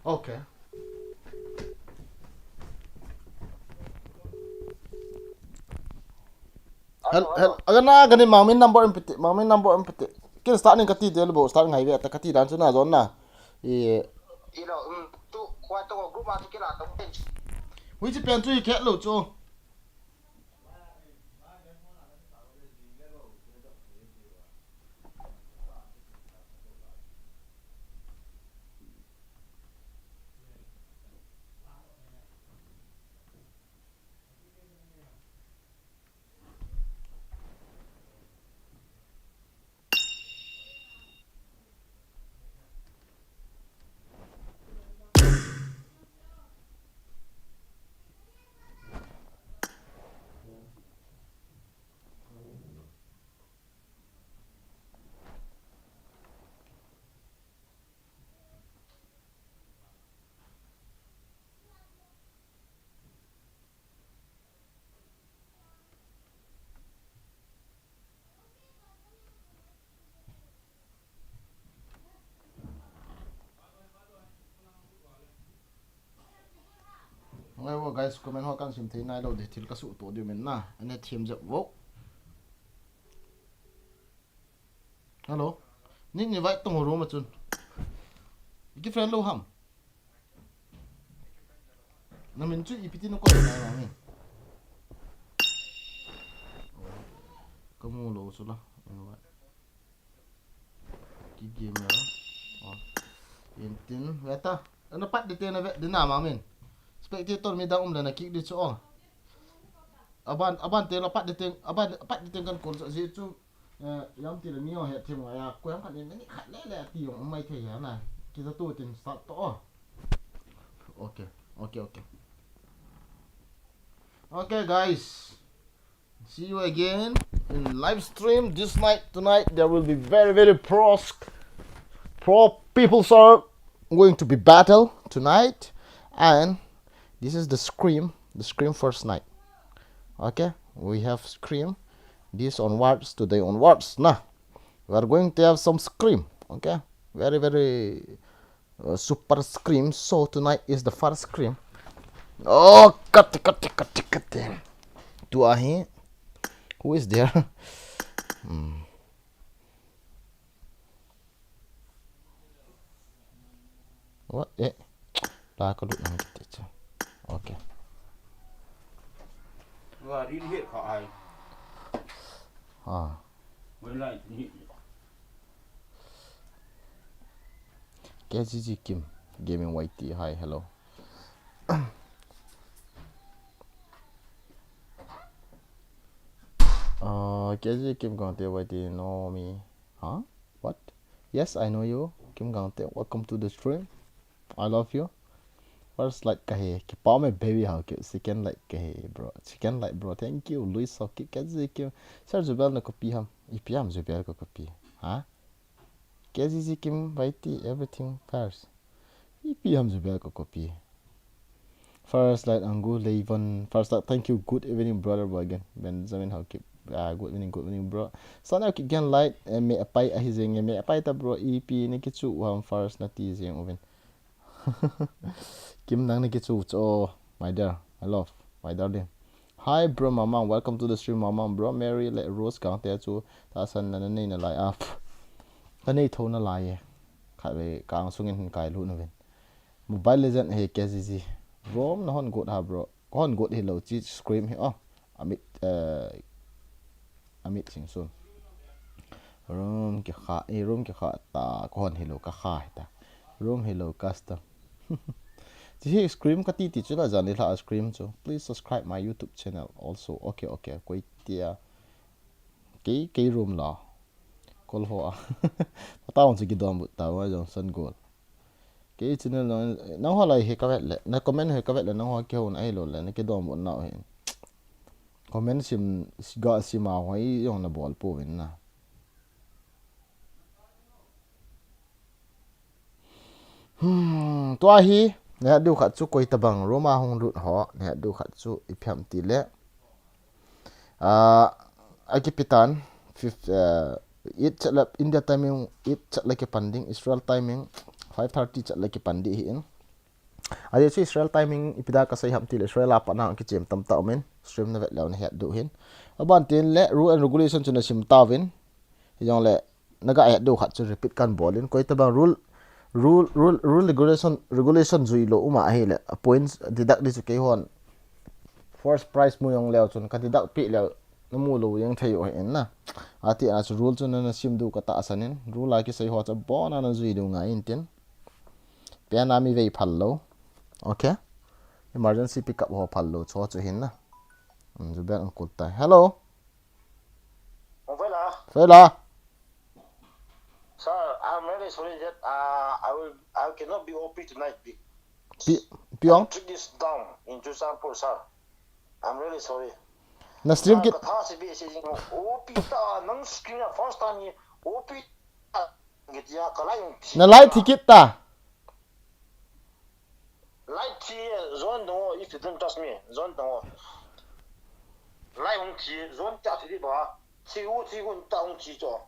Okay. Agan na ganin mamin number empty. Mamin number empty. Kin start ning kati del bo start ngai ve ta kati dan suna zon na. E tu kwa to group ma ti kila to. Wi ji pen tu ke lo cho. Ngai wo guys comment ho kan sim thei nai lo de thil ka su to di men na. Ane thim je wo. Hello. Ning ni vai tong ro ma chun. Ki friend lo ham. Na min chu ipiti no ko na ma mi. Kamu lo su la. Ki game ya. Oh. Intin weta. Ana pat de te na ve de na ma min. Spectator mi da na kick di cho. Aban te la pat de te pat de te kan kon so ji chu. Yam ti la mio he thim ya ko yam kan ni khat le le ti yong mai the ya na. Ki sa tu tin start to. Okay. Okay guys. See you again in live stream this night. Tonight there will be very pro people are going to be battle tonight, and this is the scream first night. Okay, we have scream this onwards, today onwards. Nah, we are going to have some scream. Okay, very super scream. So tonight is the first scream. Oh, cut. To ahi, who is there? What? La ko duk nang kita. Okay. Và đi hiện khỏi với lại hiện KGG Kim Gaming YT. Hi, hello. KGG Kim Gangte YT know me? Huh? What? Yes, I know you. Kim Gangte, welcome to the stream. I love you. First like kahe, ki pa me baby how ki second like kahe bro. Second like bro. Thank you. Luis Soki KGG Kim. Sir Zubel na copy ham. Ipiam Zubel ko copy. Huh? KGG Kim YT everything first. Ipiam Zubel ko copy. First like Angu Levon. First like thank you. Good evening brother again. Benjamin how keep. Good evening bro. Sana ki gan light me apai ahizing me apai ta bro EP ni ki chu ham first na ti zeng oven. Kim nang ni ki chu cho my dear. I love my darling. Hi bro mama, welcome to the stream mama bro. Mary let Rose gang te chu ta san na nei na lai up. Ta nei tho na lai khai ve kang sungin kai lu na ven. Mobile Legend he KGG. Rom na hon god ha bro. Hon god he lo chi scream he oh. Amit sing sun. Room ki kha ta kon hello ka kha ta. Room hello custom. This scream ka ti chula jani la scream cho. Please subscribe my YouTube channel also. Okay. Koi tia. Ki room la. Kol ho a. Pata on chi dom but ta wa jong san gol. Ki channel na ho lai he ka vet le. Na comment he ka vet le na ho ke hon ai lo le na ki dom but na he. Comment sim ga sima hoi yong na ball po win na. Tua hi ne du khat chu koi tabang Roma hong lut ho ne du khat chu iphiam ti le akipitan fifth it chalap India timing it chat like a panding Israel timing 5:30 chat like a pandi hi in Adi chu Israel timing ipida ka sai ham til Israel apa na ki chem tam ta men stream na vet law na het du hin aban tin le rule and regulation chu na sim tawin yong le naga het du khat chu repeat kan bolin koi ta bang rule regulation zui lo uma hi le points deduct di chu ke hon first prize mu yong lew chun ka deduct pi lew na mu lo yang thai o en na ati a chu rule chu na sim du ka ta asanin rule la ki sai ho cha bona na zui du nga in tin pe na mi vei phal lo okay emergency pickup ho phal lo cho chu hin na zu ber an kut tai hello Fela Sir, I'm really sorry that I cannot be OP tonight. Piong Take this down in Jusanpur, sir. I'm really sorry. na stream kit OP ta nang screen first time OP get ya kalai na light ticket ta light zone no if you don't trust me zone no light on zone ta thi ba chi gun ta on cho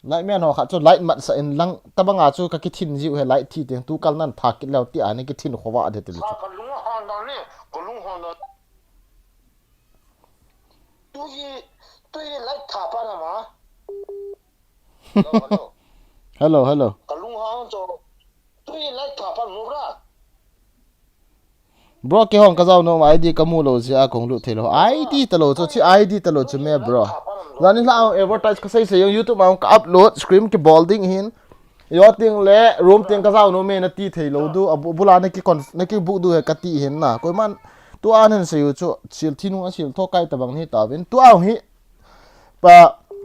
light men ho kha chu light mat sa in lang tabanga chu ka ki thin jiu he light thi teng tu kal nan tha ki law ti ani ki thin khowa de te lu ka lung han da le ko lung han da tu yi light tha pa na ma hello ka lung han cho tu yi light tha pa no bra bro ke hong ka zaw no id ka mu lo sia kong lu thelo id ta lo chu chi id ta lo chu me bro zani la advertise ka sai se youtube ma ka upload screen ki bolding hin yo ting le room ting ka zaw no me na ti thelo du bula na ki kon na ki bu du he ka ti hin na koi man tu an han se yu chu sil thinu a sil tho kai ta bang ni ta win tu au hi pa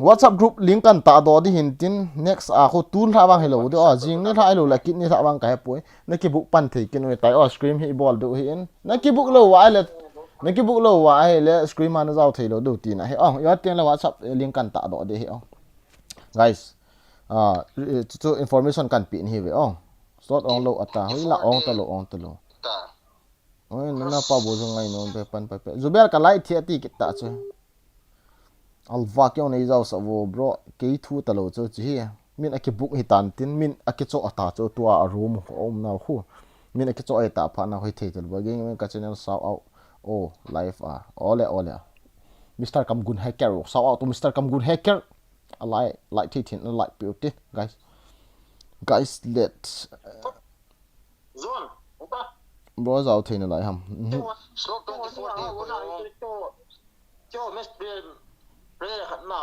WhatsApp group link kan ta do di hin tin next a khu tun tha wang hello do a jing ni tha lo la kit ni tha wang ka poi na ki book pan thei kin we tai o screen hi ball do hi in na ki book lo wa le na ki book lo wa ai le screen man zaw thei lo do ti na he oh yo ten la WhatsApp link kan ta do de hi oh guys to information kan pi ni we oh slot on lo ata hi la on ta lo oi na pa bo zo ngai no pe pan pe zuber ka lai thi ati kit ta chu alva kyo nei zaw sa wo bro ke thu ta lo chu chi min aki book hi tan tin min aki cho ata cho tua a room om na khu min aki cho eta pha na hoi thei tel ba ge min ka channel saw out oh live ole Mr. Kam Gun Hacker saw out to Mr. Kam Gun Hacker alai like thi thin like beauty guys let's zone opa bro zaw thein lai ham slot 24 cho mes pre na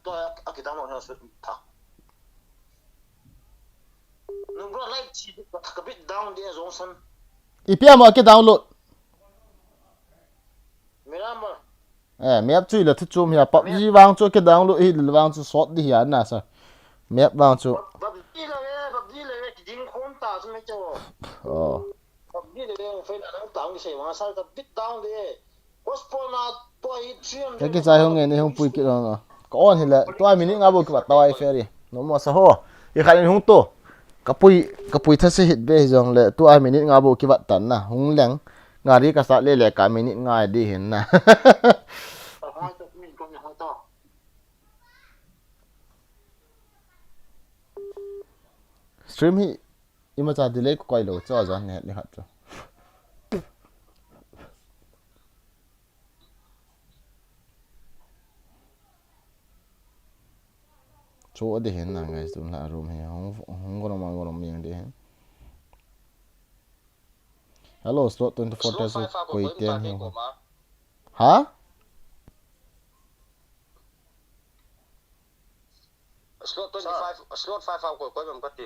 to akita no ha ta no bro like chi ka bit down there zone ipiam ke download mirama map chui la thu chum ya PUBG wang chu ke download hi wang chu short di hian na sa map wang chu PUBG le ding khon ta su me cho oh PUBG le fe na tang ki se wa sa ka bit down there hospona to hi triam cái trái không nghe này không pui cái đó có on thì là tôi mình nghĩ ngabo cái bắt tao ai phải đi nó mà sao ho cái khai không to cái pui thật sự hit be giống là tôi mình nghĩ ngabo cái bắt tận na hung leng ngà đi cái sát lệ lệ cái mình nghĩ ngay đi hiện na stream hi ima cha delay ko kai lo cho jan net ni hat cho chỗ đi hiện là ngày chúng là room hè không có mà có miệng đi hiện hello slot 24 test quay tiền hiểu không hả slot 5 ko ko bam pati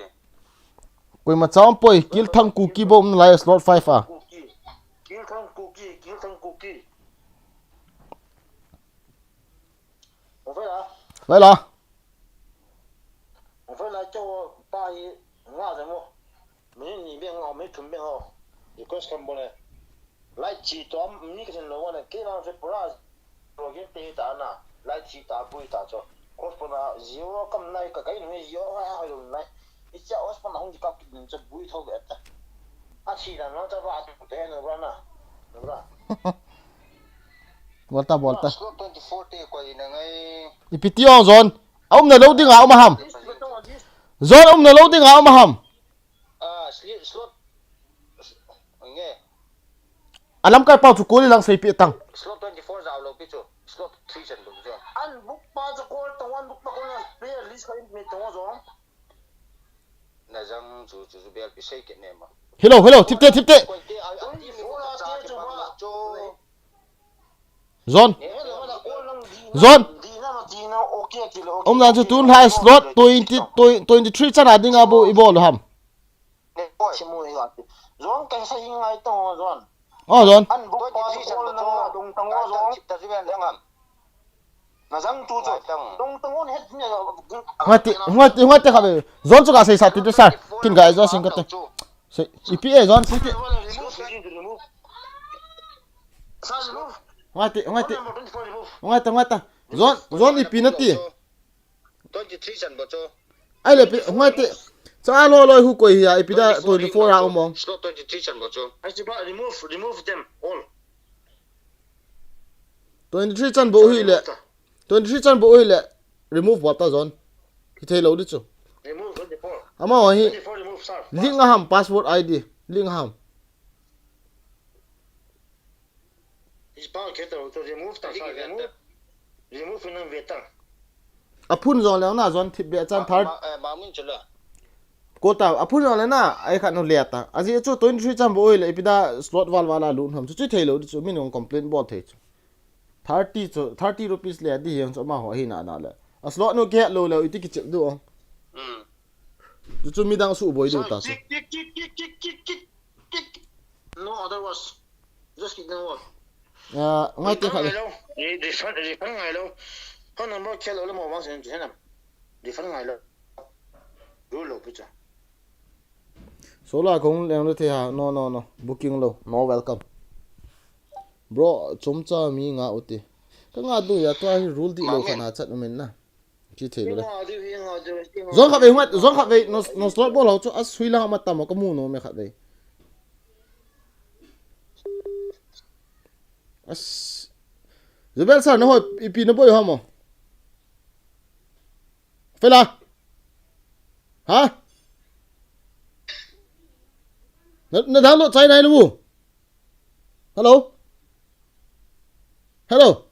quay mà cháu bôi kill thằng cookie bom lại slot 5 à kill thang cookie vậy là phải là cho ba yi nga de mo mình ni bien ngao mấy thùng bien ho y có scam bone lại chỉ to mi cái nó này cái nào phải bra rồi cái tê ta na lại chỉ ta bui ta cho có phải là zero cầm này cái nó zero hay rồi này ít cho có phải là không chỉ cấp cái cho bui thôi vậy à chỉ là nó cho ba cái thế nữa bra na bra volta slot 24 te ko ina ngai ipition zone ông này lâu tiếng ảo mà hầm zone ông này lâu tiếng ảo mà hầm slot alam kai pau chu ko lang sei pi tang slot 24 zao lo pi chu slot 3 chen lo chu an book pa chu call tong an book pa ko na player list ka me tong zo na jang chu chu bel pi sei ke ne ma hello tip te zon na chu tun hai slot 23 chana ding abo ibol ham zon kan sa hingai tong zon zon an book pa chu call na dong tong zo chip ta ben dang na jang chu chu dong tong on het ni ngati kha be zon chu ka sei sa ti sa kin ga zo sing ka te sei ipa zon sei te ngati zon ipi na ti 23 chan bo cho ai le pi ngati cha lo hu ko hi ipi da 24 ra mong slot 23 chan bo cho I just remove them all 23 chan bo hi le 23 chan bo hi le remove what ta zon ki thei lo di chu remove 24 ama wa hi 24 remove sir link ham password id link ham is ba ke to remove ta sa remove in veta apun zon le na zon thip be chan third ma min chula ko ta apun zon le na ai khat no le ta aji chu 23 chan bo hi le ipida slot wal wala lun ham chu thei lo di chu min on complaint bo thei chu 30 rupees le di yang chu ma ho hi na le a slot no ke lo le iti ki chep du chu mi dang su boi du ta chu no other was just kick no ngai te kha le refund ngai lo phone number ke lo le mo ma sen chen nam refund ngai lo do lo pi cha sola kong leng lo the ha no booking lo no welcome bro chom cha mi nga uti ka nga du ya to hi rule di lo khana chat men na chi the lo le zon kha ve no slot bol ho chu as sui la ma ta ma ko mu no me kha ve as zubel sa no ho ipi no boy ha mo fela ha na dang lo chai nai lu hello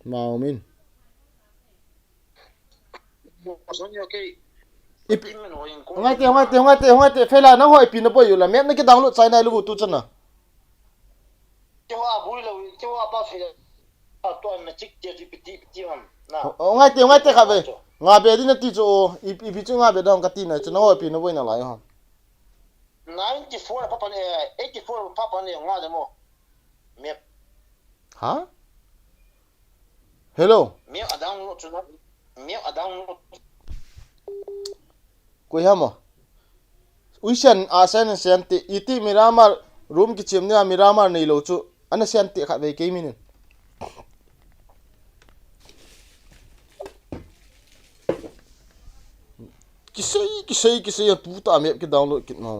mau min ngai te fela na hoi pin bo yu la map na ki download chai nai lu tu chana ba fe to na chik je pt ham na ngai te kha ve nga be din ti chu ipi chu nga be dong ka ti na chu na hoi pin bo na lai ha 94 papa ne 84 papa ne nga de mo map ha hello map download chu na map download ko ha mo uisan asan sente iti miramar room ki chimne miramar nei lo chu ana sente kha ve ke min kisai ya puta map ki download kit ma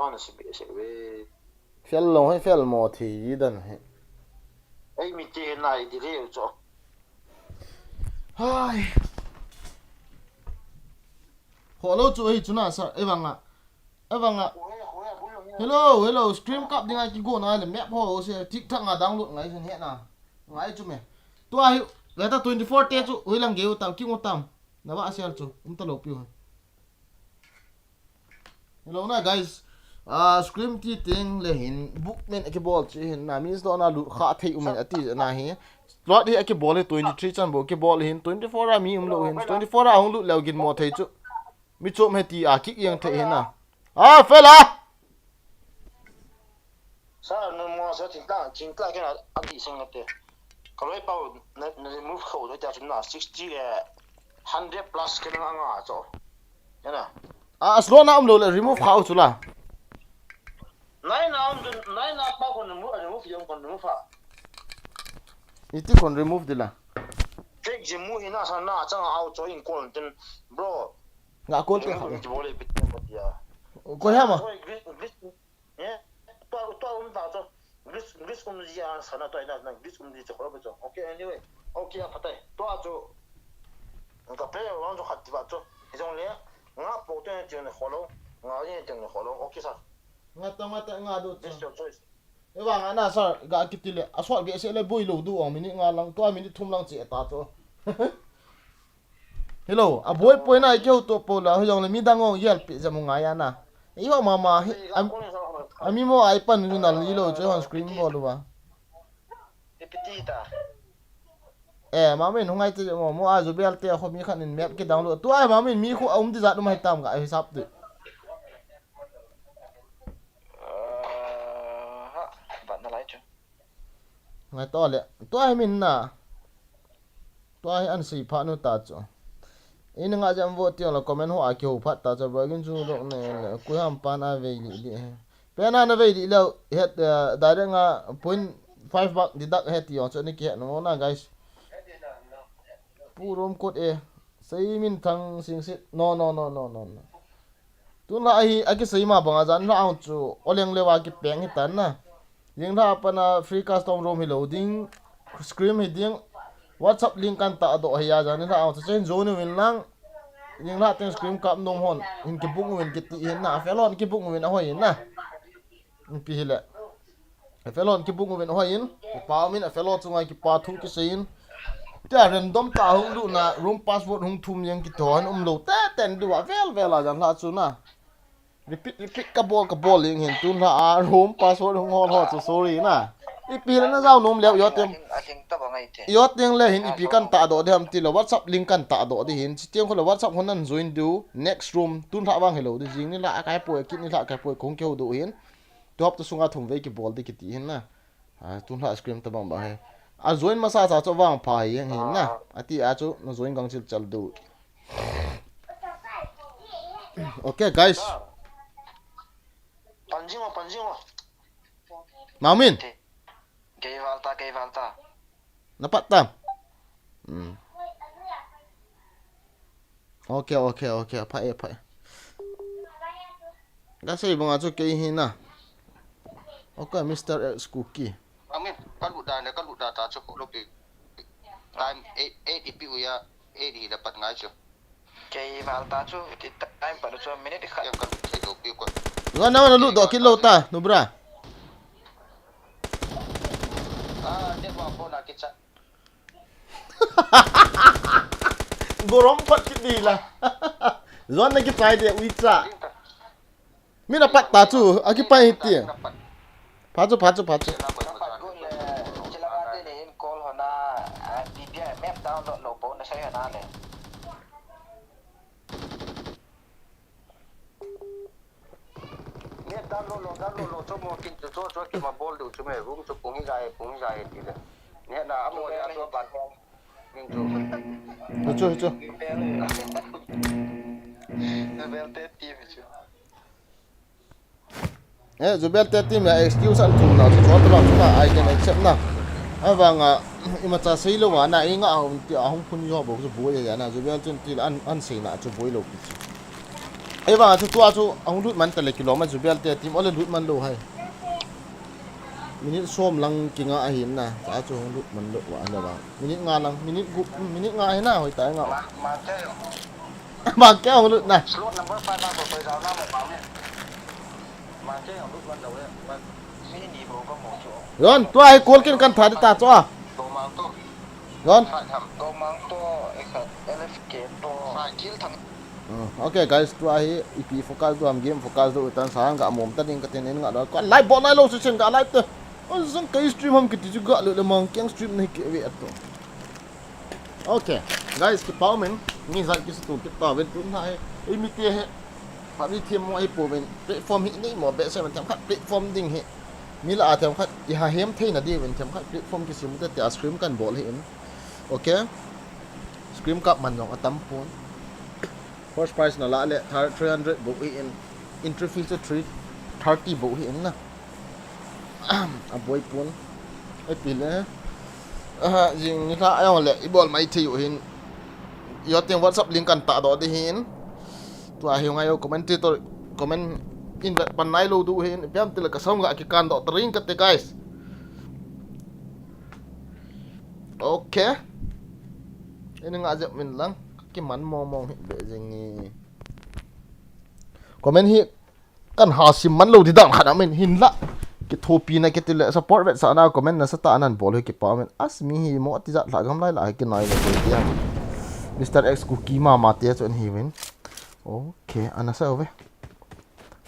thana si be fel lo hai fel mo thi dan he ai mi te nai di re cho hai ho lo chu hi chu na sa evanga hello stream cup dinga ki go na le map ho se tik thak nga download ngai sen he na ngai chu me to ai la ta 24 te chu oi lang geu tam ki ngo tam na ba asial chu ta lo pi hello na guys scrim ti ting le hin book men ke ball chi hin na means do na lu kha thei umen ati na hi slot hi ke ball 23 chan bo ke ball hin 24 ra mi lo hin 24 ra hong lu lo gin mo thei chu mi chom he ti ki yang thei hin na fela sa no mo sa tin ta ke na ati sing ate ko loi pau na remove kho do ta na 60 100 plus ke na nga cho yana slot na lo remove khau chu la nai na pa ko remove yong kon remove fa iti kon remove dila take je mu hina sa na chang out cho in kon tin bro nga kon te ko ha ma to to um ta cho glis kom ji an sa na to ina na glis kom ji cho ko cho okay anyway ok phát đây tôi cho cái bé orang cho hạt bát cho cái trong này ngã bộ tên chuyện này khó lắm ngã gì chuyện này khó lắm ok sao ngã đốt this your choice vâng anh sao gã kịp lại aswat cái sẽ lại bôi lù du ông mình ngã lăng tôi mình thum lăng chị ta cho hello à bôi bôi này kêu tôi bôi là hồi mình đang ngồi yel bị ra một ngày anh à iyo mama ami mo ai pan lu na lilo cho on screen mo lu ba repetita mà mình không ai chơi mo a zo bel te ho mi khan in map cái download tu ai mà mình mi khu ông đi ra đúng hay tam cả hisap tu bạn nó lấy chưa ngai to le tu ai mình na tu ai an si pha nu ta cho in nga jam vote ti la comment ho a ki ho phat ta cho ba gin chu lo ne ku ham pa na ve li li pe na ve li lo het direct nga 0.5 buck deduct het ti cho ni ki no na guys purom code e sei min thang sing sit no tu na ai a ki sei ma banga jan ra au chu oleng lewa ki peng hi tan na jing tha pa na free custom rom hi loading scrim hi ding whatsapp link kan ta do hiya jan ra au chen zone win lang jing la ten scrim kap nom hon in ki bung win ki ti hin na felon ki bung win a hoin na in pi hile felon ki bung win a hoin pa min a felon chunga ki pa thu ki sein ta random ta hung du na room password hung thum yang ki thon lo ta ten du a vel a jan la chu na repeat ka bol ling hin tun la a room password hung hol so sorry na ipi na zau nom leo yot tiếng le hin ipi kan ta do de ham ti lo whatsapp link kan ta do de hin tiếng ko lo whatsapp honan join du next room tun tha wang hello de jing ni la kai po ki ni la kai po kong keu do hin to hop to sunga thum ve ki bol de ki ti hin na tun la screen ta bang ba he a join ma sa cha cho wang pha yang hin na ati a chu no join gang chil chal du okay guys panjing Mamin Gay Valta dapat tam okay apa kasi mga chu ke hin na okay Mr. X cookie Amin kan udah ta cukup lebih time 8 ipu ya 8 dapat ngaco Gay Valta cu time pada 2 minit dekat yang kan itu piu ko ngana lu do kilo ta no bra dia bawa phone nak kita gorom pat ki di la zon na ki pai de witsa mi na pat ta chu aki pai ti pa chu call hona dia map download lo phone na saya hona le map download lo cho mo kin cho ki ma bol du chu me room chu pung gai ti le ne na amo ya to ban min chu chu level 30 chu zubel te tim ya excuse an tu na chu ta na I can accept na awanga ima cha sei lo wa na inga hom ti ahong phun yo bo chu bo ya na zubel chun ti an sei na chu boi lo pi ai wa chu ahong lut man ta le kilo ma zubel te tim ole lut man lo hai minit som lang kinga a hin na cha chu hong lut man lo wa na ba minit nga lang minit nga hai na hoi ta nga ma ke hong lut na slot number 5 na ko tôi giao na một báo nhé mà chơi ở lúc ban đầu đấy mini nhị bộ có một chỗ ron tu ai kol kin kan tha ta cho đồ mang to ron phải thầm đồ mang to cái LFK to phải kill thằng okay guys tu ai ip focus tu am game focus do tan sa ga mom ta ding ka ten nga do ko live bot nai lo session ga live te zang kai stream ham ki ti juga le mang kyang stream nei ke we ato okay guys ki pau men ni za ki stu ki ta ven tu nai ai mi te he fa mi thiam mo ai po ven platform hi nei mo be se man tham khat platform ding he mi la tham khat i ha hem thein na di ven tham khat platform ki sim te ta stream kan bol he okay stream kap man jong atam pon first price na la le 300 bo in entry fee to 330 bo hi na a boy pon ai pile jing ni tha ayong le I bol mai thi hin yo teng whatsapp link kan ta do de hin tu a hiong ayo commentator comment in pan nai lo du hin pem til ka som ga ki kan do tring ka te guys okay Ini ngajak min lang cái mắn mong hiện về gì comment hi kan hasim man lo di dang khana men hin la cái thopi na cái tile support vet sa na comment na sa ta anan bol cái pa men as mi hi mo ti za la gam lai la cái nai le dia Mr X cookie ma tia chon hi win okay ana sa ove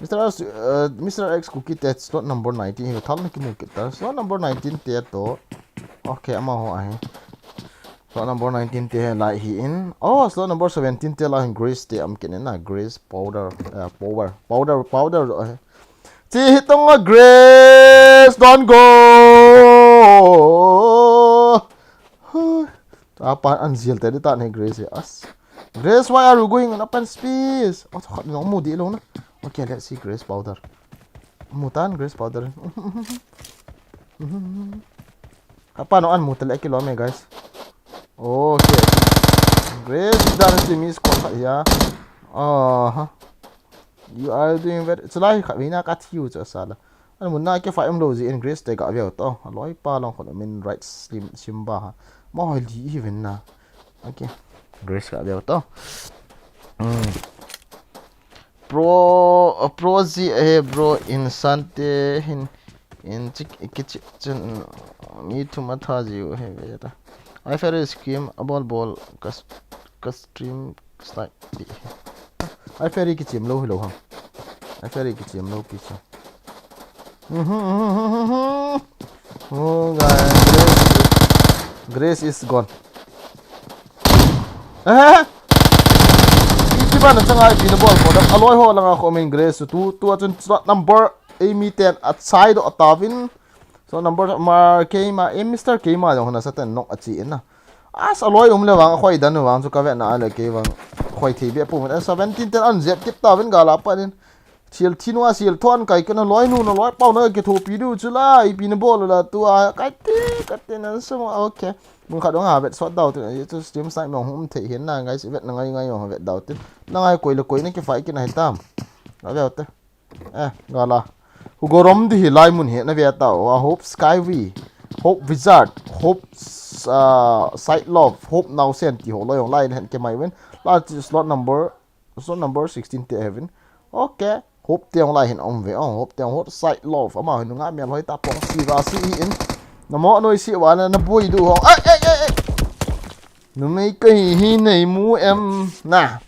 Mr X cookie test slot number 19 hi thal na ki mu kita slot number 19 te to okay ama ho ai slot number 19 te lai hi in slot number 17 te la in grace te am ken na grace powder chi hitong a grace don't go apa anzil te ta ne grace as grace why are you going in open space khat no mu di lo na okay let's see grace powder mutan grace powder apa no an mutel kilo me guys okay grace dan si miss ko ya you are doing very it's like vina ka thiu cha sala an mun na ke fa em lo ji in grace te ga veo to loi pa long ko min right slim simba mo hoi li even na okay grace ga veo to pro z bro in sante in kitchen me to matha ji he beta I fair scream about ball stream slide I fair ki chim lo ha I fair ki chim lo ki cha oh guys grace is gone Iba na changa pin ball ko dam aloi ho langa ko min grace tu chun number amy 10 at side of tavin so number ma k ma mr k ma jong na satan nok achi na as aloi le wang khoi dan wang chu ka ve na le ke wang khoi thi be pu 17 ten an zep tip tavin gala pa din sial thinwa sial thon kai kana loi nu na loi pau na ke tho pi du chu la I pin ball la tu a kai ti ka ten na so okay mun khá đúng vet shot đầu thì tôi stream sai mà không thể hiện là ngay sẽ vet là ngay mà vet đầu tiên là ngay cuối nó cái phải cái này tam nói về thế gọi là Hugo rom thì lại muốn hiện nó về tàu hope skyway hope wizard hope side love hope now sen thì họ nói online hiện cái máy bên là slot number 16 thì heaven okay hope tiếng lại hiện ông về hope tiếng hope side love mà hình ngã miền hơi ta bóng xì và xì in nó mỏ nói xịu quá là nó bùi đủ không nó mấy cái hi này mu em nà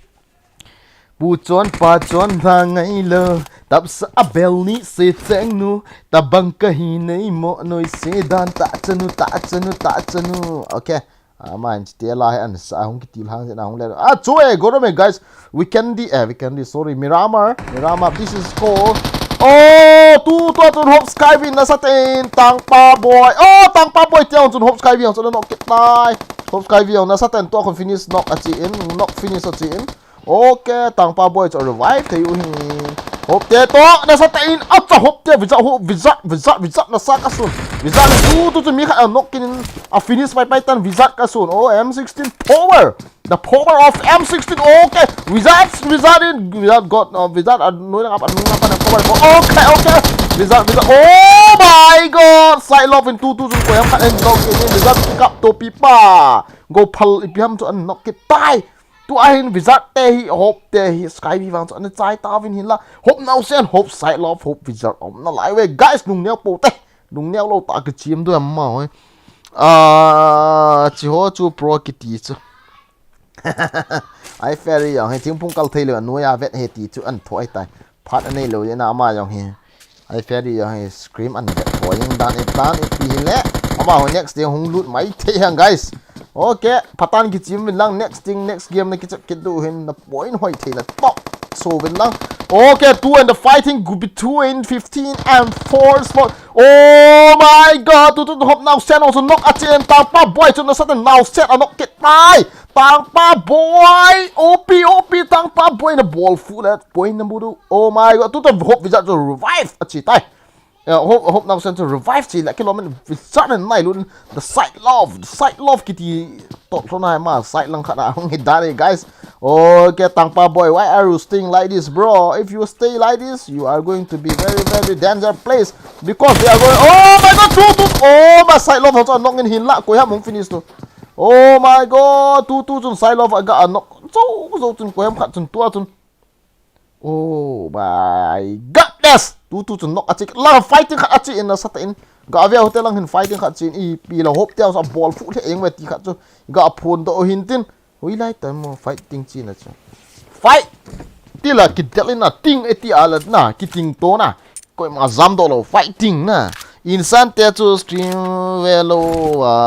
bu chọn pa chọn thà ngay lơ tập sa belly se cheng nu tập băng cái hi này mỏ nói se dan ta chanu okay man still lai an sa hong ki til hang na hong le choe go me guys we can di sorry miramar this is called tu chun hop skywin na sa ten tang pa boy tang pa boy tiang chun hop skywin chun nok ke tai hop skywin na sa ten to kon finish nok achi in nok finish achi in okay tang pa boy cho revive thei u hin hop te to na sa ten cha hop te visa na sa ka sun visa tu mi kha nok kin a finish pai tan visa ka sun M16 power the power of M16 okay wizard got wizard nói là apa power okay wizard oh my god side love in tu ko em khat en dog in wizard kap to pipa go phal ipiam cho an nok ke tai tu ahin wizard te hi hope te hi sky vi wang cho an chai ta vin hin la hope now sen hope side love hope wizard na lai we guys nung neo po te nung neo lo ta ke chim do am ma oi chi ho chu pro kiti chu ai ferry yang he ting pung kal thei le no ya vet he ti chu an thoi tai phat anei lo na ma yang he ai ferry yang he scream an vet thoi yang dan e pi le ama ho next day hung lut mai the hang guys okay patan ki chim lang next game na ki chap ki do hin na point hoi the la top so win lang okay 2 and the fighting could be 2 in 15 and 4 spot oh my god tu hop now set also knock at chen tang pa boy chu na sat now set a knock ke tai tang pa boy op tang pa boy na ball full at point number 2 oh my god tu hop wizard to revive a chi tai hope now sent to revive chi la kilometer wizard and nai lun the side love kiti to so na ma side lang khana hong hidare guys okay tang pa boy why are you staying like this bro if you stay like this you are going to be very danger place because they are going oh my god tu oh my side love also knock in hin la ko ha mong finish tu Oh my god, tu chun sai love aga nok zo chun ko em khat chun tua chun. Oh my goodness, tu chun nok achik la fighting khat achik in sa in ga ve hotel lang hin fighting khat chin I pi la hop tia sa ball fu the eng we ti khat chu ga phun do hin tin wi lai ta mo fighting chin chu fight ti la ki delina ting eti ala na ki ting to na ko ma zam do lo fighting na insan te chu stream velo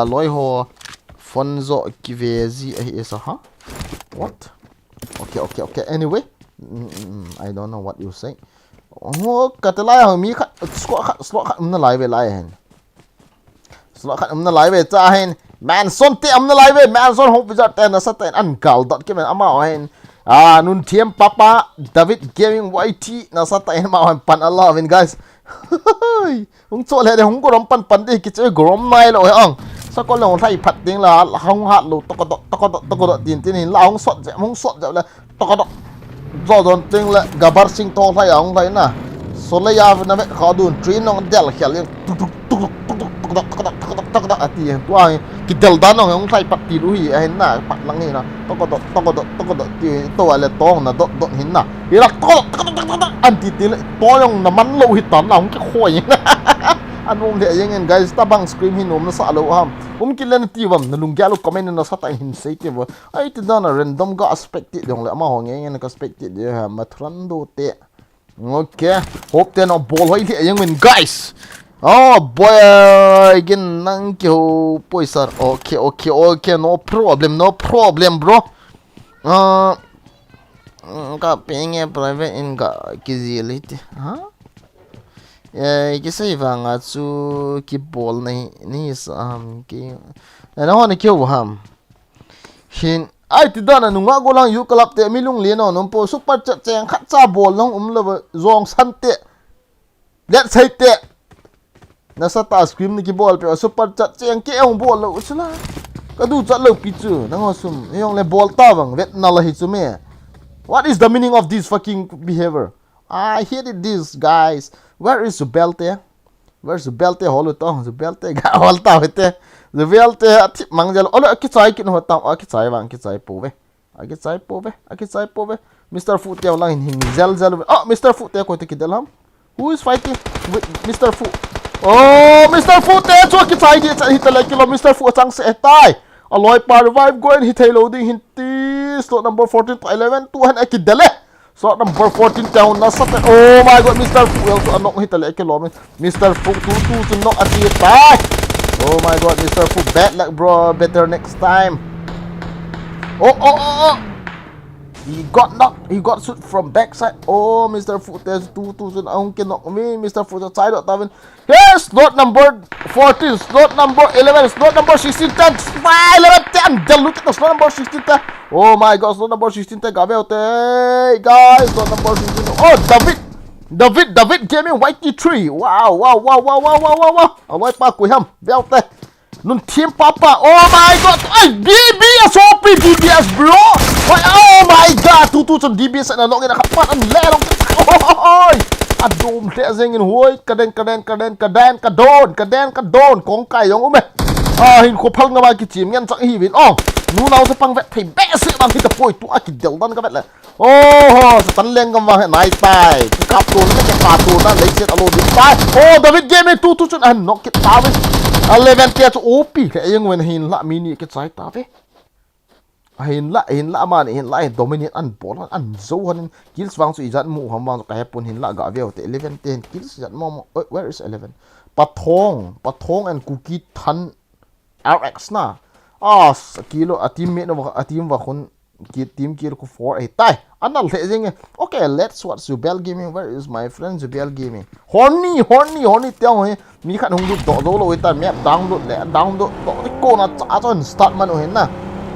loi ho fon zo ki ve zi esa ha what okay anyway I don't know what you say oh katalai ho mi khat slot khat na lai ve lai hen slot khat na lai ve cha hen man son te na lai ve man son ho bizat ten na sa ten an kal dot ke man ama hen nun thiam papa David gaming YT na sa ten ma han pan Allah ven guys hung cho le de hung ko rom pan de ki che grom nai lo ong sa ko long thai phat ding la hung hat lo to ko tin tin la hung sot ja la to ko do don ting la gabar sing to thai ong thai na so le ya na me kha dun train nong del khel tuk ati tua ki del dan nong thai pat ti lu hi hen na pat lang ni na to ko ti to ale tong na do hin na ira to an ti ti to yong na man lo hi tan na hung ki khoi anum de yengen guys tabang scream hin om na sa lo ham kilen ti wam na lung galo comment na sa ta hin sei ti bo ai ti dana random ga aspect ti dong le ma ho ngen ka aspect ti de ha matran do te okay hope ten on ball hoi ti yengen guys oh boy again nang ki ho poisar okay no problem bro ka penge private in ga kizilite ha cái say vàng à chú cái ball này ní sam cái nó hoa này kêu ham hin ai ti dan anu nga go lang yu club te milung le no nom po super chat cheng khat cha ball long lo zong san te let say te na sa ta scream ni ki ball pe super chat cheng ke ong ball lo chula ka du chat lo pi chu nang ho sum yong le ball ta wang vet na la hi chu me what is the meaning of this fucking behavior I hated this guys. Where is the belt there? Where's the belt there? Holo to the belt there. Ga hol ta hote. The belt there tip mang jalo. Olo ki chai kin ho tam ki chai wang ki chai po ve. Ki chai po ve. Mr. Foot there lang hin zel. Oh, Mr. Foot there ko te kidalam. Who is fighting with Mr. Foot? Oh, Mr. Foot there cho ki chai ki hit like kilo Mr. Foot chang se tai. Aloy pa revive go and hit loading hit slot number 14 to 11 200 akidale. So number 14 down na sa oh my god Mr. Fu so anok hitale kilometer Mr. Fu to knock at the attack oh my god Mr. Fu bad luck bro better next time oh he got shoot from backside oh Mr. Fu there's 2000 ang kinok me Mr. Fu sa side tawin yes slot number 14 slot number 11 slot number 16 10 11 10 the look at the slot number 16 10 oh my god slot number 16 10 gabe hote guys slot number 16 oh David gaming YT3 wow awai pa ku ham belte nun team papa oh my god ay DBS OP DBS bro oh my god tu DBS na nong ina kapat ang lelong oi adum le zengin hoy kaden kadon kong kayong ume hin ko phal nga ba ki chim ngan chang hi win nu naw sa pang vet thai be se bang hi ta poi tu a ki del dan ka vet la sa tan leng ka ma nai tai ki kap tu na ka pa tu na lei set alo di pai David game tu chun an nok ki ta ve 11 tia chu OP ke yang wen hin la mini ki chai ta ve hin la man hin la dominate an ball an zo han kills wang su izat mu ham wang ka hepun hin la ga ve te 11 10 kills izat mo where is 11 pathong and cookie than RX na kilo a teammate no a team wa khun ki team kill ko 4 ai tai anal the jing okay let's watch Zubel gaming where is my friend Zubel gaming horny tiao he mi khan hung do lo ta map download ko na cha chon start man hen na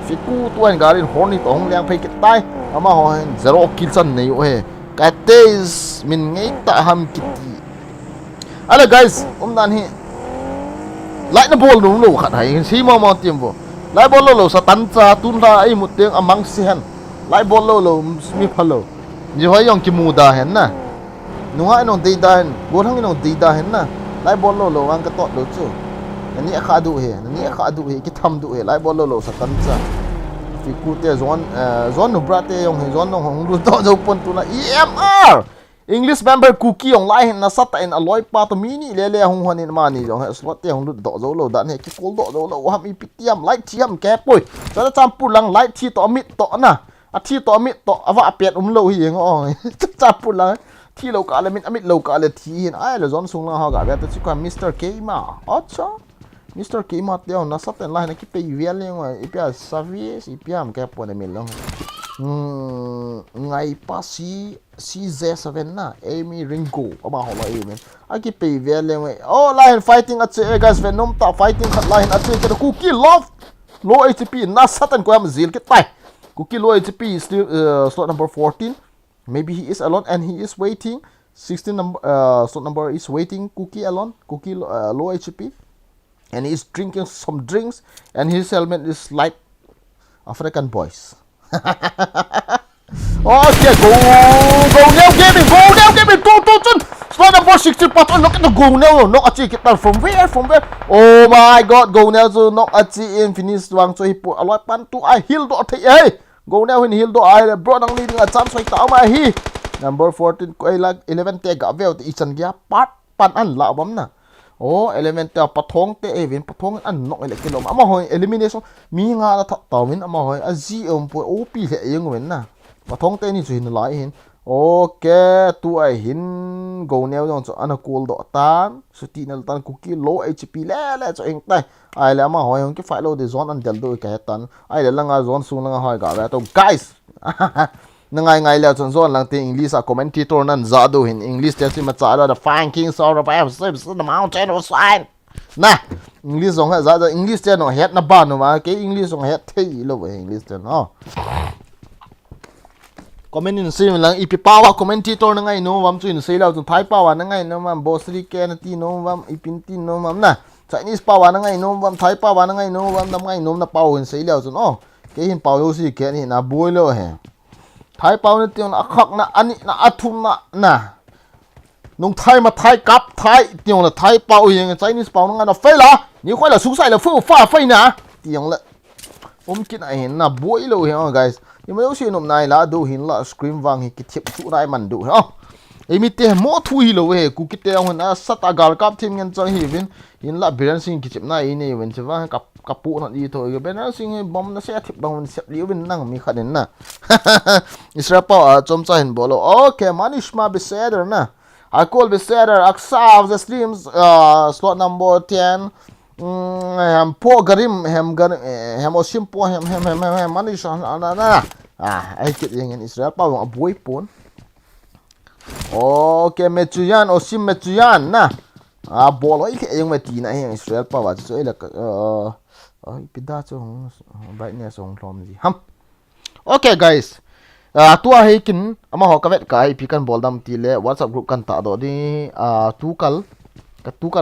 fi ku tuan garin horny to hong liang phai ki tai ama ho hen zero kill chan nei he ka tes min ngai ta ham kiti ala guys dan hi lại nó bol đúng lù khát hay xí mò tiêm vô lại bol lù sa tan cha tun ra ai một tiếng amang sihan lại bol lù mi phalo như vậy yong kimu da hen na nu hai nong dei da hen go thang nong dei da hen na lại bol lù ang ka to lo chu nani kha du he nani kha du he ki tham du he lai bol lo satan cha fi ku te zon no brate yong he zon no hong du to zo pon tu na EMR English member cookie ong lai na sat in alloy pa to mini le hong hanin mani jong he slot te hong du do zo lo dan he ki kol do zo lo ham ipitiam light thiam ke poi cha champur lang light thi to mit to na a thi to mit to awa apet lo hi ngo champur lang thi lo ka le mit amit lo ka le thi hin ai le zon sung la ha ga ta chi ka Mr. K ma acha Mr. K ma te na sat en lai na ki pe vial le ngo ipia service ipiam ke po ne mil long ngai pa si Z7 na Amy Ringo ama ho la amen aki pe vial le ngo oh line fighting at guys venom ta fighting khat line at ke cookie love low HP na sat en ko am zil ke tai cookie low HP is still slot number 14. Maybe he is alone and he is waiting. 16 number slot number is waiting. Cookie alone. Cookie low HP, and he is drinking some drinks. And his helmet is like African boys. Okay, go now, gaming. Go now, gaming. Two. Slot number 16. Look at the go now. Knock at it from where? Oh my God, go now. So knock at it in finish. Wang so he put a lot pan to I heal do hey. Go now when heal do I bro đang leading a chance xoay tao mà hi number 14 ko ila 11 te ga vel ti chan gya pat pan an la bam na oh 11 te pathong te evin pathong an nok ele kilo ama hoi elimination mi nga la taw min ama hoi a ji po op le yeng wen na pathong te ni chuin lai hin okay tu ai hin go neo jong cho ana cool do tan suti nal tan cookie low HP le cho eng tai ai la ma hoi hong ki file de zone an del do ka tan ai la nga zone sung nga hoi ga to guys ngai la chon zone lang te English a commentator nan za do hin English te si ma cha da fine king sort of the mountain of sign na English zong ha za English te no het na ba no ma ke English zong het te lo English te no comment in sim lang ipi pawa commentator na ngai no wam chuin sei lao chu thai pawa na ngai no mam bosri ke na ti no wam ipin ti no mam na Chinese pawa na ngai no wam thai pawa na ngai no wam nam ngai no na paw hin sei lao chu no ke hin paw yo si ke ni na boi lo he thai paw na ti na khak na ani na athum na nong thai ma thai kap thai ti na thai paw yin Chinese paw na ngai na fei la ni khoi la su sai la fu fa fei na ti yong la kin ai hin na boi lo he guys nhưng mà nếu nôm này là đồ hình là scream vàng thì cái thiệp chỗ này mình đủ không em te mo thui lo he ku kite on na sata gal kap thim ngen chang hi vin in la biran sing ki chip na ini wen chwa kapu na di to biran sing bom na se thip bom se li win nang mi khaden na isra pa chom cha hin bolo okay manishma beseder na I call beseder aksa of the streams slot number 10 hem po garim hem osim po hem manish na ai kit yang in Israel pa wang boy pon okay metuyan osim metuyan na bolo ik yang meti na yang Israel pa wa so ila pida cho brightness ong thom ji ham okay guys tua hekin ama ho kavet kai pikan boldam ti le WhatsApp group kan ta do ni tukal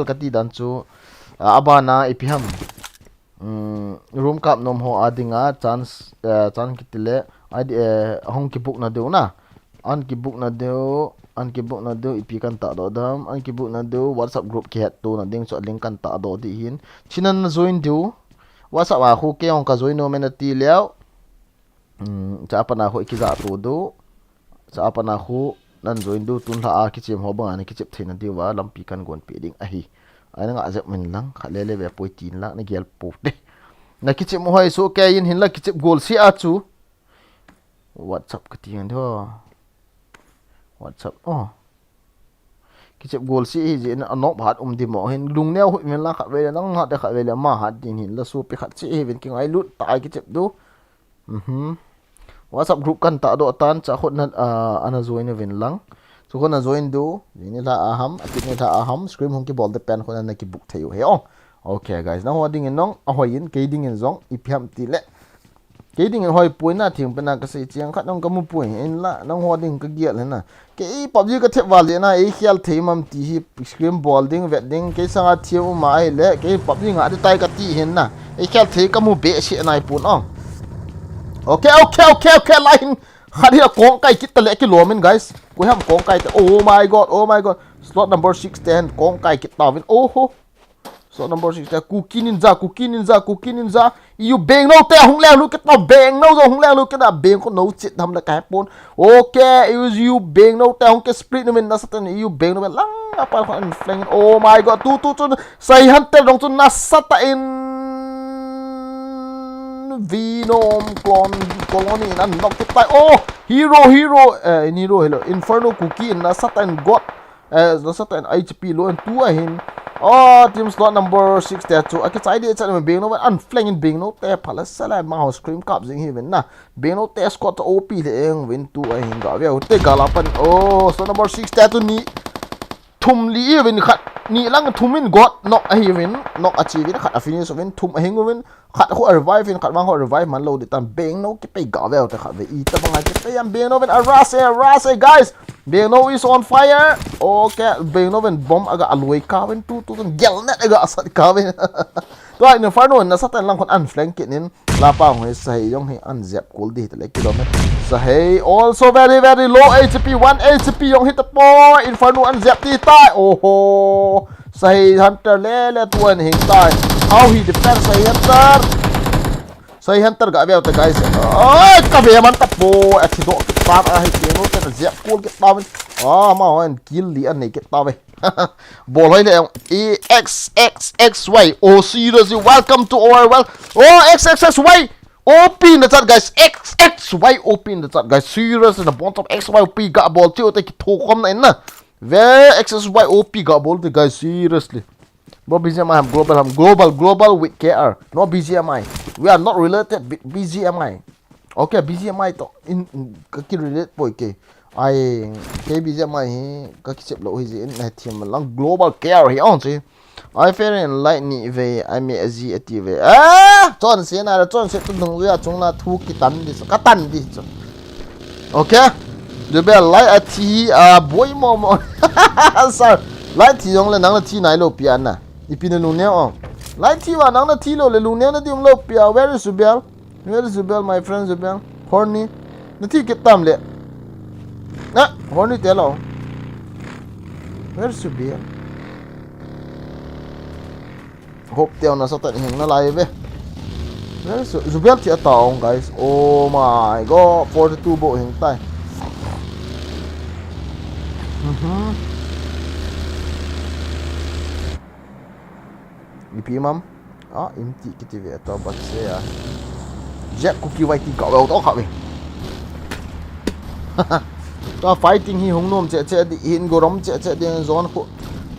ka ti dan chu abana ipiham room cup nom ho adinga chance kitile id hong ki book na deu na an ki book na deu ipikan ta do dam an ki book na deu WhatsApp group ki het to na ding so link kan ta do di hin chinan na join deu WhatsApp a khu ke hong ka join no men ti leo cha pa na ho ki za to do cha pa na khu nan join du tun la a ki chem ho bang ani ki chep theina deu wa lampi kan gon pe ding a hi ai nga zep min lang khalele ve poi tin la na gel pu de na ki chep mo hai so ke in hin la ki chep gol si a chu WhatsApp ka ti tho WhatsApp ki chep gol si ji na no bhat di mo hin lung neo hui men la kha ve nang ha de kha ve le ma hat din hin la su pi khat chi ven ki ngai lut tai ki chep du WhatsApp group kan ta do tan cha khot na ana join ven lang so kona join do ni la aham atik ni la aham scream hong ki bol de pen kona na ki book thayo he okay guys na hoding en nong a hoyin keding en zong iphiam ti le keding en hoi puina thing pena ka se chiang khat nong kamu pui en la nong hoding ka gial na ke i PUBG ka thep wal na e khial theimam ti hi scream balding wedding ke sanga thiu mai le ke PUBG nga de tai ka ti hen na e khial the kamu be si nai pun okay line hari kong kai kit tale ki lomin guys ko ham kong kai oh my god slot number 610 kong kai kit tawin So number 6 te cookie ninja you bang no te hung lang look at no bang no zo hung lang look at na bang ko no chit ham la kai pon okay is you bang no te hung ke split no men na satan you bang no lang apa ko an flank oh my god tu sai hunter dong tu na sata in Venom colony nan knock it by oh hero hello inferno cookie na satan god na satan HP lo and tu ahin oh team slot number 6 there too okay side it's an bang no an flank in bang no te pala sala ma scream cup jing even na bang no te squad to OP le eng win tu ahin ga ve te galapan oh so number 6 there to ni thum li even khat ni lang thumin god knock a even knock achieve khat a finish win thum a hing win khat ko revive in khat mang ko revive man lo de tan bang no ke pe ga ve te khat ve I ta bang ke pe am bang no win arase guys bang no is on fire okay bang no win bomb aga aloi ka win tu gel net aga asat ka win to ai no farno na satan lang kon an flank nin la pa ngoi sai yong he an zap cool di le kilometer so hey also very low HP 1 HP yong hit po inferno an zap ti tai oh ho sai hunter le tuan hing tai how he defend sai hunter ga bel te guys oi ka be man ta po accident ke pa a he no te zap cool ke ta ma on kill li an ne ke ta ball hoy le XXXY oh seriously welcome to our XXXY OP in the chat guys XXY OP in the chat guys seriously the bottom XYOP got ball too take to come na very XXY OP got ball the guys seriously bro BGMI I'm global with KR no BGMI we are not related BGMI okay BGMI to in kaki relate boy ke ai cái BGMI các cái chip lộ gì này thì mình lang global care hi on chứ ai fair and light ni về ai mẹ gì at về chọn xe nào chọn xe tung tung ra chúng là thu cái tan đi ok rồi bây giờ light at thì boy mò sao light thì giống là năng là thì này lộ pian à ipin luôn nè light thì vào năng là thì lộ là luôn nè nó đi lộ pian where is Zubel my friend Zubel horny nó thì cái tam lệ nè horny thế nào where is Zubel hope tiêu nó sao tận hình nó lại về Zubel thì tao guys oh my god 42 bộ hình tay IP mam empty kita về tao bắt xe Jack cookie white thì cậu đâu đó khảo mình tao fighting hi hung nom che đi in go rom che đi zone ko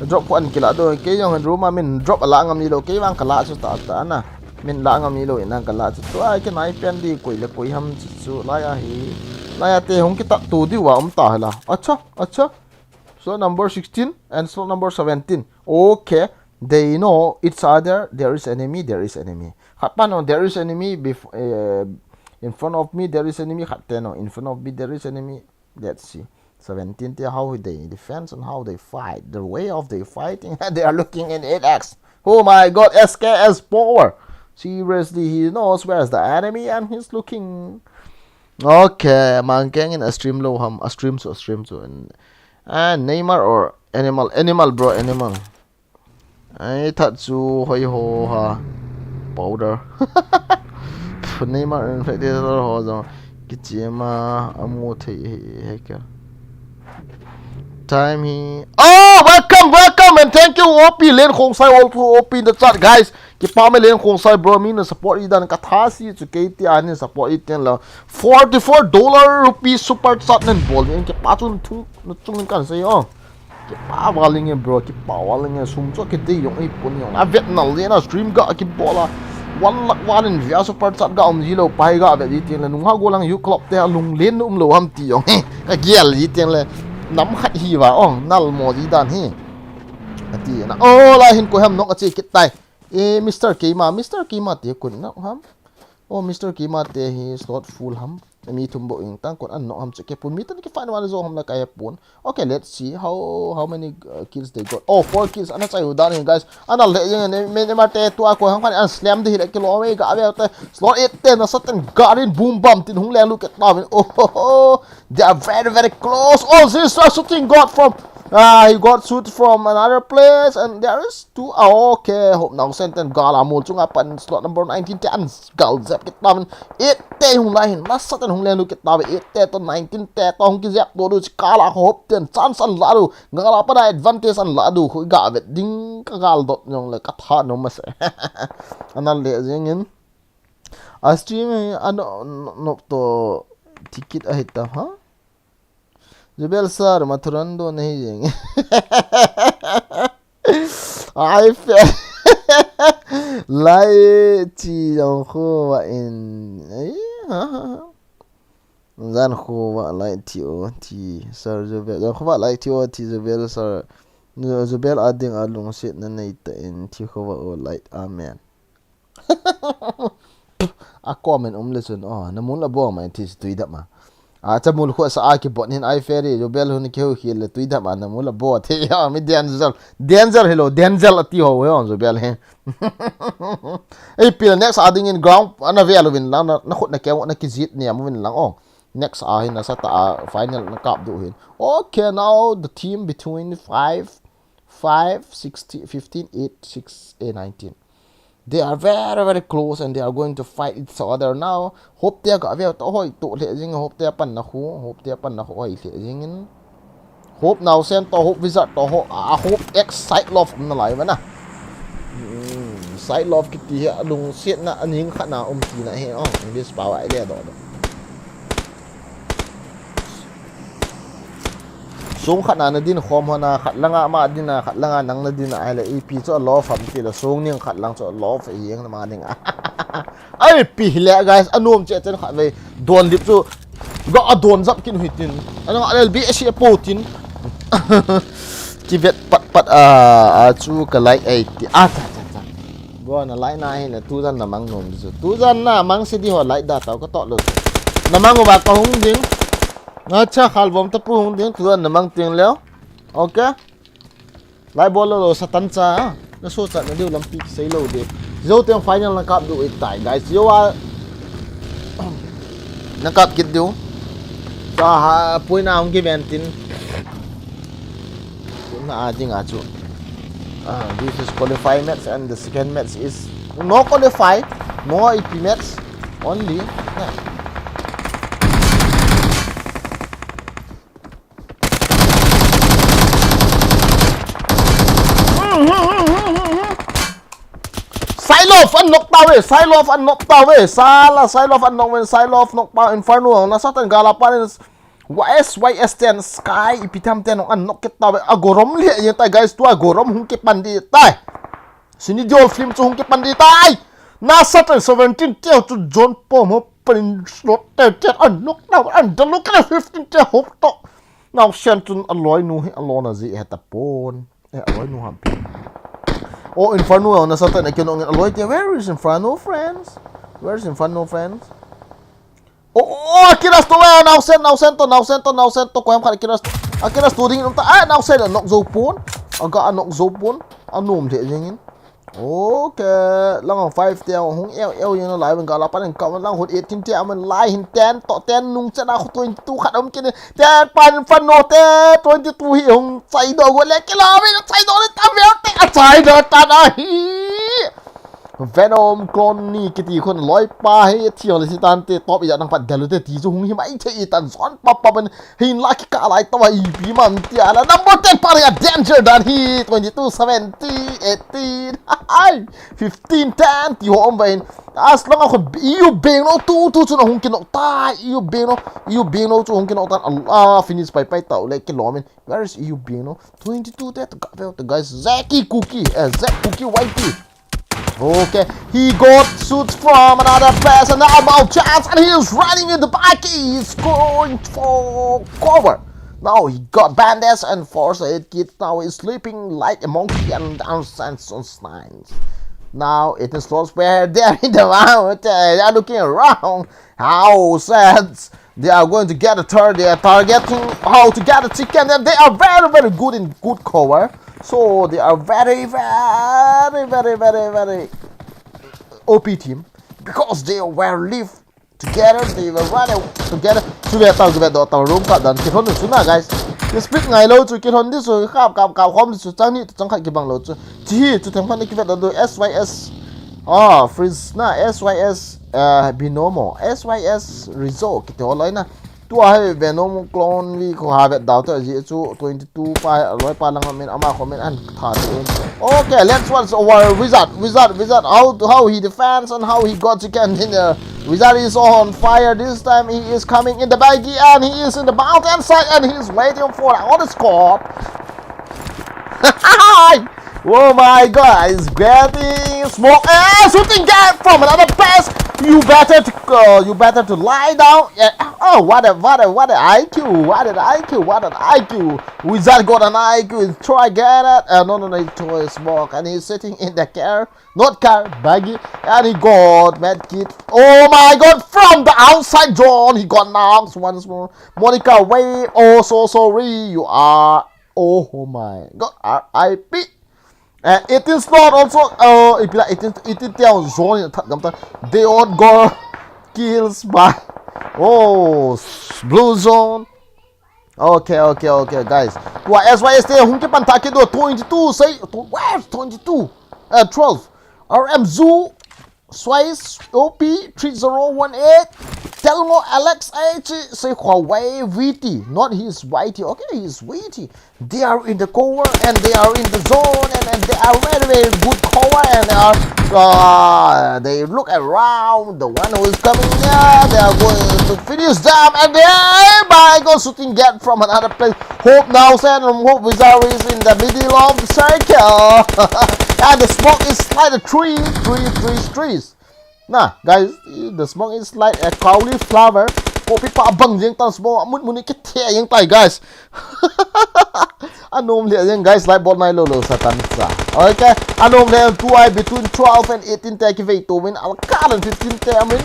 drop ko an kila do ke yong han ruma min drop ala ngam ni lo ke wang kala chu ta na min la ngam ni lo ina kala chu to ai ke nai pen di koi ham chu la ya te hung ki ta tu di wa ta la acha so number 16 and so number 17 okay they know each other there is enemy khatpano there is enemy in front of me there is enemy khateno in front of me there is enemy let's see 17 how they defend and how they fight the way of they fighting they are looking in 8x oh my god SKS power seriously he knows where's the enemy and he's looking okay mangkeng in a stream low ham a stream so and Neymar or animal bro animal ai thật su hoi ho ha powder Neymar in fact ho zo kichema amu thei he time he welcome and thank you OP len khong sai all to OP in the chat guys ki pa me len khong sai bro min support idan ka thasi chu ke ti an support iten la $44 super chat nen bol in ki pa chun thu no chung kan sai ki pa waling bro ki pa waling sum cho ki ti yong ai pun yong a vet nal le na stream ga ki bola one in via super chat ga om zilo pai ga ve ti la nung ha go lang yu club te lung len lo ham ti yong ka giel yi ten le nắm khách hi vào nal mò gì đàn hi ati na la hin ko ham nok achi kit tai Mr. Kima te kun na ham Mr. Kima te hi slot full ham mi thumbo ing tang kon an no ham che ke pun mi tan ki fan wala zo ham na kaya pun okay let's see how many kills they got 4 kills ana chai udan hi guys ana le yang me ma te tu ko ham kan an slam de hi kilo me ga ave te slot 8 ten na satan garin boom bam tin hung le look at now they are very close this is shooting god from He got shoot from another place, and there is two. Oh, okay, hope now sent and gala mul chung up and slot number 19 10. Gal zap kit tamen. It te hung lai hin. Mas satan hung len lu kit tamen. It te to 19 te to hung ki zap do du kala hope ten chance an ladu. Ngala pa da advantage an ladu. Hu ga vet ding ka gal dot nyong le ka tha no mas. Anal le jingin. A stream ano no to ticket a hit ha. Jubail sir मथुरंदो नहीं जाएंगे आई फे लाई चीज़ों को इन जान को लाई T sir Jubail को लाई T Jubail sir Jubail आदिंग आलूं से नहीं तो इन टी को लाई आमेन aku amen lesun namun labo mai tis tuida ma chamul ko sa aki bonin ai ferry jo bel hun ke hi le tuida ma namun labo the ya mi danger hello danger ati ho yo jo bel he ei pil next ading in ground ana ve alwin la na khut na ke na kizit ni amun lang next hin na sa ta final na kap do hin okay now the team between 5 16 15 8 6 19. They are very very close and they are going to fight each other now. Hope they got to hoi to le jing hope they pan na hope they pan na hoi le jing hope now send to hope visit to hope x side love na lai na side love kiti ha lung set na aning khat na ti na he this power ai le do sung khat na din khom hona khat langa ma din na khat langa nang na din ai la ep cho lo fam ti la sung ning khat lang cho lo fa yeng na ma ding ai pi le guys anom che chen khat ve don lip chu go a don zap kin hitin anang lb asia potin ki vet pat a chu ka like ai ti ta go na like na hin tu zan na mang nom tu zan na mang si di ho like da taw ko to lo na mang ba ka hung ding अच्छा खाल बम तो पुंग दिन तुरंत नमंग तिंग ले ओके लाई बोलो लो सतन चा ना सो चा ना दिउ लंपी सही लो दे जो तें फाइनल ना कप दो एक टाइ गाइस जो आ ना कप कित दिउ चा हा पुई ना होंगे बेंटिन ना आजिंग आचु this is qualify match and the second match is no qualify no EP match only Silof and knock power, Silof and knock power, Sala, Silof and knock when Silof knock power Inferno, Nasatan Galapan YS10 Sky, Ipitam 10 and knock it power, Agorom, yet guys to Agorom, Hunki Pandi tie. Sinidio film to Hunki Pandi tie. Nasatan 17 tail to John Pomo, Pin slot 10 and knock now and the look at 15 tail hope top. Now Shenton alloy no alone as he had a pawn. Alloy no happy. Oh, Inferno, na sa tan ekinong alloy. Where is Inferno, friends? Where is Inferno, friends? Oh, Akiras to well. Now send to. Kuya ka Akiras to ding now send nok zopon. Aga anok zopon. Anom de jingin. Okay, lang ang 5 te hong el yung live ng galapan ng kawan lang hot 18 te aman lai hin 10 to 10 nung sa ako 22 kadam kin 10 pan no te 22 hi hong sai do go le kilometer sai do ta ver te sai do ta na hi Venom clone ni kiti kon loi pa he ti on si tan te top ya nang pat galu te ti zu hung hi mai te tan son pap pan hin la ki ka lai to i bi man ti ala number 10 par ya danger dan hi 22 70 18 ai 15 10 ti hom bain as long ako you beng no tu chu na hung kin no ta you beng no chu hung kin no tan Allah finish pai ta le kilometer where is you beng no 22 that the guys Zaki Cookie YT. Okay, he got shoots from another pass and now about chance and he is running in the back. He's going for cover. Now he got bandage and force aid kit. Now he's sleeping like a monkey and nonsense on signs. Now it is lost where they're in the mountain. They are looking around. How sad. They are going to get a turn. They are targeting how to get a chicken and they are very very good in good cover. So they are very OP team because they were live together, they were running together. Sudah tahu room kat dan kita guys. speak ngai lo chu ki thon di su khap khom su chang ni chang khat ki bang lo chu chi chu thang phan ki vet do SYS freeze na SYS binomo SYS result ki to loi na tu hai venom clone vi ko ha vet daw to ji chu 22 pa loi pa lang men ama comment an tha okay let's watch our wizard how he defends and how he got to continue. Wizard is on fire this time. He is coming in the baggy and he is in the mountain side and he is waiting for the score. Oh my god, he's getting smoke and shooting gas from another place. You better to lie down. Oh, what an IQ! What an IQ! Wizard got an IQ. Try get it. No, he threw smoke and he's sitting in the car, not car, baggy, and he got medkit. Oh my god! From the outside John, he got knocked once more. Monica, wait. Oh, so sorry. You are. Oh my god! RIP. It is not also it is down zone they all go kills by blue zone. Okay guys. What SYS hung ke pan take do 22 say where 22 12 RM Zoo Swice OP 3018 Telmo Alex H say Huawei VT, not his whitey. Okay, he's witty. They are in the cover and they are in the zone and they are very good cover and they look around the one who is coming here. They are going to finish them and they go shooting get from another place. Hope now send Hope Wizard is in the middle of the circle and the smoke is like a trees. Nah, guys, the smoke is like a cauliflower. Hope people bang jeng tan smoke muni ke the yang tai guys. Anom le yang guys like bot nai lo satan sa. Okay, anom le 2i between 12 and 18 take ve to win al kalan 15 te amin.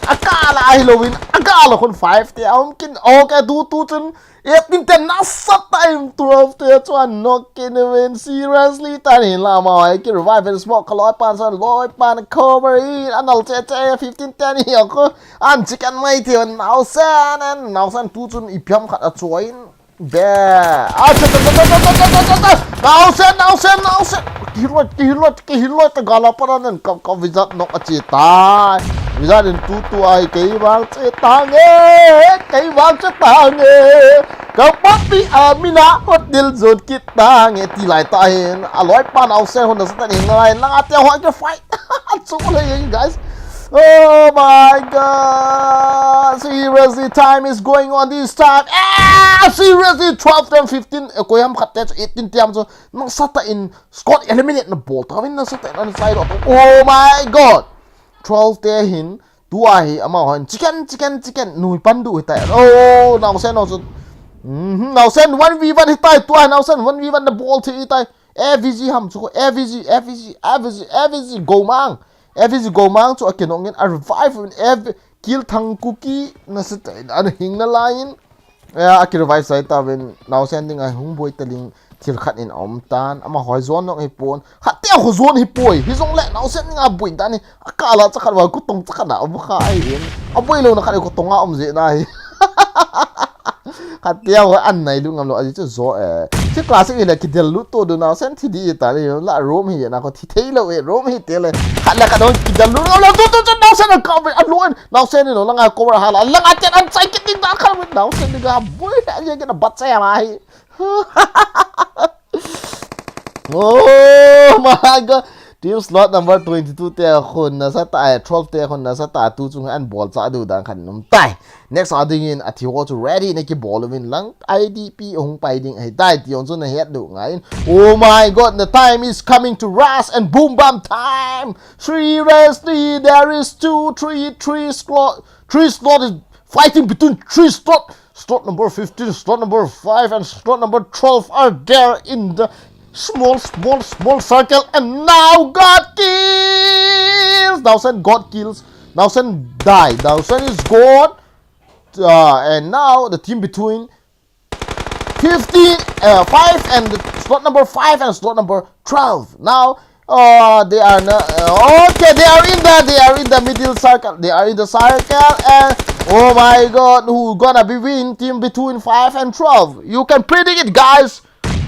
Akala ai lo win akala kon 5 te am kin okay tu chun 18 te na sa time 12 te chuan knock in win seriously tan hin la ma ai ki revive and smoke kaloi pan san loi pan cover in anal che 15 te ni ko an chicken mai te now san tu chun I pyam khat a choin be now sen hilot gala paran ka wizard nok a chi ta wizard in tu ai kei wang che tange ka papi amina hotel zone kit tange ti lai ta hin aloi pan au sen hon sa ni ngai lang ate ho ke fight so guys. Oh my god, seriously time is going on this time. Seriously 12 and 15 ko yam khatte 18 tiam so nang sata in Scott eliminate na ball tawin na sata on side of. Oh my god 12 te hin tuahi ama han chicken nui pandu ta. Oh now sen also now sen 1v1 hitai tuai now sen 1v1 the ball ti hitai AVG ham so AVG go mang FVG go mang so akenong a revive in ev kill thang cookie na sa an hing na line a ki revive sai ta when now sending a hung boy taling til khat in tan ama hoi zone no hipon hatte ho zone hipoi hi zong le now sending a boy dan ni akala cha khat wa ku tong cha khana am kha ai in a boy lo na khat ko tonga je na hi khatia ho an nai lu ngam lo a ji zo ti classic ile ki del lu to do now sen ti di ta ni la rom hi na ko ti thei lo rom hi te le khat la ka don ki del lu lo tu now sen ka a lu now sen no la nga cover hala la nga chen an sai ki ding da kha now sen ga boy a ye ke na bat sa ma hi oh my god team slot number 22 te khun na sa ta 12 te khun na sa ta tu chung an ball cha du dan khan num tai next ading in athi ho to ready ne ki ball win lang IDP hong pai ding ai tai ti on na head du ngai. Oh my god, the time is coming to rush and boom bam time 3 race 3 there is 3 slot is fighting between 3 slot number 15 slot number 5 and slot number 12 are there in the small circle and now God kills. Now send God kills. Now send die. Now send is God. And now the team between 15, 5 and slot number 5 and slot number 12. Now they are okay. They are in the middle circle. They are in the circle and Oh my god, who gonna be win team between 5 and 12? You can predict it, guys.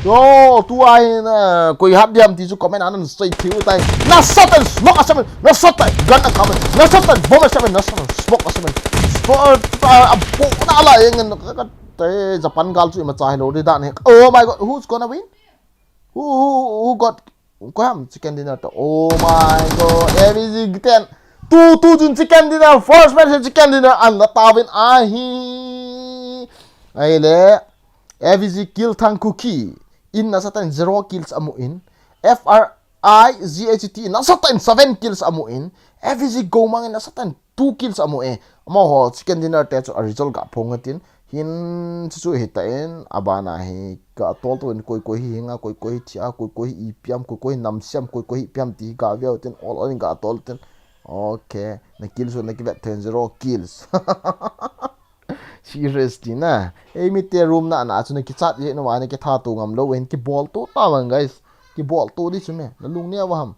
Oh, tu ai na koi hab diam ti chu comment anan straight thiu tai. Na satan smoke asamen. Na satan gun a comment. Na satan bomb asamen. Na satan smoke asamen. Sport a po na la eng ka te Japan gal chu ma chai lo ri dan he. Oh my god, who's gonna win? Who got ko ham chicken dinner to? Oh my god, every 10 two jun chicken dinner first match chicken dinner an la tawin ahi ai le FVG kill thang cookie in na satan 0 kills amu in FRIZHT na satan 7 kills amu in FVG go mang na satan 2 kills amu e mo ho chicken dinner te chu a result ga phongatin hin chu hitain abana hi ka tol to koi koi hi nga koi koi thia koi koi ipiam koi koi namsiam koi koi piam ti ga veu ten all ga tol ten okay na kills na ki vet 0 kills seriously na ei mi te room na na chu na ki chat ye no wa ne ki tha tu ngam lo wen ki ball to ta man guys ki ball to di chu me na lung ne wa ham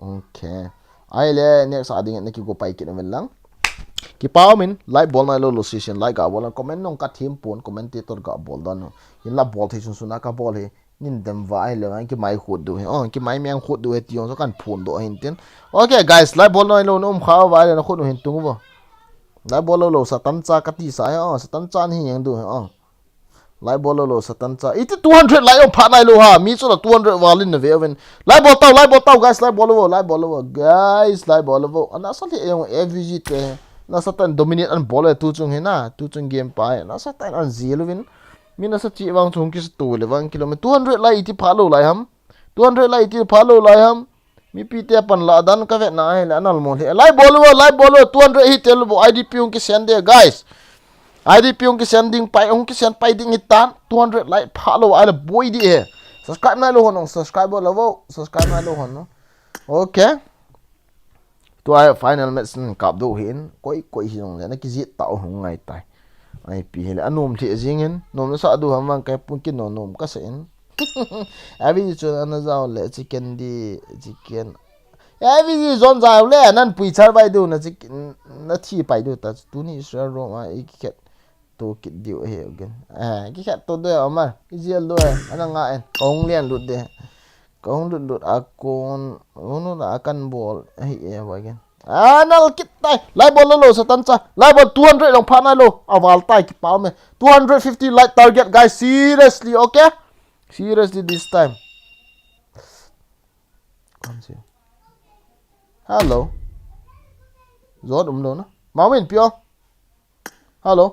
okay ai le next ading na ki go pai ki na lang ki pau min like ball na lo lo session like ga ball comment nong ka team pon commentator ga ball dan in la ball thei sun na ka ball he nin dem vai le ngai ki mai khod du he ki mai meng khod du he tion so kan phon do hin ten okay guys like ball na lo nom kha wa le na khod hin tung bo like ball lo sa tam cha ka ti sa sa tam cha ni yang du he like ball lo sa tam cha it 200 like pha nai lo ha mi so 200 walin na ve ven like ball tau guys like ball guys like ball ana so le yung FVG te na satan dominate an ball tu chung he na tu chung game pa na satan an zero win mi na sa chi wang chung ki tu le wang km 200 lai ti phalo lai ham 200 lai ti phalo lai ham mi pi te pan la dan ka ve na he anal mo le lai ball 200 hit tel bo IDP ung ki send there guys IDP ung ki sending pai ung ki send pai ding itan 200 lai phalo ai boy di he subscribe na lo hon subscribe na lo hon okay tu ai final match kap do hin koi hong na ki zit tao hong ngai tai ai pi hele anom thi jingen nom na sa du ham kai pun kin nom ka sen abi chu na zaw le chicken di chicken abi ji zon zaw le nan pui char bai du na chicken na thi pai du ta tu ni sra ro ma ik ket to kit diu he again ki khat to do ma ki jel do ana nga en ong lian lut de kong lut akon ono na akan ball hi e wa gen anal kit tai lai ball lo sa tan cha lai ball 200 long pha na lo awal tai ki pa me 250 light target guys seriously okay seriously this time hello zot lo na mawin pio hello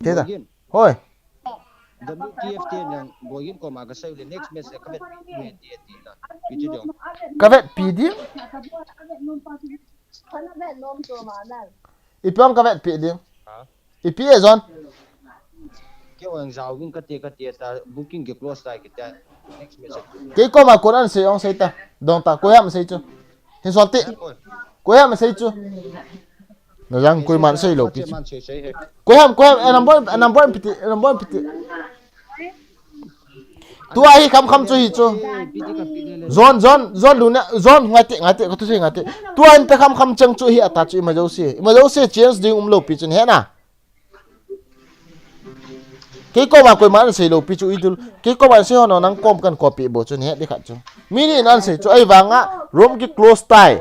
thế à thôi WTFT yang boyin ko maga sai le next match ka vet PDT na video dong ka vet PD ipiam ka vet PD ipi e zon ke wang zaw win ka te ta booking ke close ta ke ta next match ke ko ma ko an se ong se ta dong ta ko yam se chu hin son ti ko yam se chu nó rằng quay màn xây lộc quay ham number piti tu ai khăm chui cho zon lu nè zon ngay tệ có thứ gì ngay tệ tu anh ta khăm chăng chui hi ta chui mà dâu xe chance ding lộc pitin he na cái cô mà quay màn xây lộc pitu idul cái cô mà xây họ nang com kan copy bo chun he đi khát chung mini nan xây cho ai vàng á room cái close tie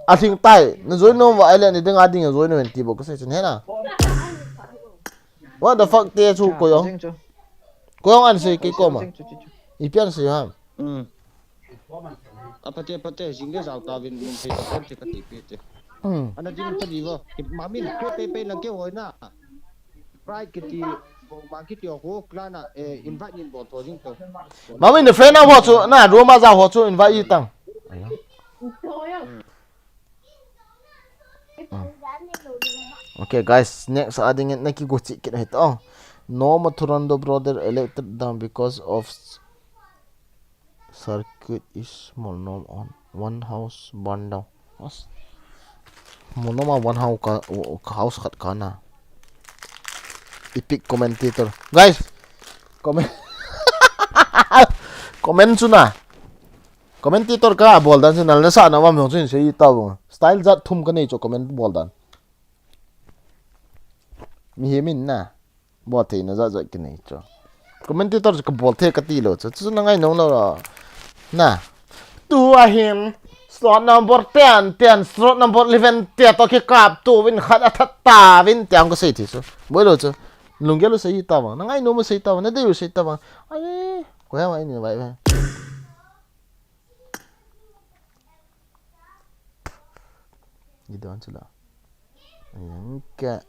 I think tai na join no island ni ding ading join no ti bo ko se chen he na what the fuck te chu ko yong an se ke ko ma I pian se ha apate jingle zaw ta win se ta te ka ti pe te ana jing ta di wo ma min ke pe lang ke hoi na pride ke ti bo ma ki ti ko klana invite in bo to jing to ma min the friend na ho chu na roma za ho chu invite yi tang okay guys next adding it naki go chik it oh no mathurando brother elected down because of circuit is small no on one house burned down mono ma one house khat kana epic commentator guys comment comment suna commentator ka bol dan sin na sa na wa mong sin sei taw style zat thum ka nei cho comment bol dan mi hemin na bo the na za ki nei cho commentator ka bol the ka ti lo cho chu na ngai no lo na tu a him slot number 10 slot number 11 to ki kap tu win khat athatta win tyang ko sei thi so bo lo cho lungelo sei taw na ngai no mo sei taw na de sei taw ai ko ya mai ni vai vai gitu aja lah enggak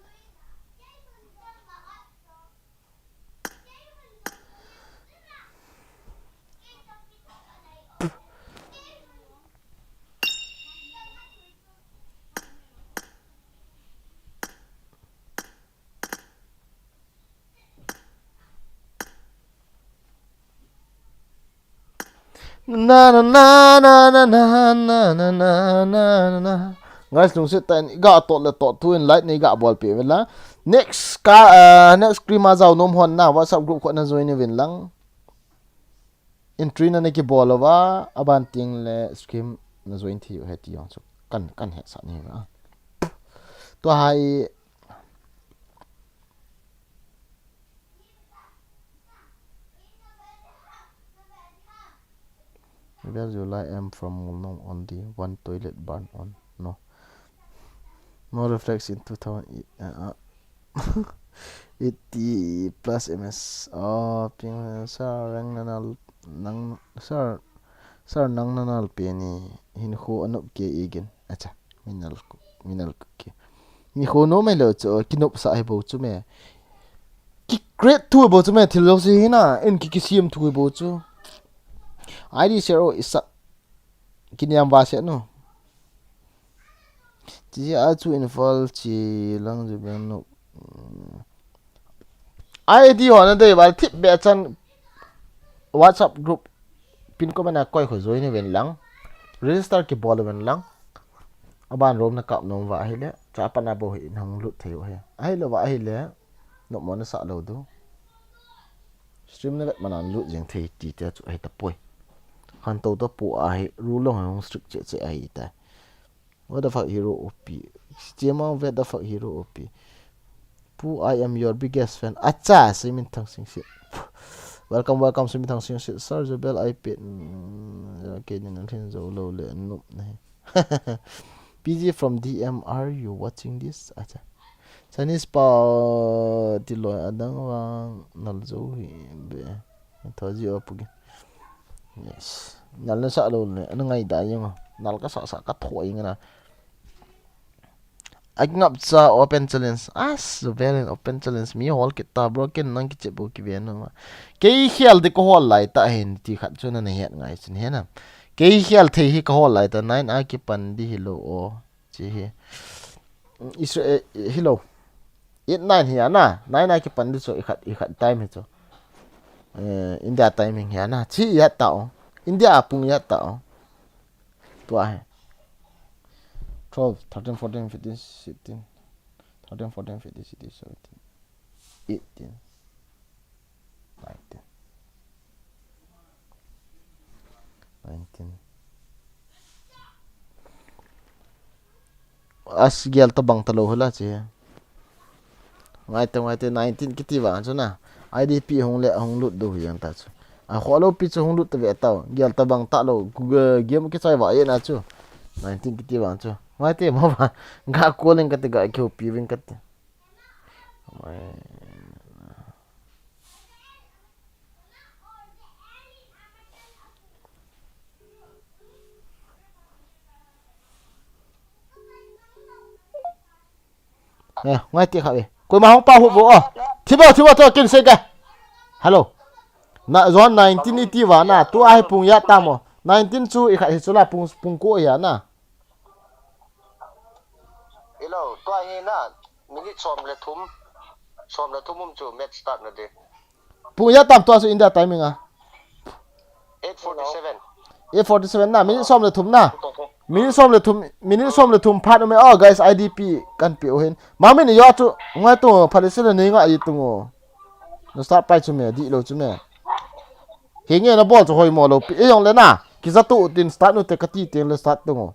na na na na na na na na na na guys lung sit tan ga to le to tu in light ni ga ball pe vela next next scrim azau nom hon na whatsapp group ko na join win lang entry na ne ki ball wa aban ting le scrim na join thi he ti yong so kan he sa ni ba to hai where you lie am from no on the one toilet burn on no reflex in 2000 80 plus ms ping sir rang nanal nang sir nang nanal pe ni hin kho anup ke igen acha minal ke ni kho no me lo cho kinop sa ai bo chu me ki great tu bo chu me thil lo si na en ki sim tu bo chu id zero is kiniam ba se no chỉ ở chỗ info chỉ lang ju ben no ID ho na dei wal tip be chan WhatsApp group pin ko mana koi kho join ven lang register ki bol ven lang aban rom na kap nom wa hile cha pana bo hi nang lut theu he ai lo wa hile no mo na sa lo do stream na vet manan lut jeng thei ti ta chu ai ta poi han to to pu ai ru lo hong strict che ai ta what the fuck hero op chema what the fuck hero op pu I am your biggest fan acha simin thang sing si welcome simin thang sing si sir jabel ipad okay ni nang thin zo lo le nup nei PG from DM are you watching this acha Chinese pa tilo adang wang nal zo hi be thoji op ge yes nal na sa lo le ano ngai da yung nal ka sa ka thoi nga na agngap sa open challenge so very open challenge mi hol kita broken nang ki chebu ki ben ma ke hial de ko hol lai ta hen ti khat chuna na het ngai chin he na ke hial the hi ko hol lai ta 9 a ki pan di hilo o chi hi israel hilo 89 hi na 9 a ki pan di so i khat time he cho india timing hi na chi ya ta india apung ya ta to a 12, 13, 14, 15, 16, 13, 14, 15, 16, 17, 18, 19, 19. As gyal tabang talo hula chi. Ngai 19 kiti ba so na. IDP hong le hong lut do yang ta chu. A kholo pi chu hong lut ta ve taw gyal tabang ta lo game ki chai wa ye na chu. 19 kiti ba chu. Ngai te mo ba ga calling ka te ga kyo pi win ka te. Ngai te kha ve. Koi ma hong pa hu bo thibo to kin se ka. Hello. Na zon 1980 wa na tu ai pung ya ta mo. 19 chu i kha hi chu la pung ko ya na. Hello, tôi nghe na, mình xóm le thum chu match start na de. Pung ya tam to su India timing 8:47 na minute som le thum na. Minute som le thum phat me guys IDP kan pi o hen. Ma min yo chu ngai to phalisel ne nga i tungo. No start pai chu me di lo chu me. He nge na ball chu hoi mo lo pi e yong le na. ki za tu tin start no te kati ten le start tungo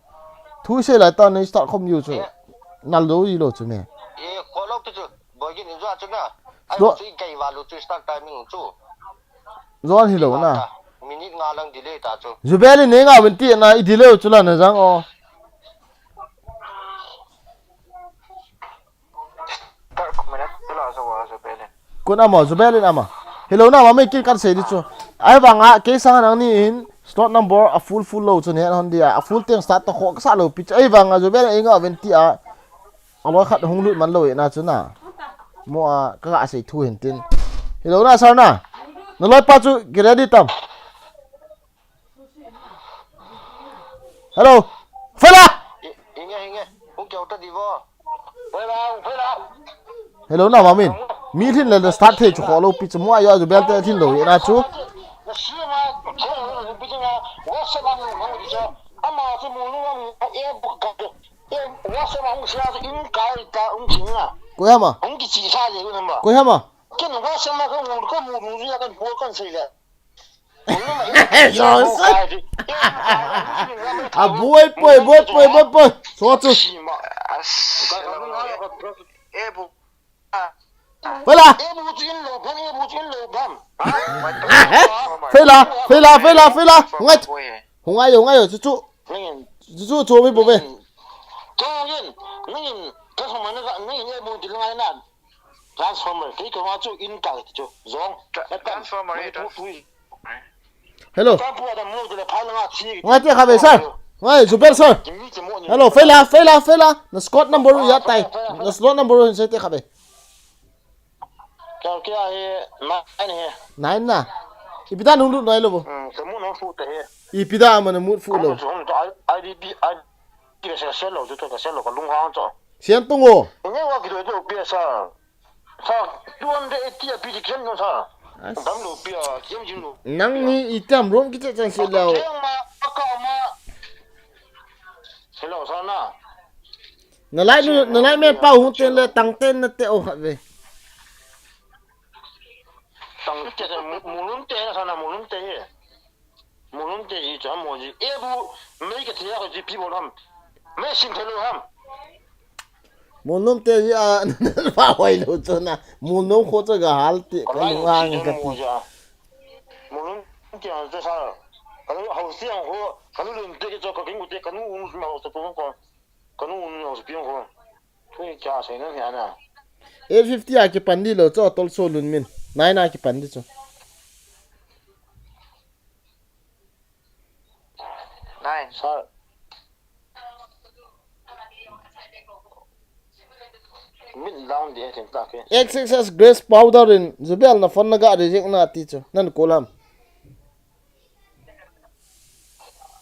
thu se la ta nei start khom yu chu nal do yi lo chu me e ko lo tu bo gi ni zo chu na ai Zo- chu kai wa lu chu start timing chu zon hi lo na minute nga lang delay ta chu zubeli ne nga win ti na i delay chu la na jang o ta ko me na tu la so wa so pe le kun ama zubeli ama hello na ma me kin kan se di chu ai wanga ke sang nang ni in slot number a full lo chu ne hon dia a full teng start to kho sa lo pitch ai wanga zubeli nga win ti a alo khat hong lut man lo na chu na mo a ka se thu hin tin hello na sar na no loi pa chu get ready tam hello fela inge hu kyo ta di vo phải la hello na ma min mi thin le start the chu kho lo pitch mo ya zubeli thin lo na chu 那是嘛，前两天不行啊，我说嘛，我就说，俺妈是母女啊，也不搞的，也我说嘛，我现在是应该的，我行啊， ko ya ma 我给其他人有什么？ ko ya ma 跟我说嘛，跟母女那跟我跟谁的？啊不会说这回来飞了红爱有这住做微博呗Hello. Ngay tiếc hả vậy sao? Ngay chụp bên sao? Hello, phê la. Nó Scott number rồi tay. Nó slot number rồi sẽ tiếc hả vậy? Nine na. Ipida nung nung nói luôn. Ipida mà nó muốn phụ luôn. Xiên tung ô. Nang ni itam rom kita cang silau. Nó lại mẹ bao hung tên là tăng tên nó tệ ô hả vậy? Tăng tên là mulun tên là sao nào mulun tên gì cho mua gì? Ebu mấy cái thứ cái gì people ham, mấy sinh thế luôn ham. Muốn nôm tên gì à? Phá hoại lâu cho na. Muốn nôm khó cho cái hal tệ cái lung ang cái gì? Mulun tên là sao? Cái nó hậu sinh ho, cái nó lùm tên cho cái kinh tế, cái nó uống mà hậu sinh con, cái nó uống hậu sinh con. Cái giá sẽ nó thế nào? A50 à cái pandi lo cho tol so lun min. Nine à cái pandi cho. Này sao? Min down đi thì ta cái. XXS Grace powder in Zubel na phone na ga reject na ti cho. Nan kolam.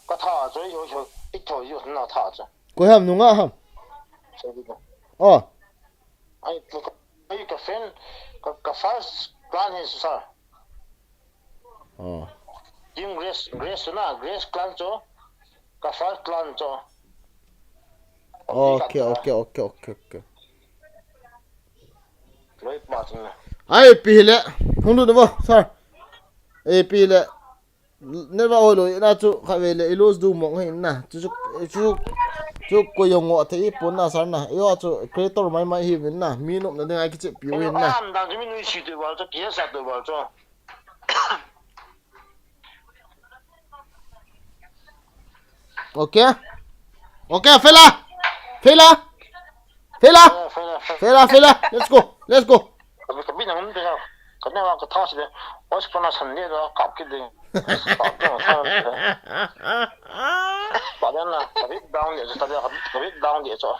Cái thà rồi ít thôi yêu nó thà chứ. Ko ham nunga ham. Oh. Ai cái fan cái first plan is sao? Oh. Yung Grace na Grace clan cho. Cái first clan cho. Okay. Rồi mà chứ. Ai pi le. Hung du bo. Sir. E pi le. Never olo na chu kha ve le ilos du mong hin na. Chu ko yong ngo the pon na sar na. Yo chu creator mai hi win na. Mi nom na ding ai ki che piu hin na. Am dang mi nu chi de wa cho kia sa de wa cho. Okay. Fela. Let's go. Cái bên nào cũng được. Cái nào cái thao gì? Ôi cái nào sẵn đi đó cặp cái đinh. Bạn là cái biết down để cho ta cái biết down để cho.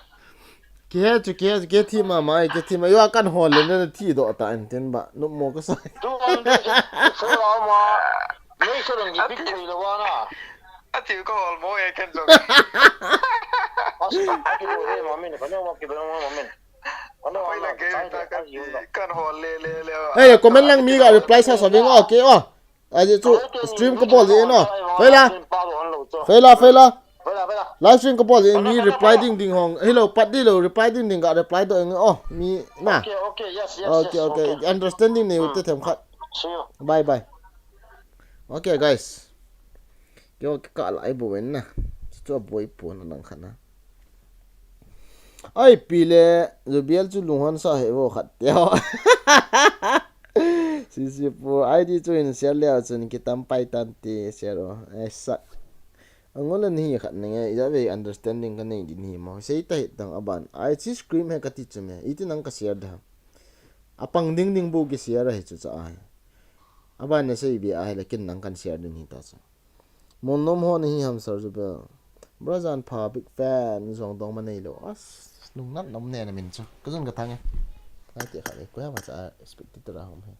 Kia thi mà yo kan hol le na thi do ta an ten ba no mo ka sai. Tu anh đi số đó mà mấy số lần bị bị rồi đó na. À thì có hồn mỗi cái rồi. Cái đồ mà mình cái nào cái đồ mà mình. Phải là cái con hồn lê. Hey, comment lang mi ga reply sa sabi ngo okay oh. Ai chu stream ko bol di no. Fela. Live stream ko bol di mi reply ding hong. Hello pat di lo reply ding ga reply do ngo oh mi na. Okay, yes. Okay. Understanding ne utte them khat. See you. Bye. Okay guys. kêu cái cả lại bộ bên nè cho bôi bùn nó đằng khăn ai pile rồi biel chu lungan sa he wo khat teo si pu ai di chu in share leo chun ki tam pai tan ti share ai sak angol ni khat ne ya ve understanding ka nei di ni mo sei ta tang aban ai chi scream he ka ti chume iti nang ka share da apang ding ding bu ki share he chu cha ai aban ne sei bi ai lekin nang kan share din hi ta cha mon nom ho ni ham sar ju ba brazan pa big fan zong dong ma nei lo as lung nat nom ne na min chu ka jun ka thang ai ti kha ko ya ma cha expected ra hom he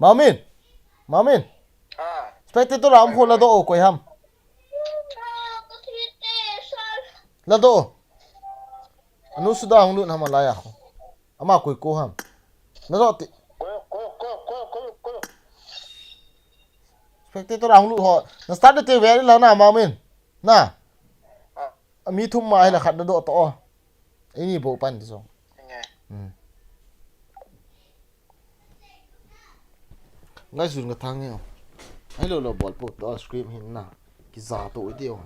Mamin expected to ram khola do koi ham la do anu suda hong lut ham la ya ama koi ko ham na do ti expected to ram lut ho na start te very la na Mamin na mi thum mai la khat do to ini bo pan so ngay xuống cái thang nhau ai lo bol po to scream hin na ki za to dio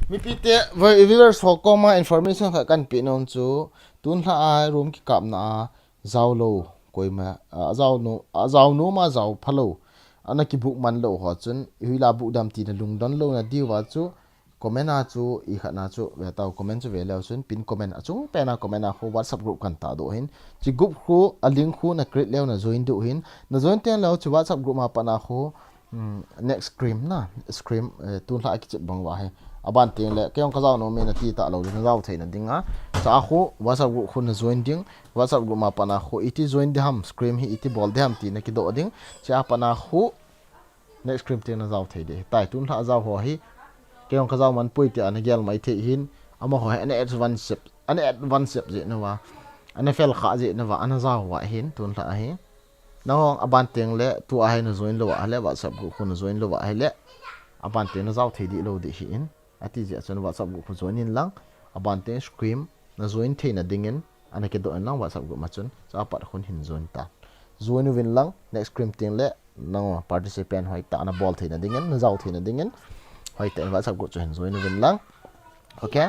mi pite viewers ho koma information kha kan pi non chu tun hla a room ki kap na zaw lo koima zaw no ma zaw phalo ana ki buk man lo ho chun huila bu dam ti na lung don lo na diwa chu comment a chu I khana chu ve taw comment chu ve lo chun pin comment a chu pe na comment a ho whatsapp group kan ta do hin chi group khu a link khu na create leo na join do hin na join ten lo chu whatsapp group ma pa na ho next scrim na scrim tun hla ki chet bang wa he aban ting le keong kazaw no me na ti ta lo na zaw theina dinga cha khu whatsapp group khu na join ding whatsapp group ma pa na ho iti join de ham scrim hi iti bol de ham ti na ki do ding cha pa na khu next scrim te na zaw thei de tai tun hla zaw ho hi keong kazaw man pui ti an gel mai the hin ama ho an advance je na wa an fel kha je na wa an zaw wa hin tun hla hi no aban ting le tu a hai na join lo wa le whatsapp group khu na join lo wa hai le aban te na zaw thei di lo de hi in ati je chon whatsapp group khu join in lang aban te scream na join the na dingin ana ke do an lang whatsapp group ma chun cha pat khun hin join ta join win lang next scream ting le no participant hoi ta na ball the na dingin na zaw the na dingin hoi te whatsapp group join win lang okay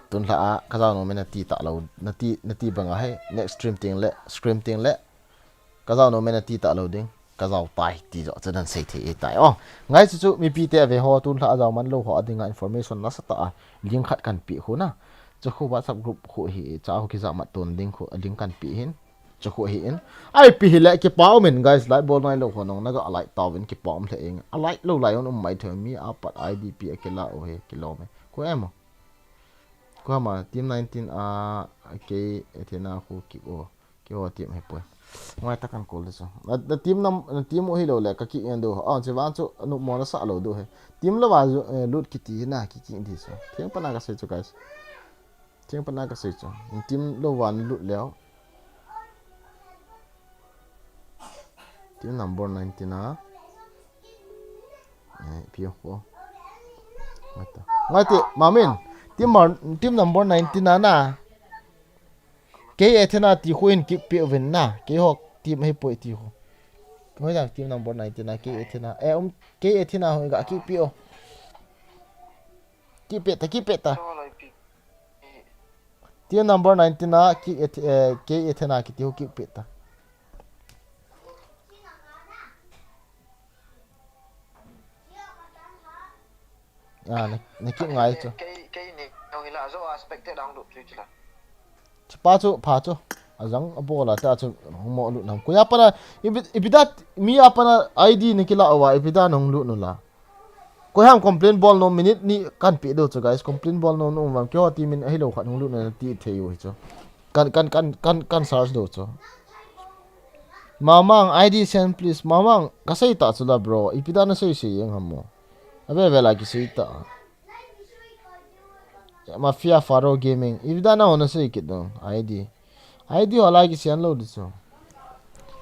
tun la ka zaw no me na ti ta lo na ti banga hai next scream ting le ka zaw no me na ti ta lo ding ka zaw tai ti zo chadan sei the tai ngai chu mi pi te ve ho tun la zaw man lo ho adinga information na sa ta link khat kan pi ho na chu khu whatsapp group khu hi cha ho ki za ma ton ding khu link kan pi hin chu khu hi in ai pi hi le ki pau men guys like bol mai lo ho nong na ga alai tawin ki pom the eng alai lo lai on mai the mi a pat idp akela o he kilo me ko em ko ma team 19 ke ethena khu ki o team he po ngoài ta kan call so the team o hi lo le ka ki endo che wan chu nu mo na sa lo do he team lo wa lut ki ti na ki di so thiang pa na ka se chu guys thiang pa na ka se chu team lo wan lut leo team number 19 na pio po ngai ti Mamin team number 19 na ke ethena ti khuin ki pe ven na ke ho team he poi ti ho hoi da team number 19 na ke ethena ke ethena ho ga ki pe o ki pe ta team number 19 na ke ethena ki ti ho ki pe ta na ki ngai chu cái này ông ấy là do aspect đang đụng chứ là pa chu pha chu azang abola ta chu mo lu nam ko ya pana ibida mi apana id ni kila awa ibida nong lu no la ko ham complain ball no minute ni kan pi do chu guys complain ball no no mam kyo ti min hello khat nong lu na ti theu chu kan search do chu mamang id send please mamang kasai ta chu la bro ibida na sei sei yang hammo abe vela ki sei ta mafia faro gaming ibida na ona sei kit no id wala ki sian lo diso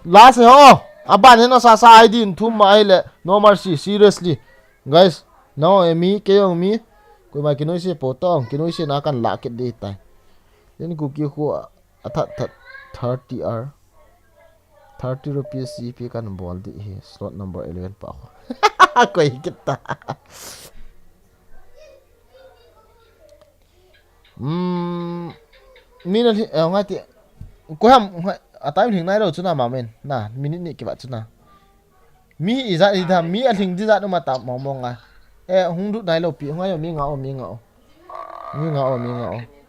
last ho aban no sa id thum mai le no mercy seriously guys no emi ke yong mi ko ma kinoi se potong kinoi se na kan la ke de tai then ku ki ko athat 30 r 30 rupees cp kan bol di he slot number 11 pa ko kita mina ngati ko ham atai thing nai ro chuna ma men na minute ni ki ba chuna mi iza ida mi a thing diza no mata momonga e hung du nai lo pi ngai mi ngao mi ngao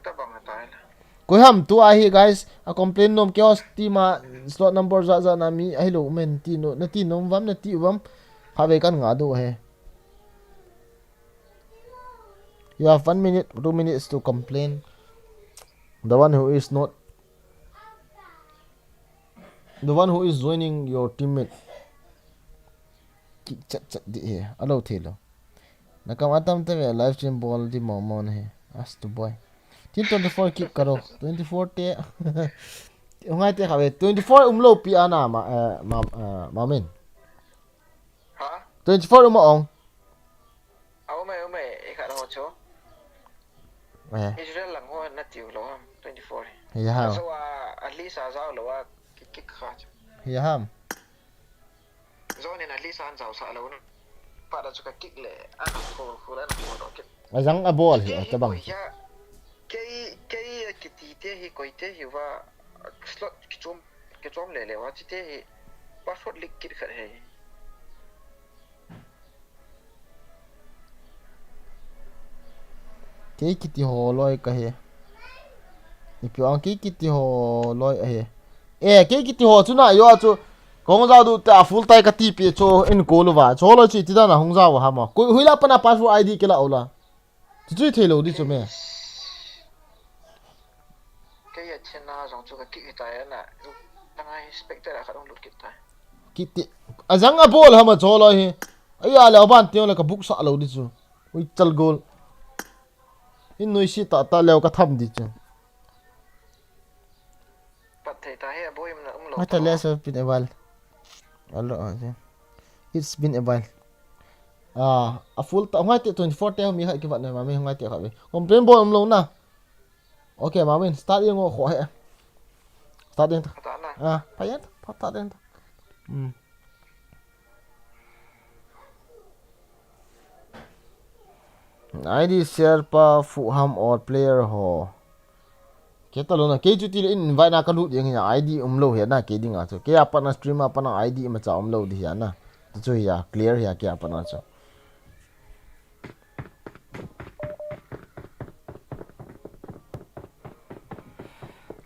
ta bằng cái tay là ko ham tu a hi guys a complain nom chaos ti ma slot number za na mi ai lo men ti no na ti nom vam na ti vam ha ve kan nga do he you have 1 minute 2 minutes to complain the one who is joining your teammate chat di he alo thelo nakam atam te live stream ball di momon he as to boy 24 keep karo 24 te ngai te khawe 24 umlo pi ana ma men hả 24 ong ông mày khá là hot cho eh Israel lang ho na tiu lo 24 ya ha so at least a zao lo cái khá ya ham do nên at least an zao sa lo pa da chuka kick le an ko la ko do cái azang abol he ta bang cái ti te hi ko te hi wa slot cái chom le wa ti te hi password lik kit khar he ke kiti ho loi ka he ipi ang ke kiti ho loi he ke kiti ho chuna yo chu kong za du ta full tai ka ti pi cho in ko lo wa cho lo chi ti da na hong za wa ha ma ko huila pana password id ke la ola chu thelo di chu me cái trên na giống cho cái kit tai na đang ai expect là khá đông lụt kit tai kiti azang abol ha ma cho lo he aya la ban ti la ka book sa lo di chu ui chal gol in noi si ta leo ka tham di chu bắt thầy ta hay bôi em là lo mata le so pin eval allo it's been a while a full ta ngai te 24 te mi hai ki wat na ma me ngai te kha be complain bo am lo na okay ma men start yang ngo kho he start den ta na payat pata den ID share pa fu ham or player ho ke ta lo na ke chu ti in invite na ka lu yang ya ID lo he na ke ding a chu ke apa na stream apa na ID ma cha lo di ya na chu ya clear ya ke apa na chu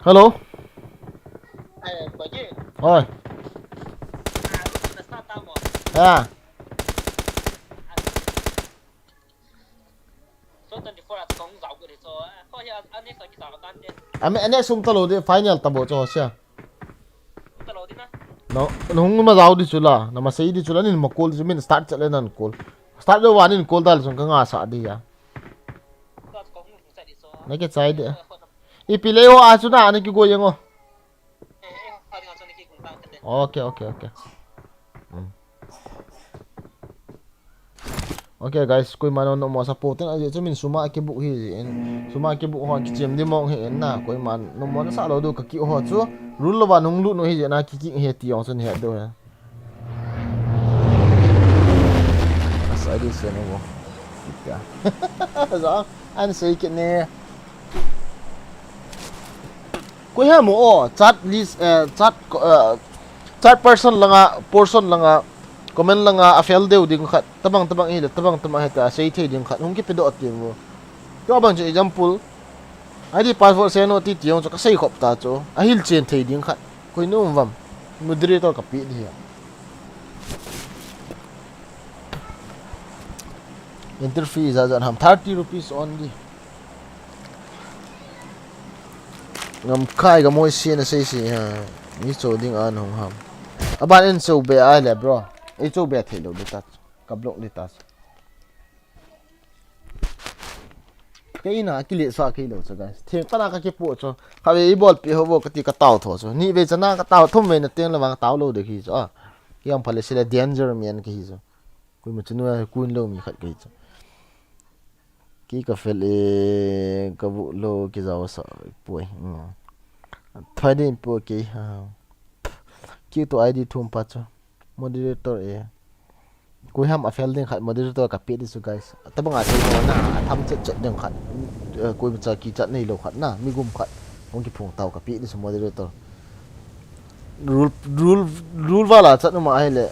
hello có gì oi à số 24 là công giáo của số coi như anh ấy có chỉ giáo tan đi ane sum ta lo de final ta bo cho sia ta lâu đi na no nung ma zaw di chula na ma sei di chula ni ma call min start chale nan call start do wanin call dal sung ka nga sa di ya có công sẽ đi số na ke chai de ipile ho a chuna ani ki go yengo okay okay guys koi manon no mo support na je chumin suma ke book hi en suma ke book ho ki chem di mong he en na koi man no mo na sa lo do ka ki ho chu rul lo wa nung lu no hi je na ki he ti ong sun he do ya asa di se no mo ya za an sei ke ne koi ha mo chat list chat person langa portion langa comment langa a fel deu ding khat tabang hi le tabang heta sei the ding khat hung ki pedo ti mo ko bang je example ID passport se no ti tiong cho ka sei khop ta cho a hil chen thei ding khat koi no vam moderator ka pi hi enter fees as an ham 30 rupees only ngam khai ga moi sien na sei si ha ni cho ding an hong ham aban en so be a le bro e cho be thei lo de ta ka block de ta cái na cái liệt xoa cái đầu cho guys thiệt ta cái bộ cho khai về bol bị hồ cái tí cái tàu thổ cho ni về cho na cái tàu thông về là tiếng là vàng tàu lâu được khi cho cái ông phải là sẽ là danger man cái gì cho kui mà chunu kun lâu mi khát cái cho cái cà phê cái vụ lâu cái giàu sợ bụi thay đi bụi cái tụi ID thum phát cho moderator kui ham a fel ding khat moderator ka pi disu guys tabanga sei no na tham chet ding khat kui cha ki chat nei lo khat na mi gum khat ong ki phung taw ka pi disu moderator rule wala chat ma ai le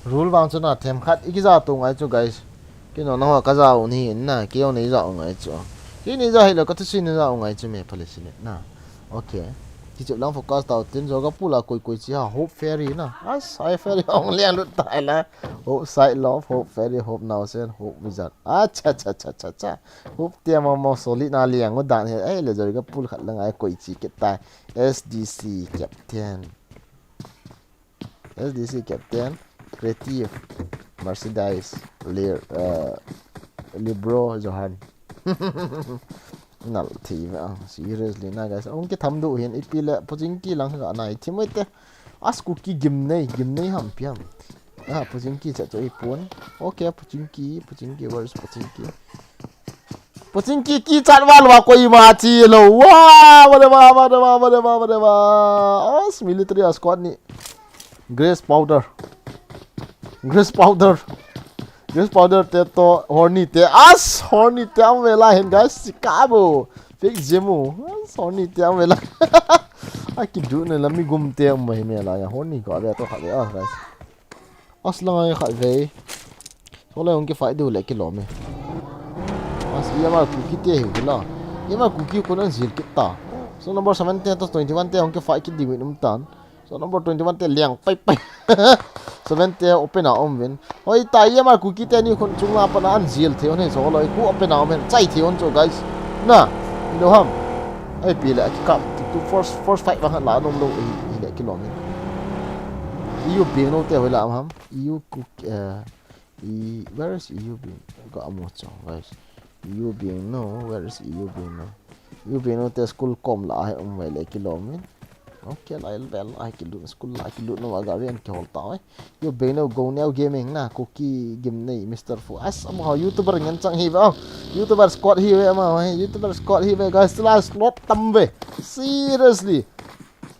rule wang chu na them khat ikiza tu ngai chu guys ki no na ka za u ni na ki on nei za ngai chu ki ni za hai lo ka tu sin za ngai chu me phale sin na okay chỉ chụp lăng focus tàu tin rồi có pula coi chỉ hope ferry na sai ferry ông liên luôn tại là hope side love hope ferry hope now sen hope wizard cha hope tiêm mà solid na liang ngod dan he ai le rồi cái pul khát lăng ai coi chỉ cái tai SDC captain creative Mercedes libro Johan nal thi va seriously na guys ông cái tham độ hiện ít pi lệ pojing ki lang ga nai thi mai te as cookie gim nei ham piam pojing ki cha cho ipon okay pojing ki chat wal wa koi ma chi lo wa as military squad ni grace powder te to horny te am vela hen guys kabo fake jemu horny te am vela aki du ne lami gum te am mai me la ya horny ko be to khale guys asla ngai kha ve so le ong ke fai du le ki lo me as ya ma ku ki te hu la ya ma ku ki ko nan zil ki ta so number 17 to 21 te ong ke fai ki di wi num tan so number 21 te liang pai 70 open out win oi tai ma ku ki te ni khun chung la pa na an zil the ne so loi ku open out men chai the on cho guys na do ham ai pi la ki kap to first fight wa la nom lo i le ki lo men you being no te la ham you cook where is you being got amo cho guys you being no where is you being no te school kom la ai mai le ki lo men okay lai bel ai ki lu school lai ki lu no ga rian ki hol taw you be no go now gaming na cookie game nei Mr. Fu as am how youtuber ngan chang hi ba youtuber squad hi we ma youtuber squad hi we guys last slot tam we seriously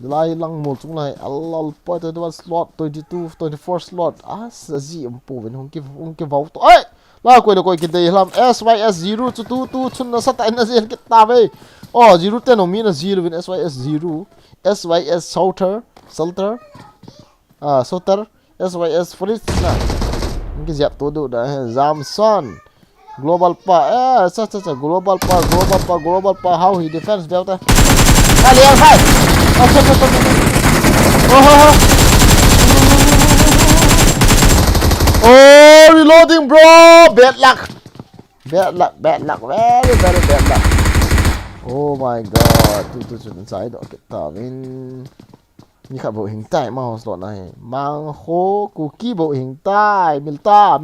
lai lang mo chung lai allal pa to the slot 22 24 slot as ji am po wen hong ki vau to ai la koi ki dei lam SYS 0 to 2 chun na sat na zen ki ta ve 0 10 no mi na 0 win SYS 0 SYS Salter SYS Fritz na cái dẹp tôi đủ đã Zamson Global Pa Global Pa how he defends Delta liền phải reloading bro bad luck very bad luck. Oh my god, tôi chuẩn sai đó cái tao bên như khả bộ hình tại mà họ slot này mang hố cookie bộ hình tại milta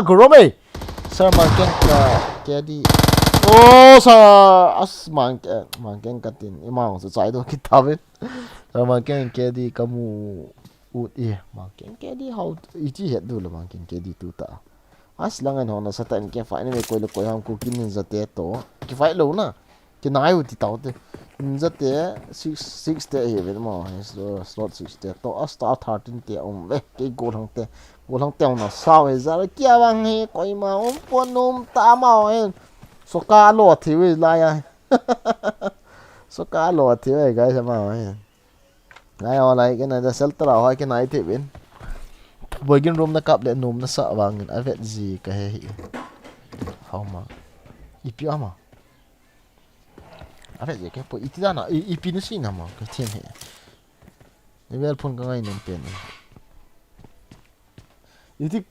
grome sir mang cái đi sir as mang cái tin mang sự sai đó cái tao bên sir mang cái đi kamu ut mang cái đi how ít hết đủ là mang cái đi tu ta as lang anh họ sa tan cái phải này coi ham cookie ninja te to cái phải lâu na cái nai u ti tao te ninja te 6 te he ve ma slot 6 te to a star 13 te ve cái go thang te na sao he za kia bang he coi ma pon ta ma he so ka lo thi we la ya so ka lo thi we guys ma he nai online cái này là sell tao cái này thì bên boy gin room na kap le nom na sa wangin avet gì ka he hi how ma ipi ama avet gì cái po itidana ipi nu sin ama ka thiên he level phone ka ngai nem pen iti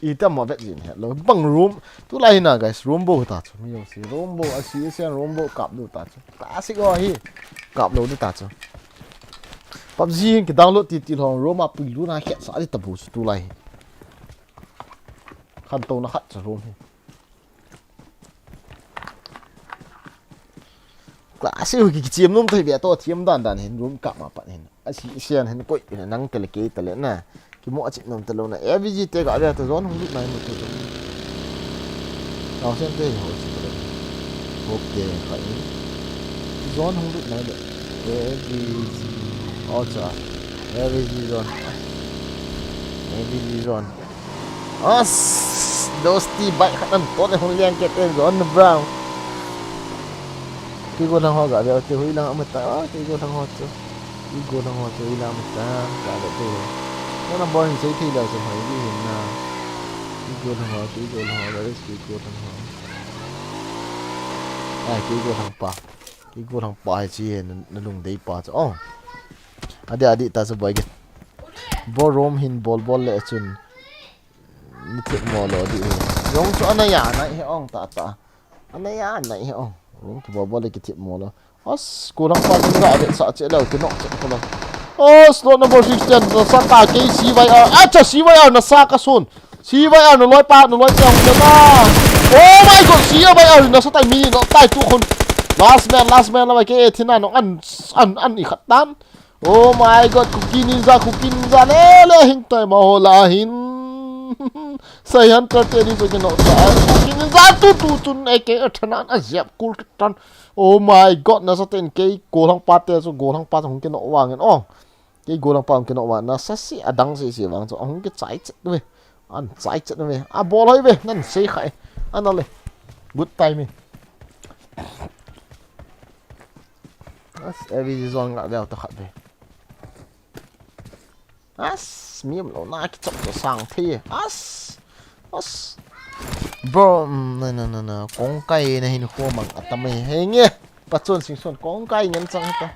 ita ma vet gì he lo bang room tu lai na guys room bo ta chu mi yo si room bo asi sen room bo kap lu ta chu ta si go hi kap lo ni ta chu PUBG cái download ti hong room up lu na het sa di tabu tu lai khan to na hat cha room hi klase hu ki chiam nom thai bia to thiam dan dan hin room kap ma pa hin asi sian hin koi nang tele ke tele na ki mo chi nom telo na avg te ga ya to zon hung nai mo to nào xem te ho chi to ok khai zon hung nai le avg Ocha, every zone, every zone. Os, dosti baik kan tốt là không liên kết đến zone brown. Cái cô đang ho cả đều tiêu huy lang âm ta, cái cô đang ho chứ, cái cô đang ho tiêu huy lang âm ta, cả được tiêu. Nó nằm bao nhiêu giấy thì là sẽ phải đi hình na. Cái cô đang ho, đấy cái cô đang ho. Cái cô đang pa chi nó lùng đấy pa chứ. Oh. Adik ta sebagai ball roam hin ball le chun ni thik mo lo di yong chu anaya nai he ong ta anaya nai he ong rong ki ball le ki thik mo lo as kurang pa ga de sa che lo ki nok che ko lo oh slot number 16 na sa ka ke CYR acha CYR na sa ka sun CYR no loi pa no loi chang na oh my god CYR na sa tai mi no tai tu khun last man la ke thina no an i khat tan oh my god, cookie ninja le hình tay mà hồ là hin say hắn trở đi với cái nọ cookie ninja tu này cái ở trên anh dẹp cool cái tan oh my god nó sẽ tên cái cổ thằng pa te so cổ thằng pa không cái nọ vàng cái oh cái cổ thằng pa cái nọ vàng nó sẽ xì đắng xì vàng so không cái trái chếtด้วยanh trái chếtด้วยball hơi về nên xì khai anh nói good timing every zone ngã đeo tao khát về as miếng lẩu na cái chọc sang thi as bro no con cây này nó khô bằng tao mày hay nghe bắt chuồn sinh xuân con cây nhân sang hết ta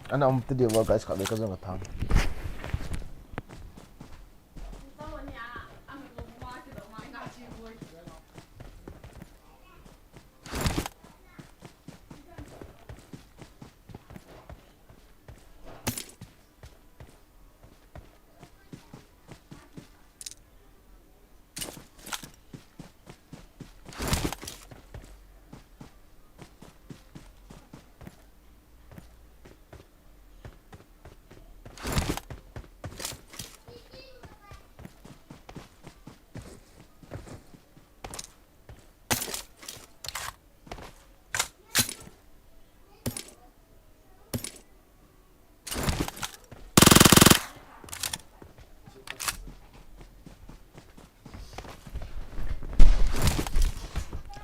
anh ông tự điều vào cái cả đây có gì mà tham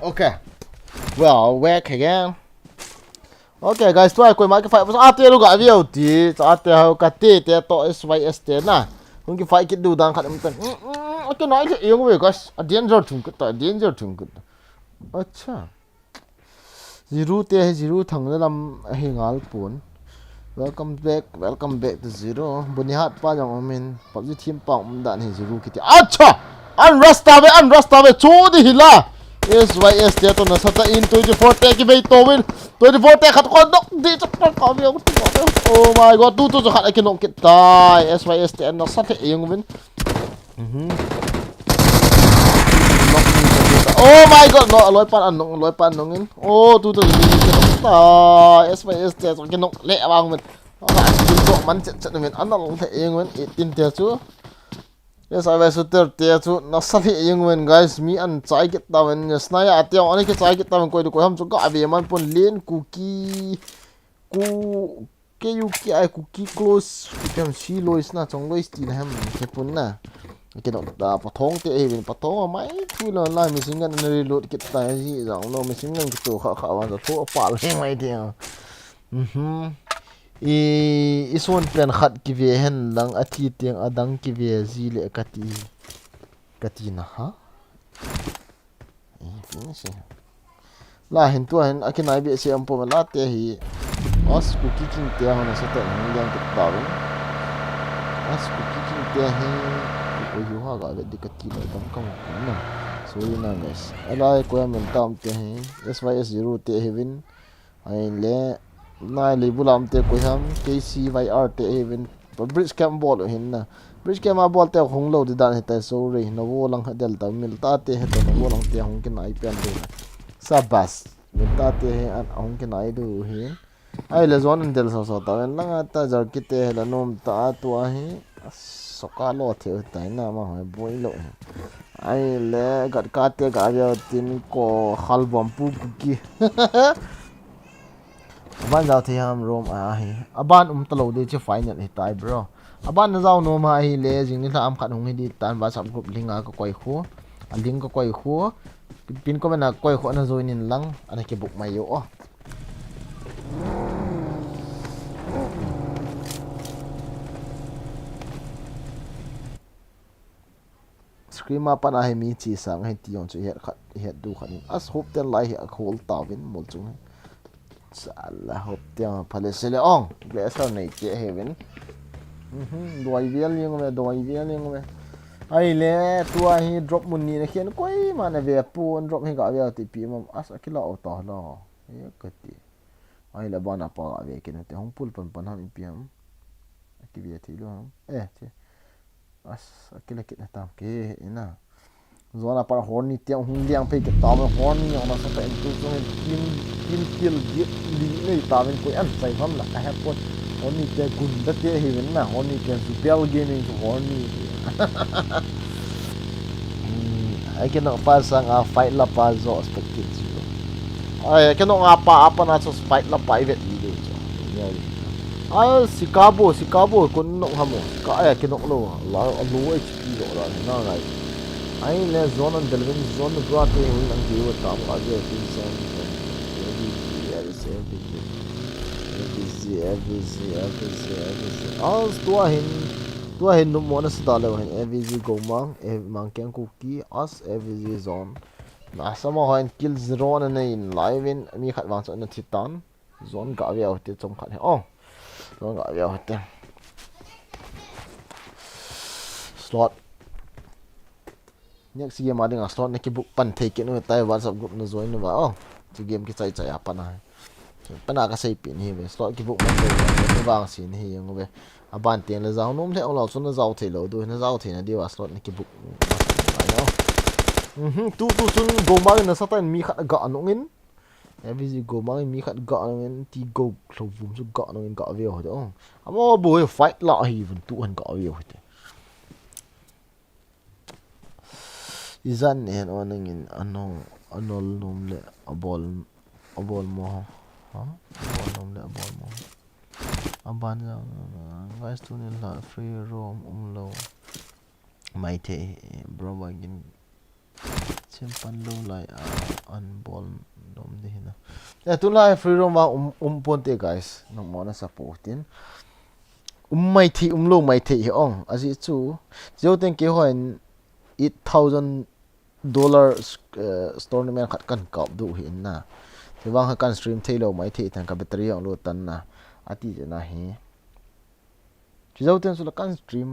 Okay, well, back again. Okay, guys, tôi quay máy cái file à tiêu gọi video thì à tiêu cái tê to SYS na, không cái file cái đồ đang khát em tên, cái nói thì yêu người guys, danger thùng cái, अच्छा, zero tê zero thằng nó làm hình ảo bốn, welcome back to zero, buni hat pa yang amin, PUBG team pang dan hình zero kita, अच्छा, unrust ave, chu di hila. SYS dia tu nasa ta in 24 tag ki bay towin 24 tag khat ko dok di chak ko bi oh my god tu khat ki nok kit tai SYS te no sa the yung min oh my god no loi pan nongin oh tu ki nok ta SYS te ki nok le bang min ko man chat min an long the yung min 18 te chu yes I was there chu na sabi yung wen guys mi an chai get tawen yes na ya atiang ani ke chai get tawen koi ham chu ga abi man pon len cookie ku ke yu ki ai cookie close kem si lois na chong lois ti na ham ke pun na ke no da pathong te e bin pathong mai thu la la mi singan na reload kit ta ji jang no mi singan ki to kha kha wa da tho pa le mai de ison pen khat ki ve hen lang athi teng adang ki ve zi le kati na ha finish la hin tu hin akinai be se ampo la te hi as ku kiking te hona sa ta ng yang ki tawin as ku kiking te hi ko yu ha ga be dikati la dam kam na so na mes ala ko am tam te hi sys0 te hevin ai le nai le bulam te ko ham kcyr te hevin bridge cam ball hin na bridge cam ball te hong lo di dan heta so re no wo lang ha del ta mil ta te he to no wo lang te hong kin ai pen de sabas mil ta te he an hong kin ai du hin ai le zon del so so ta lang ta jar ki te la nom ta tu a hi soka lo the ta na ma ho boi lo ai le gat ka te ga ya tin ko khal bom pu ki ban giao thì ham rom à hi aban talo de che final hi tai bro aban na zau no ma hi le jing ni la am khat hong hi di tan ba sub group linga ko koi khu a ling ko koi khu pin ko na koi khu na join in lang ana ke book mai yo screen ma pan a hi mi chi sang hi ti on chu het du khan as hope ten lai hi a khol tawin mol chung sala hope ten phale sele ong glaser nei che heaven doi vial ling me ai le tua hi drop mun ni na khian koi ma na ve pun drop hi ga ve ti pi mam as akila o ta lo ye kati ai la bana pa ve kin te hong pul pan ham piam ki ve ti lo che as akila kit na tam ke ina zona par horni tiang hung liang pe ke tam horni ona sa ta tu so kim til gi li nei tamen ko an sai ham la ha pot horni te gun da te hi na horni ke su bel gaming to horni ai ke no pa sang a fight la pa zo expected ai ke no nga pa apa na so fight la pa ivet ni de ai sikabo kun no hamo ka ai ke no lo la lo hp lo la na ngai ai le zone on delvin zone bra te hu lang ki wa tam ka ge tin sam every as tua hin no mo na sa dalo hin every go mang kyang cookie as every zone na sama hoin kill zero na in live in mi khat wang so na titan zone ga ya hote chom khat he zone ga ya hote slot nhắc si game ading slot neki book pan take no tai whatsapp group no join no ba chi game ki chai apa na pana ka sei pin hi ve slot ki book man no wang sin hi ngo ve aban ten le zaw nom the lo chun na zaw the lo du na zaw the na diwa slot neki book tu chun go ma na satan mi khat ga anongin every go ma mi khat ga anongin ti go lo vum su ga anongin ga ve ho do amo boy fight la hi vun tu han ga ve ho izan hen onangin anol nom le abol mo ha abol nom le abol mo aban guys tu ni la free roam lo mai the bro bagin simpan lo lai an bol nom de na tu la free roam wa ponte guys no mo na supportin lo mai the hi ong azi chu jo ten ke hoin $8,000 tournament khat kan kap du hin na te wang ha kan stream thailo mai the tan ka battery ang lo tan na ati je na hi chizau ten su la kan stream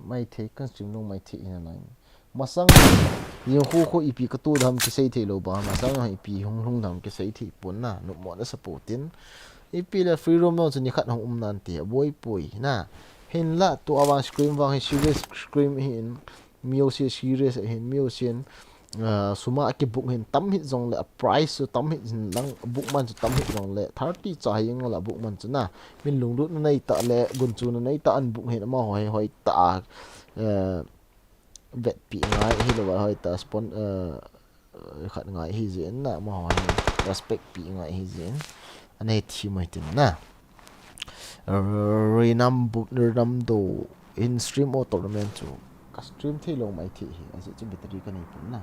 mai the kan stream no mai the ina line masang ye ho ipi ka tu dham ki sei thailo ba masang ha ipi hung dham ki sei thi pon na no mo na supportin ipi la free roam no chuni khat hong nan te boy pui na hin la tu awang scream wang hi serious scream hin miêu si serious hin miêu sin suma ki book hin tam hit zong le price so tam hit lang book man so tam hit zong le 30 cha yeng la book man chuna min lung lut nei ta le gun chu nei ta an book hin ma hoi ta vet pi ngai hi lo hoi ta spon khat ngai hi zen na ma hoi respect pi ngai hi zen anei thi mai tin na rinam do in stream o tournament chu ka stream thei lo mai thi hi ase chu battery ka nei pun na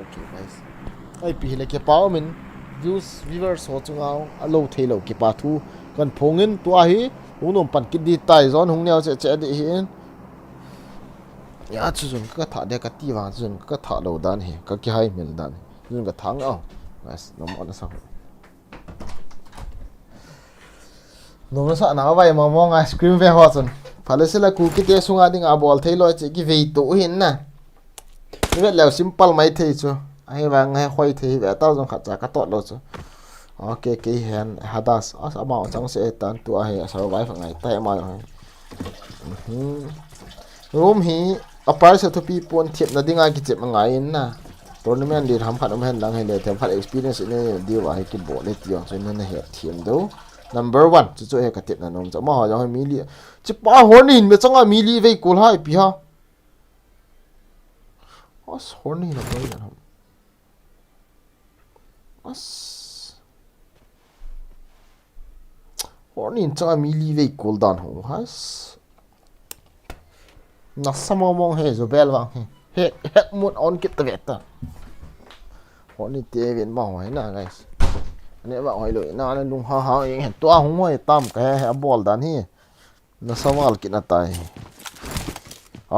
okay guys ai pi le ke pau min views viewers ho chungao alo thei lo ke pa thu kan phongin tua hi unom pan kid di tai zon hung neo che di hin ya chu jun ka tha de ka ti wa jun ka tha lo dan hi ka ki hai mil dan jun ka thang a guys no mo na sa no sa na vai ma mo nga screen ve ho chun phale sela ku ki te sunga ding a bol thei lo che ki ve to hin na ni ve lo simple mai thei chu ai wa ngai khoi thei ve ta jong kha cha ka to lo chu okay ke hen hadas as ama chang se tan tu a he survive ngai tai ma room hi apart sa to people thiep na dinga ki chep ngai in na tournament dir ham khat hen lang hen le them khat experience ne di wa ki bo le ti so ne he thiem do number 1 chu he ka tep na nom cha ma ha ja mi li chi pa hornin me changa mi li ve kul hai pi ha as hornin na boy na as hornin changa mi li ve kul dan ho has na samo mong he zo bel wang he mut on kit ta hornin te vin ma hoi na guys ne ba hoi loi na lung ha ha ing hen to hung hoi tam ka he bol dan hi na sawal kit na tai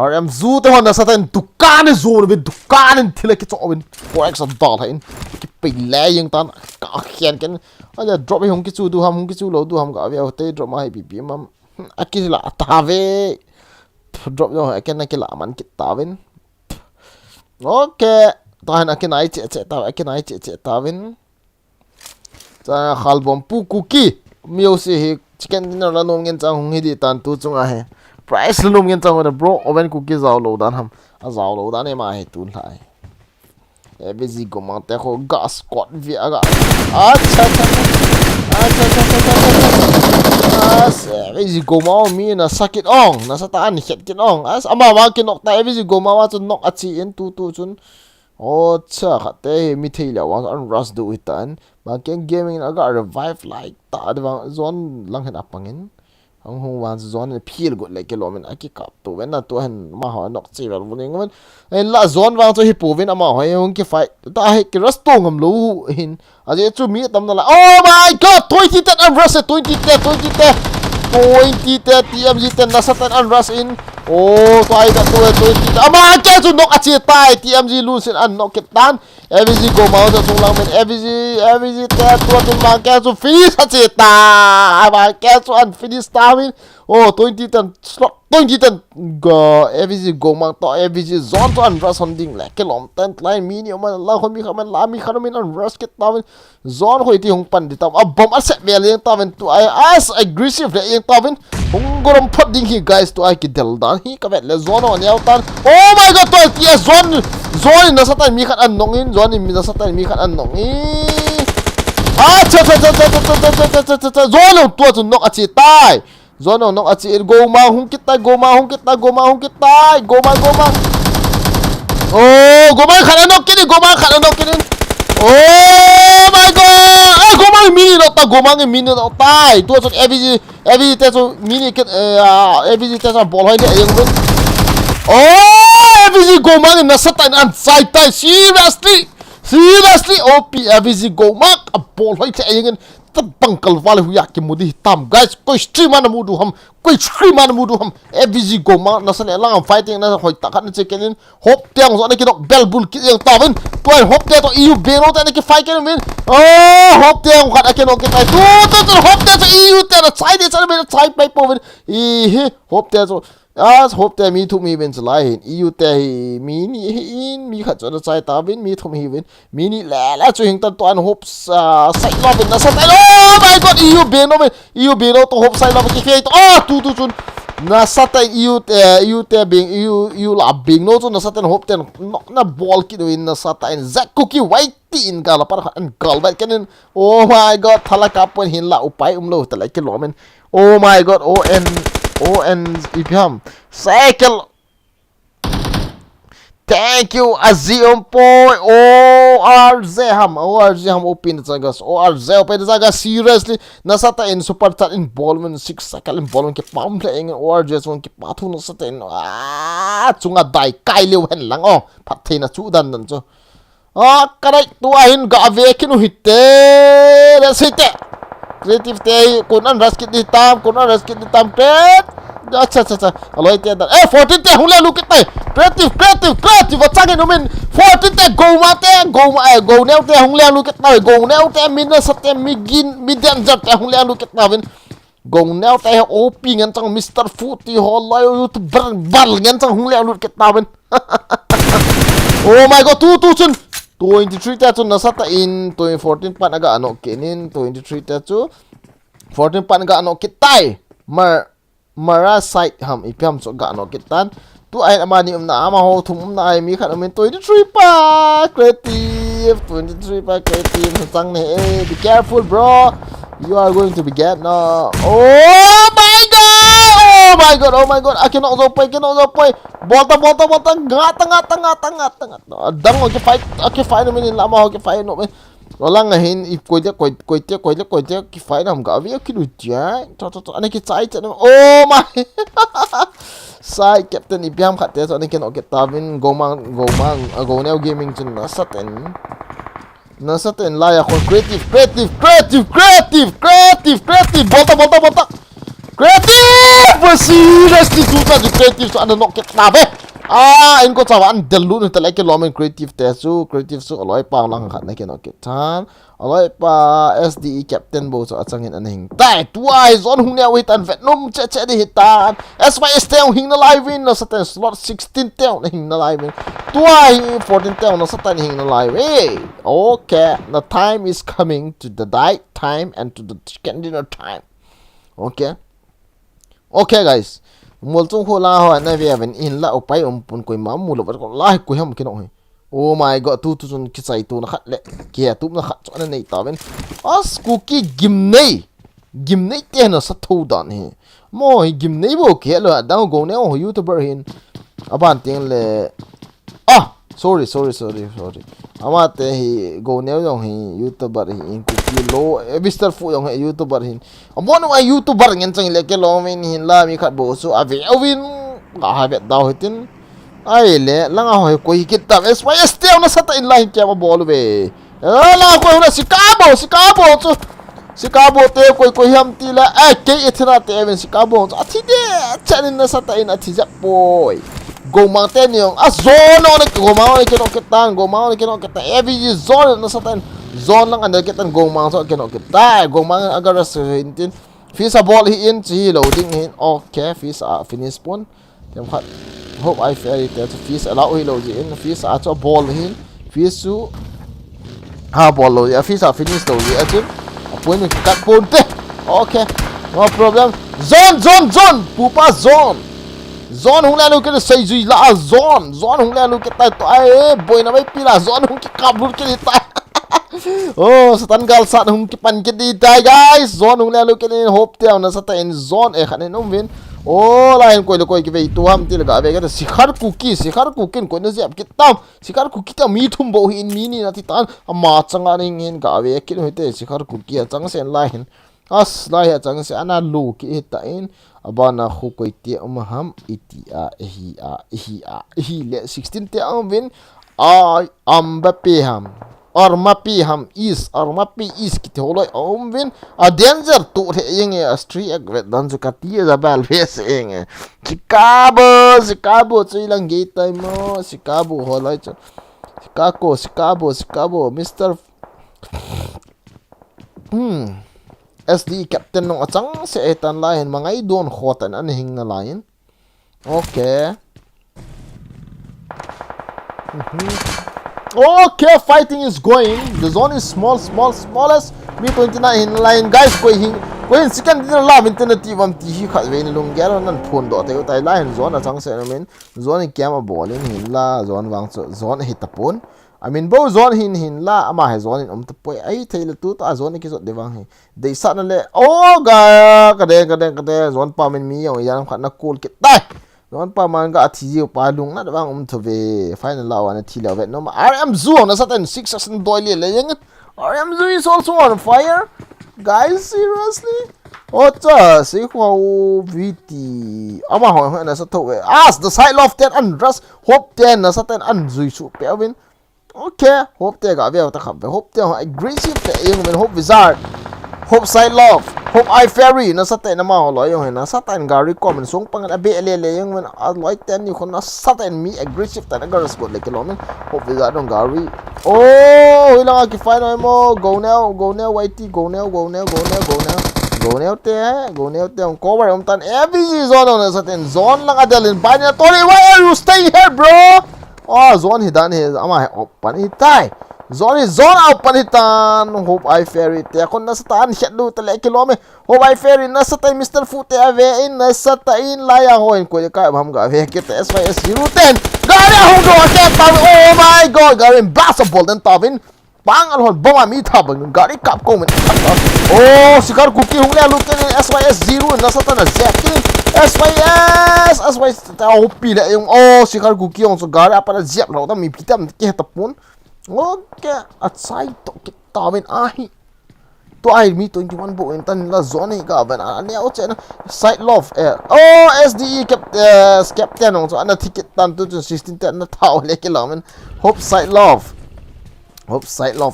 RM zu te hon na satan dukan zo be dukan thile ki chobin forex dal hain ki pe le yang tan ka khian ken ala drop hung ki chu du ham hung ki chu lo du ham ga ve te drop mai pp mam akila ta ve drop yo ken na ki la man ki ta ven okay ta na ki nai che ta ki nai che ta ven cha khalbom pu kuki miu si hi chicken dinner la nom ngen chang hung hi di tan tu chunga he price la nom ngen chang da bro oven cookie zaw lo dan ham a zaw lo dan e ma he tun lai e busy go ma te ko gas squad vi aga acha as busy go ma mi na sakit ong na sa tan het kin ong as ama ma kin ok ta busy go ma wa chun nok achi en tu chun oh cha khate mi thei la wang an rush do itan ma ken gaming aga revive like ta adwa zone lang hen apangin ang hung wan zone pil go like kilomen aki kap to wen na to hen ma ha nok chi ral buning man en la zone wang to hi pu wen ama ho yung ki fight ta he ki ras to ngam lo hin aje chu mi tam na la oh my god 20 ten an rush 20 TMG ten na satan an rush in oh to ai da to 20 ama ke chu nok achi tai TMG lusin an nok kitan FVG go mau cho tung lang men FVG te tua tin ma ke chu finish achi ta ma ke chu an finish ta min oh 20 ten slot 20 ten go FVG go mang to FVG zone to an rush hunding le ke lom ten line mini man la khom mi khaman la mi khamin an rush ke ta min zone hoi ti hung pan di tam a bom a set bel yang ta men to ai as aggressive le yang ta men hung gorom phot ding hi guys to ai ki del dan hi ka vet le zone on yaw tan oh my god to ts zone na satan mi khat an nongin zone mi na satan mi khat an nongin cha zone to chu nok achi tai zone nok achi go ma hung kit tai go ma oh go ma khat an nok kini go ma khat an nok kini oh my god go ma mini no ta go ma mini no tai to chu every te chu mini kit every te chu bol hoi de yang ben oh every go ma na satan an sai tai seriously op every go ma a bol hoi te yang ta bangkal wal hu yak ki mudi tam guys koi stream an mudu ham every go ma na san lang fighting na hoi ta khan che kenin hop tiang zo na ki dok bel bul ki yang ta ben to hop te to eu bero ta na ki fight ken men oh hop tiang khat aken ok tai to hop te to eu te na chai de chai ben chai pai po ben hop te to as hop te mi thu mi ben chlai hin eu te mi ni in mi khat cho chai ta ben mi thu mi ben mi ni la chu hing tan to an hop sai lo ben na sa oh my god eu beno to hop sai lo ki fe to tu chun na sata eu te bing eu la bing no chu na sata hop ten na ball ki win na sata in zak cookie white in kala par an gal ba kenen oh my god thala ka pon hin la upai lo ta like lo men oh my god on ipam cycle Thank you, Azion Boy. ORZ ham open zagas. ORZ open zagas seriously. Nasata in super chat involvement 6 cycle involvement ke pam playing ORZ one ke patu nasata in chunga dai kai liu hen lang pathe na chu dan dan cho. Karai tua hin ga ve kinu hitte resite. Creative te kunan raskit di tam pet. Acha aloi te dan 14 te hule lu kitai creative achang no min 14 te go neu te hule lu kitai go neu te min sate midan jat te hule lu kitai vin go neu te op ngan chang Mr Footy holai youtuber bal ngan chang hule lu kitai vin oh my god 2023 te chu nasata in 2014 pan aga ano kenin 23 te chu 14 pan aga ano kitai Mara site ham ipiam so ga no kitan tu ai amani na ama ho thum na ai mi khat amen 23 pa creative 23 pa creative sang ne be careful bro you are going to be get no oh my god I cannot zo pai bota ngata dang okay fight no min lama okay fight no men Rolang ngahin if koi ki fight nam ga vi ki lutia to ane ki chai chan oh my sai captain ipiam khat te so ane ken okay tavin go neo gaming chun na saten la ya khon creative bota creative seriously tuta di creative so ane nok ket tabe inko chawan delu ni talai ke lomen creative te su aloi pa lang khat na ke no ke tan aloi pa SDE captain bo so achangin aning tai tuai zon hung neu hitan vetnum che di hitan SYS te hing na live in no satan slot 16 te na hing na live in tuai 14 te no satan hing na live okay the time is coming to the night time and to the chicken dinner time okay guys Multung ho la ho na ve ven in la opai pun koi mam mulo ba ko la ko ham kino oh my god tu sun ki sai tu na khat le ke tu na khat chona nei ta ven as cookie gimnei te na sa thu dan he mo gimnei bo ke lo da go ne ho youtuber hin aban ting le sorry ama te hi go ne yong hi youtuber hi in cookie lo Mr Fu yong hi youtuber hin amon wa youtuber ngen chang le ke lo min hin la mi khat bo su ave awin ga ha bet daw hitin ai le langa ho ko hi kitab SYS te na sata in line ke ma bol be la ko na sikabo te ko ham ti la ke ithna te men sikabo athi de chanin na sata in athi ja boy go mountain yung zone go mountain every zone na sa tan zone lang anda kitan go mountain kita go mountain agar sa hintin fish a ball in si loading in okay fish finish pon tem khat hope I fair it to fish allow he load in fish a ball in fish su ball load fish finish load atin appoint kat pon te okay no problem zone pupa zone hung la lu ke sai zui la zone hung la lu ke tai to ai boy na mai pila zone hung ki kap lu ke tai satan gal sat hung ki pan ke di tai guys zone hung la lu ke hope te na sata in zone khan no win lain koi ke ve tu ham ti la ve ke sikhar cookie ko na jap ki tam sikhar cookie ta mi thum bo hin mi ni na ti tan ma changa ring hin ga ve ki hoite sikhar cookie chang sen lain lai chang se ana lu ki ta in abana khu koi te ham hi le 16 te win ambape ham armapi ham is ki tholoi win a danger to yeng a street agret dan zu kati da bal face eng Chicago chilang gate time mo Chicago holoi Chicago Mr SD captain nong achang se etan lain mangai don khotan an hing na lain okay fighting is going the zone is smallest me 29 in line guys ko hin second din la internet vam ti hi khat vein lung ger nan phone do te tai line zone achang se men zone kyama bolin hin la zone wang zone hitapon I mean bo zone hin la ama he zone in poi ai thaila tu ta zone ki zo dewang he dei sa na le ga ka de zone pa men mi yo yan khat na cool ki tai Don pa man ga thi ji pa lung na bang thove final law an thi law no ma RM Zoo na satan 6 season doile le yang RM Zoo is also on fire. Guys, seriously? Ocha si khwa VT ama ho na sa to as the side of that and just hope ten na satan an zui su pewin. Okay, hope te ga ve ta khap hope te aggressive te yung men hope wizard. Hope side love, hope I ferry na satan na ma lo yung na satan ga recommend song pang abe le yung men like ten you kon na satan me aggressive ta na ga go le kilomen hope wizard dong gari. Oh, ilang ki final mo go now YT go now te ang cover om tan every season na satan zone lang adalin banya tori why are you staying here bro? Oh, zone hidan he ama open hitai. Zone out panitan. Hope I ferry te kon nasa taan hiyadlo tala kilome. Hope I ferry nasa tay Mr. Fute ave in nasa tain laya hoin ko ka ham ga ave kit SYS 010. Gari hong do ke tab. Oh my god, gari basketball den tabin. Bang alhon boma mi tabang gari kap ko men. Oh, sikar kuki hong le lukin SYS 0 nasa tan zekin. SYS ta hopi la yung oh sikar kuki hong so gari apa na zep la ta mi pitam ke tapun. Okay, at side to kita men ahi. To ai mi 21 bo en tan la zone ga ban ani au chen side love oh SDE captain on so ana ticket tan 2016 tan na tao le ke lamen hope side love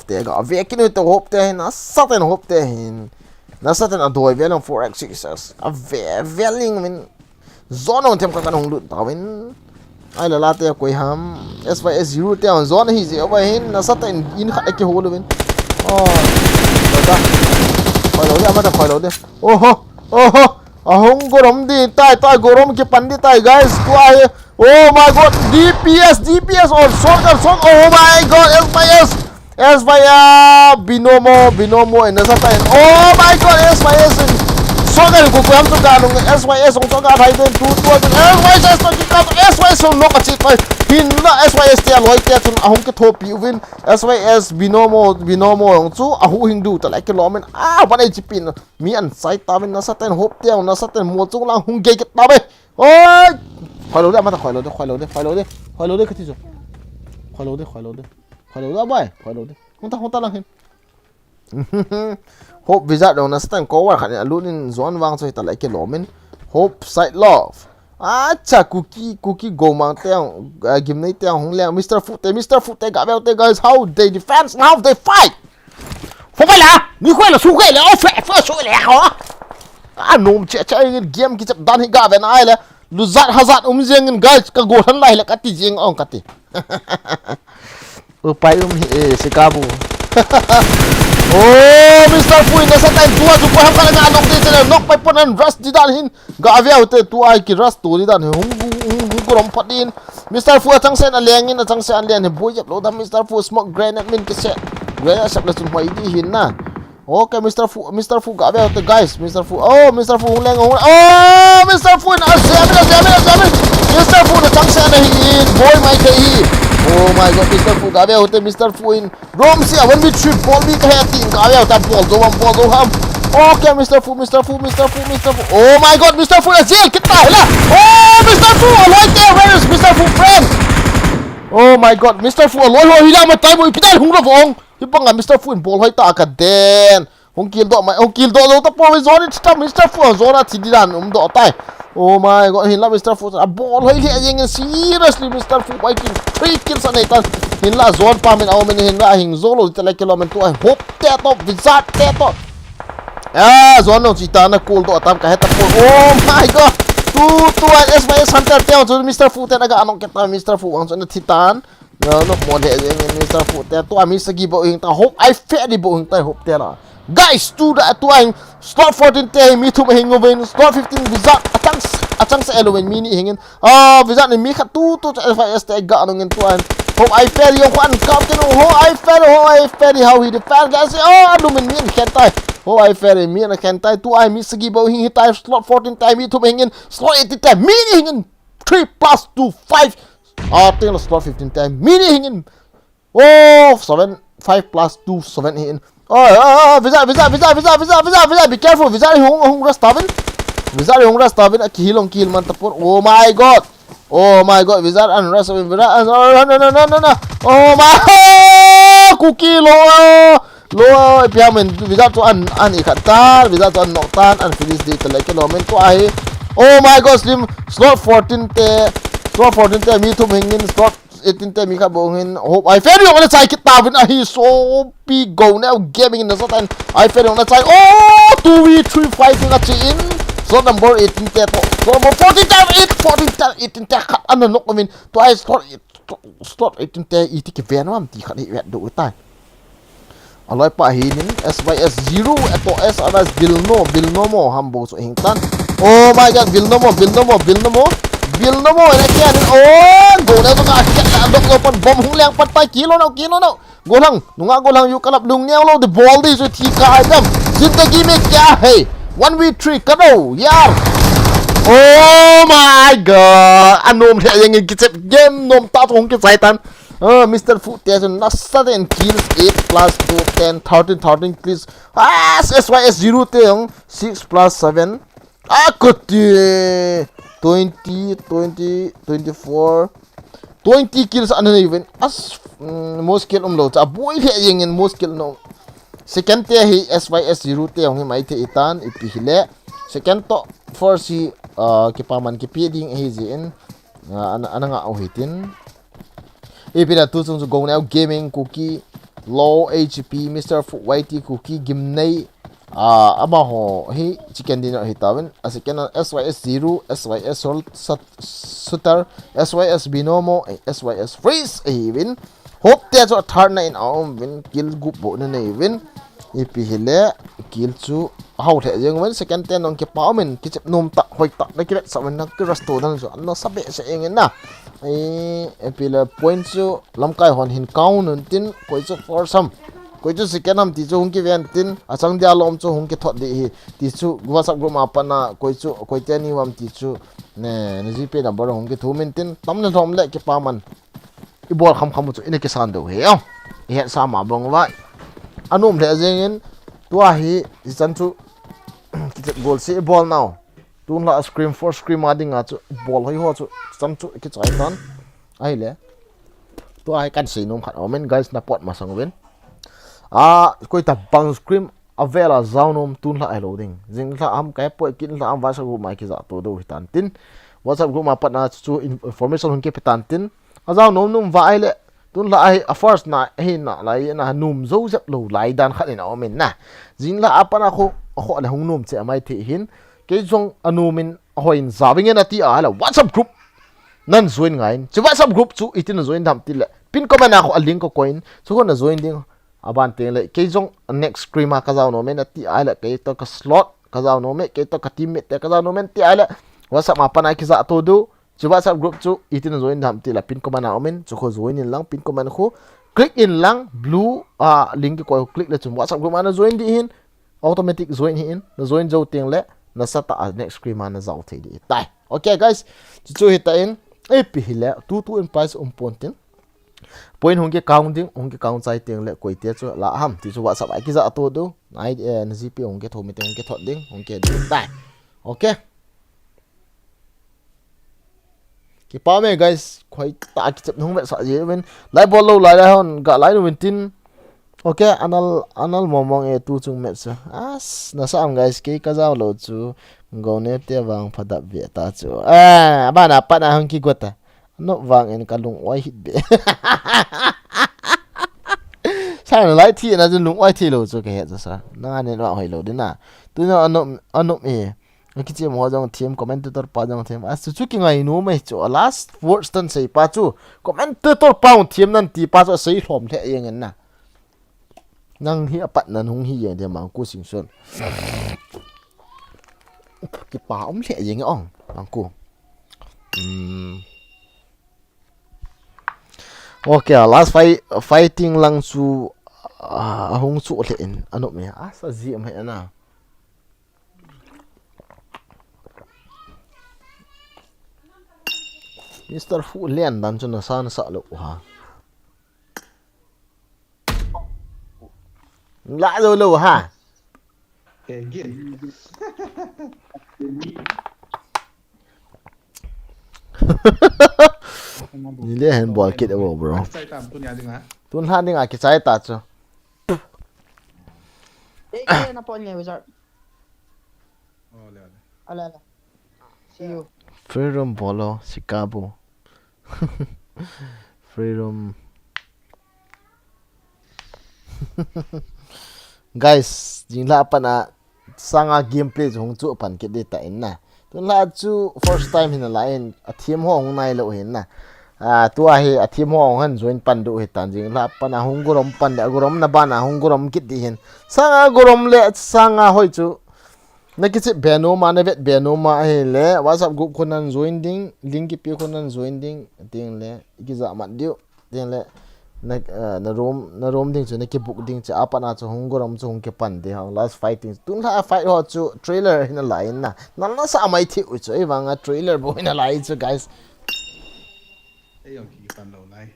te ga ve kin to hope te na saten hope te hin na saten adoi velon 4x6s a veling men zone on tem ka kanong lut tawin ai la te koi ham SYS 0 te on zone hi je over hin na saten in kha ke holo ben oh da khoi lo de ama da khoi lo de oh ahong gorom di tai gorom ke pandi tai guys to ai oh my god DPS on song oh my god SYS binomo en sa tain oh my god SYS sogal ko am to ga nung SYS on to ga thai den tu SYS to ki ka SYS on no ka chi pai hin na SYS te loi te chun ahong ke thopi win SYS binomo on chu ahu hindu ta like lomen ban ai chipin mi an sai ta men na sa ten hop te na sa ten mo chu lang hung ge ke ta be oi khoi lo de ma ta khoi lo de ka ti jo khoi lo de bai khoi lo de hong ta lang hin hope visa dong na stan ko war khan alunin zone wang so ta like lomen hope side love acha cookie go mang te gimnai te hong le Mr. Fute ga bel te guys how they defense how they fight phô bai la ni khoi la su khoi la o fe su le ho nom che game ki chap dan hi ga ve na ai le lu zat hazat jeng guys ka go than lai la ka ti jeng ong ka ti pai hi sikabu oh Mr. Fui na sa time tua su ko ham kala na nok te nok pai ponan rust di dan hin ga avia te tu ai ki rust tu di dan hung gorom phatin Mr. Fu chang sen alengin chang sen alian he boy yap lo da Mr. Fu smoke grenade min ke se grenade sap la sun hoi di hin na okay Mr. Fu ga avia te guys Mr. Fu leng oh Mr. Fu na zame Mr. Fu na chang sen hin boy mai ke hi oh my god Mr. Fu ga avia te Mr. Fu in rom si awan mi trip ball mi ka heting ga avia ta ball do ham okay Mr. Fu oh my god Mr. Fu is jail kita hela oh Mr. Fu aloi te where is Mr. Fu friend oh my god Mr. Fu aloi ho hila ma tai mo pidal hung rovong hipanga Mr. Fu in ball hoi ta ka den hong kil do ta po zone ta Mr. Fu zona thidiran do tai oh my god hinla Mr. Fu a ball hoi le yeng seriously Mr. Fu bai kin 3 kills an ta hinla zone pa min aw min hinla hing zolo ta like kilometer to hope te to bizat te to zone no chita na cool do tam ka heta po oh my god tu SYS hunter te on Mr. Fu te naga anong kita Mr. Fu ang na titan no mo de Mr. Fu te to ami sagi bo ing ta hope I fairly bo ing ta hope te la guys tu ang slot 14 te mi tu hingoven slot 15 visa atang sa elowen mini hingin visa ni mi khat tu SYS te ga anong tu an hope I fairly yung kwan captain ho I fairly how he defend guys alumin min kentai ho I fairly mi na kentai tu ai mi sagi bo hing hitai slot 14 time mi tu hingin slot 18 time mini hingin 3 plus 2 5 tinggal slot 15 time mini hingin 7 5 plus 2 7 hingin visa be careful visa hung rest tabin Wizard yung rest tabin at kilong kill man tapon. Oh my god. Oh my god, Wizard and rest of Wizard. No. Oh my cookie lo. Piamen Wizard to an ikatan, Wizard to an noktan and finish the like nomen to ai. Oh my god, slim slot 14 te mi thum hingin slot 18 te mi ka bongin. Hope I fail yung na chai kit tabin ai so pi go now gaming in the slot and I fail yung na chai. Oh 2v3 fighting at in. Slot number 18 te to. Slot number 14 te 18 te kat ano nok I mean to I slot 18 te iti ke venom ti kat hi wet do tai. Alai pa hinin SYS 0 eto S anas Bilno mo hambo so hingtan. Oh my god Bilno mo ene kya oh go na nga kya dok lo pan bom hung liang pat pa kilo no golang nunga golang yu kalap dung nyao lo the ball di so thika Edam zindagi mein kya hai 1v3 kado yaar. Oh my god anom the yang kitep game nom ta thong ke saitan. Mr. Foot Jason Nasa and kills 8 plus 2 10 13 kills. SYS 0 te 6 plus 7. Akuti 20 24 20 kills ano even as most kill umlo. Aboy he yang most kill no. Second te hi SYS 0 te yung mai te itan ipihile. Second to for si kipaman kipiding hizin ana nga uhitin. Ipina tusung su gong now gaming cookie low HP Mr. Foot YT cookie gimnay ama ho hi chicken dinner hitawin asikan SYS 0 SYS Sutter SYS Binomo SYS Freeze even hope te so third na in aum win kill group bo na even ipihile kill chu how the jeng wen second ten on ke paumen ki chep nom ta hoi ta na kiret sa wen na ki rasto dan so anno sabe sa engen na epila point chu lamkai hon hin count tin koi chu for some koi chu second am ti chu hung ki ven tin asang dia lom chu hung ki thot di ti chu whatsapp group ma pa na koi chu koi te ni wam ti chu ne gp number hung ki thu min tin tam na thom le ki pa man I bol kham chu ine ki san do he he sa ma bong wa anum the jengin tua hi chan chu ki goal si ball now tun la scream for scream ading a chu ball hoi ho chu cham chu ki chai tan ai le to ai kan sei nom khat omen guys na pot ma sang wen koi ta bang scream avela zaunom tun la loading jing la am kai po kin la am wa sa gu mai ki za to do hitan tin whatsapp gu ma pat na chu information hun ke petan tin azau nom wa ai le tun la ai first na he na lai na num zo zap lo lai dan khat ina omen na jing la apana kho la hung nom che mai the hin ke jong anumin hoin zawing en ati ala whatsapp group nan join ngain chu whatsapp group chu itin join dam til pin ko mana ko link ko coin chu ko na join ding aban te le ke jong next screamer ka zaw no men ati ala ke to ka slot ka zaw no me ke to ka teammate te ka zaw no men ti ala whatsapp ma pana ki za to do chu whatsapp group chu itin join dam til pin ko mana omen chu ko join in lang pin ko man ko click in lang blue link ko click le chu whatsapp group mana join di hin automatic join hin na join jo teng le na sata next screamer na zaw the di tai okay guys chu hitain epihile tu in price pontin point hongke count chai teng le koi te chu la ham ti chu whatsapp ai ki za to do ai gp hongke thomi te hongke thot ding hongke tai okay ki pa me guys khoi ta ki chep nong me sa je wen lai bol lo lai hon ga lai no tin okay anal momong e tu chung me cha as na sam guys ke ka zaw lo chu ngone te wang phadap ve ta chu ba na pa na hong ki gota no wang en kalung oi hit be sai lai thi na jun lung oi thi lo chu ke he sa na ne no hoi lo din na tu no anom e ki che mo jong team commentator pa jong team as chu ki ngai no me chu last words tan sei pa chu commentator pa team nan ti pa chu sei hlom the yeng en na nang hi apat nan hung hi ye de mang ku sing son ki pa le yeng ong mang ku okay last fighting lang su hung su le in ano me sa ji am he na Mr. Fu lian dan chu na sa lo ha la lo ha Again. Ni le handball kit abo bro. Sai tam tu nya ding ha. Tun han ding a ki sai ta chu. Kaya na po niya, Wizard. Oh, le. Ala. See you. Freedom bolo Chicago. Freedom. Guys, jing la pa na sanga gameplay jong chu pan kit ta in na. Tun la chu first time hin la in a team hong nai lo hin na. Tua hi a team hong han join pan du hi tan jing la pa na hong gurom pan da gurom na ba na hong gurom kit di hin. Sanga gurom le sanga hoi chu. Na kisi benoma na vet benoma he le WhatsApp group konan join ding link ki pi konan join ding le ikiza mat diu ding le na room ding chu na ki book ding cha apa na chu hongoram chu hong ke pan de ha last fighting tun la fight ho chu trailer in a line na sa mai thi u chu wanga trailer bo in a line chu guys Ei ông ki pan lo lai.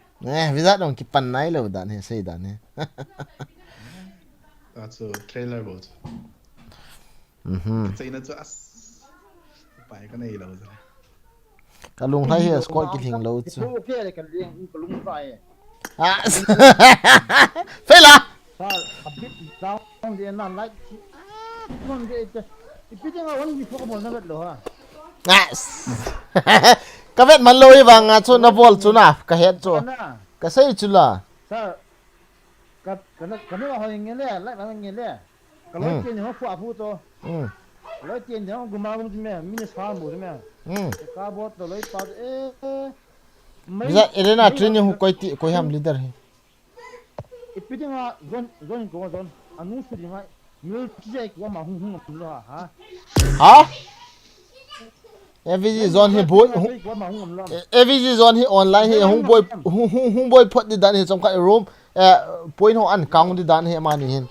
visa dong ki pan nai lo dan he sei dan he That's a trailer boat. Sai na chu as. Pai ka nei lo rồi. ka lung lai he squad ki thing lo chu Chú kia là cái riêng cái lúng vai. phê la Sao a bit down the non like. Con cái biết tiếng Anh bị phô một nó vật lo ha. ka vet man loi wanga chu na ball chu na ka het chu Na. ka sei chu la Sao cái nó hồi nghe lẽ lại bằng nghe lẽ. Cái lối tiền nó phụ phụ to. Lối tiền nó cũng mà cũng mẹ mình sao bộ mẹ. Cái bot lối tao visa elena training hu koi ti koi ham leader he biết tiếng Anh zone có zone anh nuôi gì mà nhiều cái của mà hung hung lo ha. ha every zone he boy Của mà hung lo. every zone he online he hung boy put the dan he some kind of room point ho an count the dan he mani hin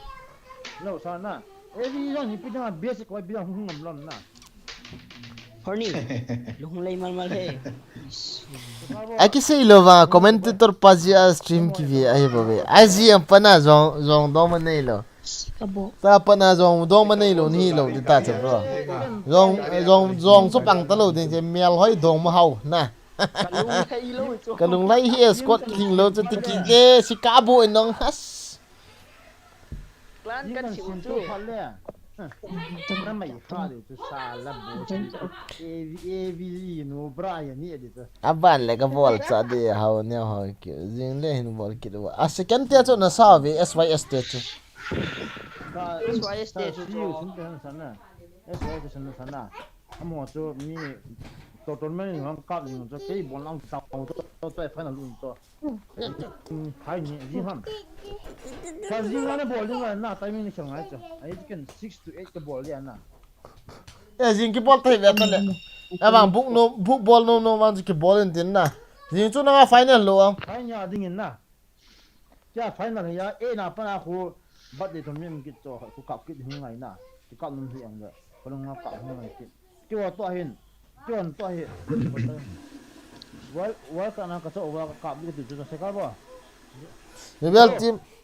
No sao na. Every zone biết tiếng basic của biết hung hung lo na. Horny. Lung lay mal he. ai ki sei lo wa commentator pazia stream ki vi ai ba ve azi am pana zong do man nei lo Kabo. ta pana zong do man nei lo ni lo di ta cha bro zong so pang ta lo de je mel hoi dong ma hau na Kalung lay lo ito. ka lung lai he squad king lo chu ti ki e Chicago en nong has Klan Chỉ kan cần si xin utu. tôi phát lẽ. Nó mày pha được tôi xa lắm bố chứ. AVG nó bra ya ni đi tôi. aban le ka ball cha de hau ne hau ki jing le hin ball ki do a second tia chu na sa ve SYS te chu SYS te chú xin tiền sẵn nè. SYS sẵn sẵn nè. Ông họ chú mi tổ mấy người cắt thì cho cái bọn ông sao tôi phải là luôn tôi. Phải nhỉ gì hả? Sao gì nó bỏ đi rồi na tại mình chẳng ai chứ. Ấy chỉ cần 6 to 8 cái bỏ liền na. e jing ki ball te ve ta le abang book ball no man ki ball en tin na jing chu na final lo ang Phải nhà đinh na. Cha phải là ya e na pa na khu bắt đi thằng mình cái cho khu cặp cái hướng này na. Cái cặp mình hiện rồi. Còn nó cặp hướng này cái to hin. Cái to hin. Why ka na ka so wa cặp cái từ cho sẽ có bao.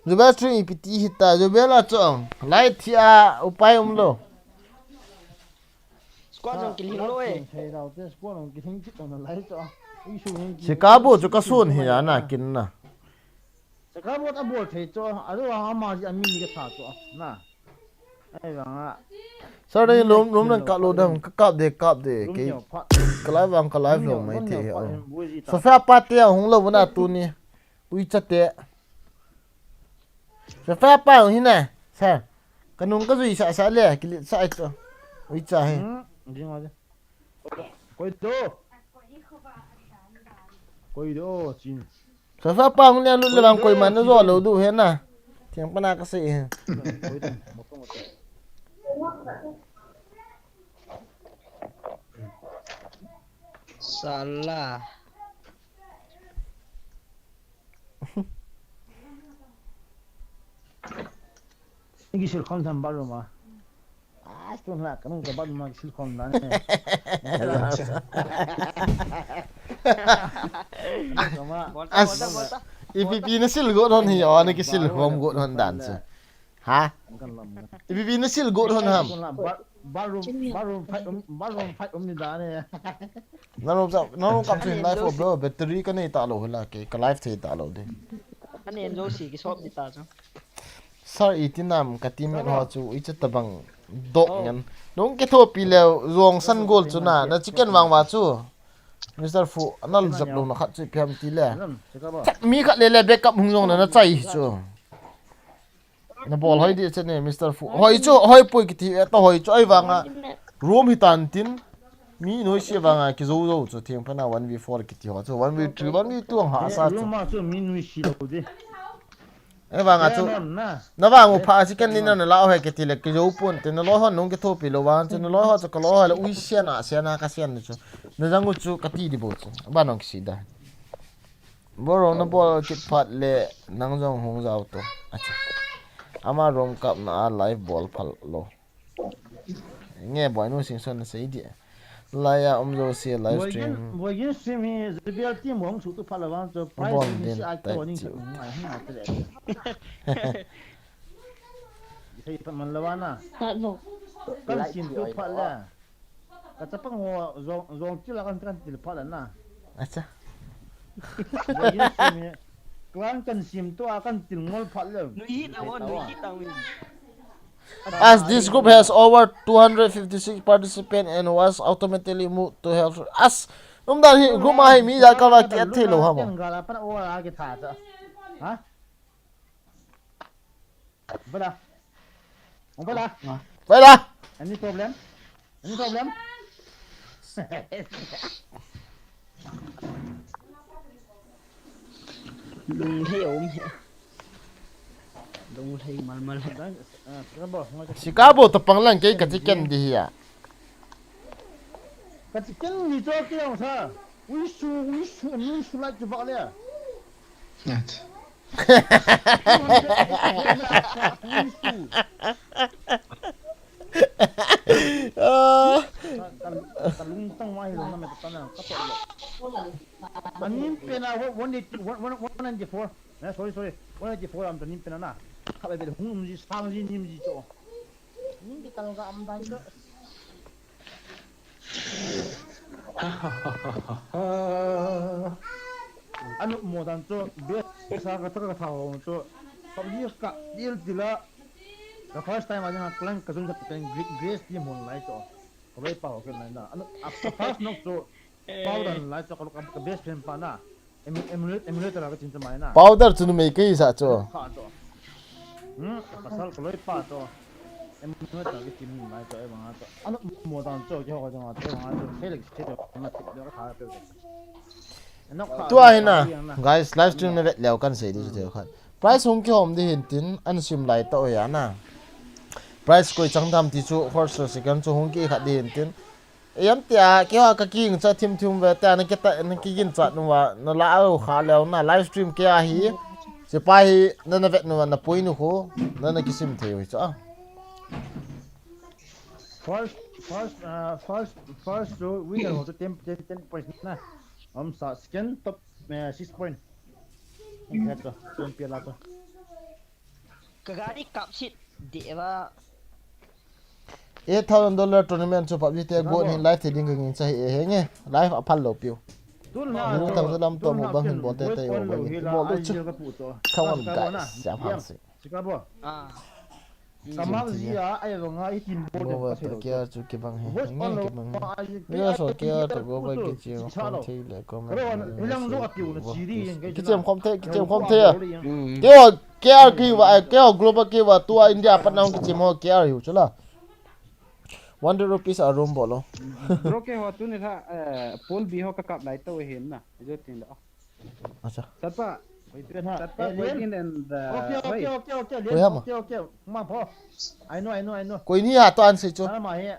Jubel stream pt hita Jubel a chong light thia upai lo Squad jong killing lo eh. Thầy đầu tiên squad nó cái thing chít nó lấy cho. Chicago chu ka sun hi na kin na Sẽ có một cái bộ thầy cho. À đó là mà gì anh mình cái thà cho. Na. Ai bằng à. so dai lom nan ka lo dam ka kap de ke Đúng phát. ka lai wang ka lai lo mai the so fa pa te hung lo na tu ni ui cha te so fa pa hi na sa kanung ka zui sa le ki sa cho ui cha he Đi ngồi đi. Quay đồ. Quay đồ chín. so fa pa hung le lu le bang koi man zo lo du he na tiang pa na ka se he Quay đồ. Một con một con. Salah. Ini silkon tambah rumah. Itu lah, kamu dapat rumah silkon lah. Bota. ipp na sil go don hi on ki sil hom go don dan se ha kan lam bibi nó sil go thon ham kan lam bathroom fight ni da ne nó cặp trên life of bro battery cái này ta lo là cái life thì ta lo đi anh em dấu xì cái shop đi ta chứ sao ít năm cái team mình họ chú ít chút tabang dok nhân đúng cái thua pi leo ruộng sân goal chú na nó chicken vàng vào chú Mr. Fu nó dập luôn nó khát chú piam tí lẹ mi khát lẹ lẹ backup hung rong nó chạy chú nó ball hỏi đi trên này Mr. Fu hỏi chú hỏi pui cái thì tao hỏi chú ai vàng à room hi tan tin mi nói xe vàng à cái dấu dấu chú thieng phải nào 1v4 cái thì họ chú 1v3 1v2 hạ sát chú cái vàng à chú nó vàng một pha chỉ cần nên nó lao hay cái thì là cái dấu pun thì nó lôi hơn nông cái thô bị lô vàng cho nó lôi hơn cho cái lôi là ui xe na cái xe này chú nó rằng chú cái tí đi bộ chú bạn ông xí đó bữa rồi nó bỏ cái phát lệ năng trong hông giàu to ama rong cup na live ball phal lo nghe boy nó sinh sơn sẽ đi lại zo xe livestream boy stream hi zbl team hong su tu phal wang cho price ni ai to ni ai ha te le thấy phần mình là na kan sin tu phal la ka chapang ho zong chi la kan til phal na acha kan sim to akan til ngol phal le nuôi tao as this group has over 256 participants and was automatically moved to help as da hi group mai mi ja ka ki athe lo ha mo gala pan o la ke tha cha ha bala vậy là any problem đừng thấy ốm đừng thấy mal Chicago tập bằng lần cái chicken đi à cái chicken ni cho cái ông sa ui su lại cho vợ le kalung tang mai lo na me ta na ka to lo anin pena 194 sorry 194 am tanin pena na ka be hung ji sang ji nim ji cho nim bi tal ga am dai do anu mo dan cho be sa ka ta ka thao cho pab ji ka dil dila the first time I clang kazung ka pen grace team hon lai cho koi pa ho ken na anu after first knock cho powder lai cho ka best friend pa na emulator ka chin mai na powder chu mai kai sa cho pasal koi pa to emulator ka chin mai cho ba to anu mo dan cho ke ho jang to ma to felix che to na ti ka tha pe tu ai na guys live stream ne leo kan sei di chu khan price hong ki hom di hin tin an sim lai to ya na price koi chang dam ti chu first second chu hong ki kha di hin tin yam tia ke ha ka king cha thim ve ta na ke ta na ki gin cha nu wa na la au kha leo na live stream ke a hi se pa hi na vet nu na poi nu ho na kisim the hi cha first so we can also 10 points na sa second top 6 point itu champion lah tu kagari cup sheet dia $8,000 tournament so PUBG te go in live trading ngin cha he nge live apal lo piu ni tam so lam to mo bang hin bon te te o bang bo lu chu come on guys sam han si Chicago Kamal zia ai lo nga itim bo bo te kia chu ki bang he nge ki bang ni so kia to go ba ki chi khom thi le ko ma ki chem khom the kia ki wa kia global ki wa tua India panang ki chem ho kia hu chula 100 rupees a room bolo roke ho tu ne tha pol bi ho ka kap lai to hen na jo tin da acha satpa waiting and okay ma pho I know koi ni ha to an se chu ma he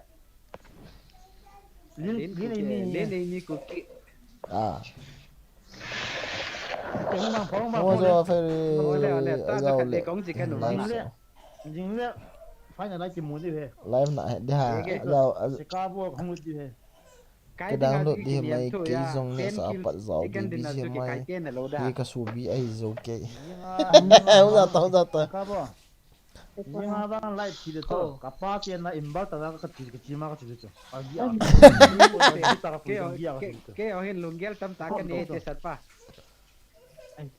lin ni ko ki mo zo fe ta ka te kong ji kan no jing le phải là chỉ muốn gì vậy? Live này đi hà, giờ Chicago không được gì vậy? cái download đi mấy cái dòng này sao bắt gió đi bị gì mai cái cái số bị ấy dấu cái, không ra tao nhưng mà đang lại thì được thôi cả ba tiền là im bảo tao cái chỉ mà cái chỉ được à gì à ke o hin lunggel tam ta kan e te sat pa anh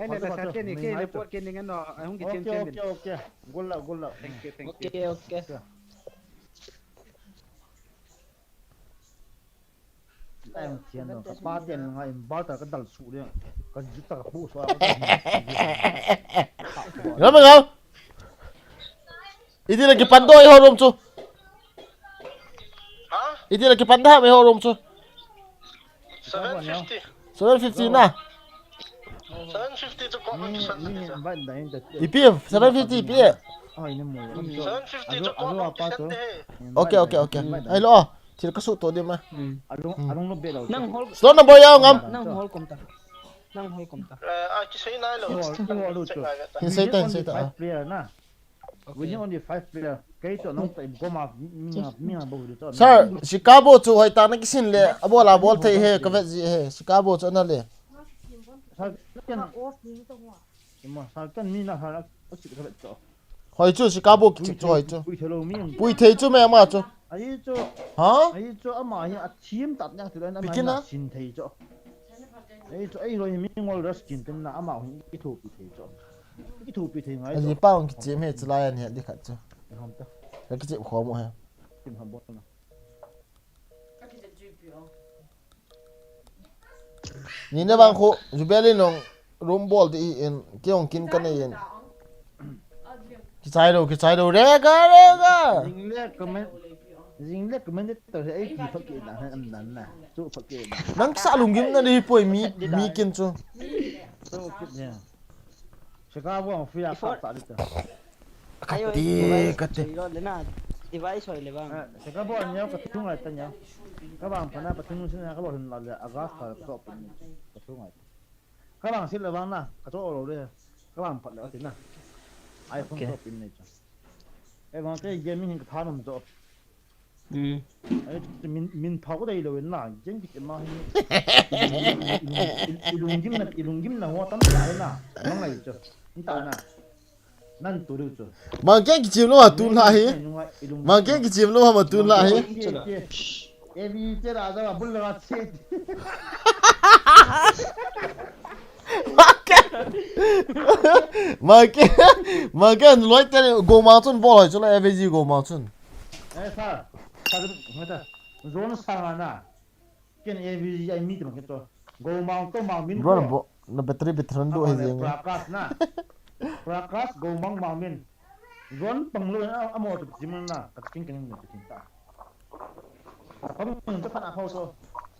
ai le sat ke ni ke report ke ni ngano hung ki chen chen ok gol la thank you ok em tiền nó cả ba tiền là im bảo tao cái đal sụ đấy cái gì tao bù xóa Ngắm không? Ini lagi pandai horom tu. Hả? Ini lagi pandai me horom tu. 750. 750 na. 750 to comment ini sent. bạn đấy được Ipi 750 ipi. ini mau 750 to comment sent. Okay. Ai lo. Sila kasut to dia mah. Along nó biết đâu nang hol Slow na boy ngam. nang hol kom ta Ah, chỉ thấy này rồi. Hinsay ta. 5 player na we only 5 player cái chỗ nó tại có mà mình bầu được Sir, Chicago chu hoi ta na kisin le. Abo la bol thei he ka vet ji he. Chicago chu na le. sao cái mà sao cái mình là sao nó chỉ cái chỗ Hoi chu Chicago ki chu hoi chu. bùi thều lâu mình Pui thei chu me ma chu. ấy chỗ Ha? ấy chỗ mà hiện chim tạt nhang từ đây nó Bikin na? xin thầy chỗ ấy chỗ ấy rồi mình ngồi đó xin tên là mà cái thủ bị thầy chỗ cái thủ bị thầy ngay Ani pa ong ki chem he chu lai an he di khat chu. không ta Ka ki chem kho mo he. tìm hầm bột nào Ni na bang kho jubeli nong room ball di in ki ong kin kan yen. Ki chai do re ga. Ding le comment tao sẽ ấy phát kiện là ăn nắn nè chỗ phát kiện Nang sa lungim na di poi mi kin chu. chỗ kiện nha Chicago ang free up tại đây ayo Kati. ro le na device hoy le bang Chicago anh nhớ cái thùng này ta nhớ các bạn phải nói cái thùng xin các bạn là August phải có cái thùng này các bạn xin là bang na cái chỗ rồi đây các bạn phải là thế nào iPhone top in này chứ em nói cái game mình cái thằng mình chỗ mình tháo cái đây rồi na chính cái mà ilung gim na hoa tắm lại na nó này chứ ta na nan tu được chứ Mang ke ki chim lo ha tun la he. Mang ke ki chim lo ha ma tun la he. em đi chơi ra ra bul la chết Mang ke loi te go mountain ball chu la avg go mountain. sa người ta zone sang na cái này em ai mi mà cái to go mount to mount min Bro na battery bitran do he jeng. prakas na prakas go mount min zone pang lo na amo to jiman na ka king king ni king ta không mình chắc phải so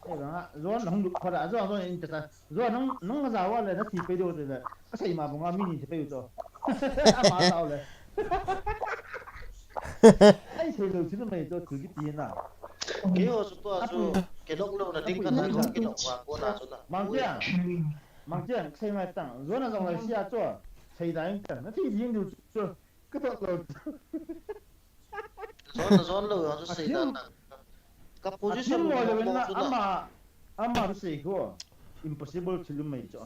thế đó zone không được phải là zone in ta zone nó ra wa là nó thì phải được rồi cái gì mà bọn mini thì phải được rồi mà saoเลยai chơi được chứ nó mày cho thử cái tiền nào cái hồ số tua số cái lúc lâu là tính cái này cái lúc qua cô nào số nào mang chưa xây mai tăng rồi nó dòng này xia cho xây đại tăng nó thì riêng được cho cái đó rồi zone lâu nó xây ra cái position rồi của là số nào ama nó xây go impossible chứ lúc mày cho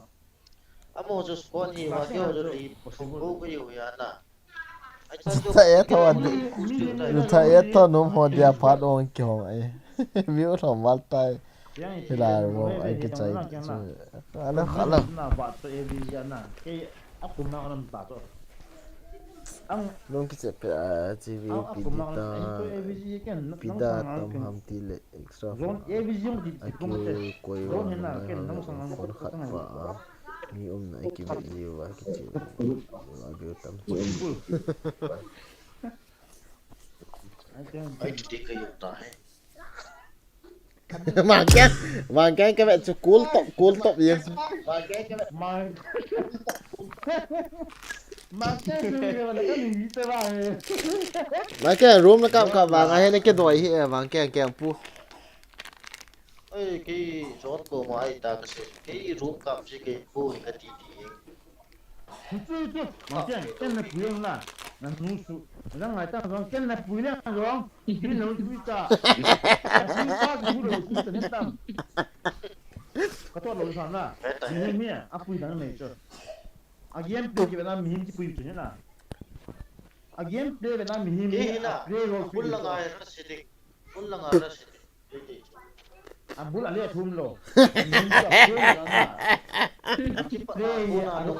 amo cho squad thì mà cái hồ cho đi không có nhiều vậy na Saya tahu saya tahu nom ho dia pat on kyong ai. View thom mal tai. Hila ro ai ki chai. Ala khala. na ba to e vi na cái aku nak nam ta to ang Long ki se pe TV aku nak to e vi kan pida tam ham ti le extra. zone e vi jum di Aku koi zone na ken nang sang nang kon khat pa. Mi na ki vi wa ki chi. Lagi tam. ai thì cái dụng ta hay Mang cái bạn cho cool top gì. mà cái là cái gì thế ba Mang cái room nó cả vàng hay cái đồi hi mang cái pu. ơi cái zone của mà ai ta cái room cảm gì cái bố cái tí mà cái này bùi là nó nung su rằng người ta nói cái này bùi là rồi cái nó bùi ta cái ta cái bùi là cái tên tam cái đó là sao na mình à bùi đang này chứ à game bùi cái là mình cái bùi chứ na again play na mi hi play role pun la ngai ra sidik pun la ngai ra sidik abul ali thum lo min ka play na play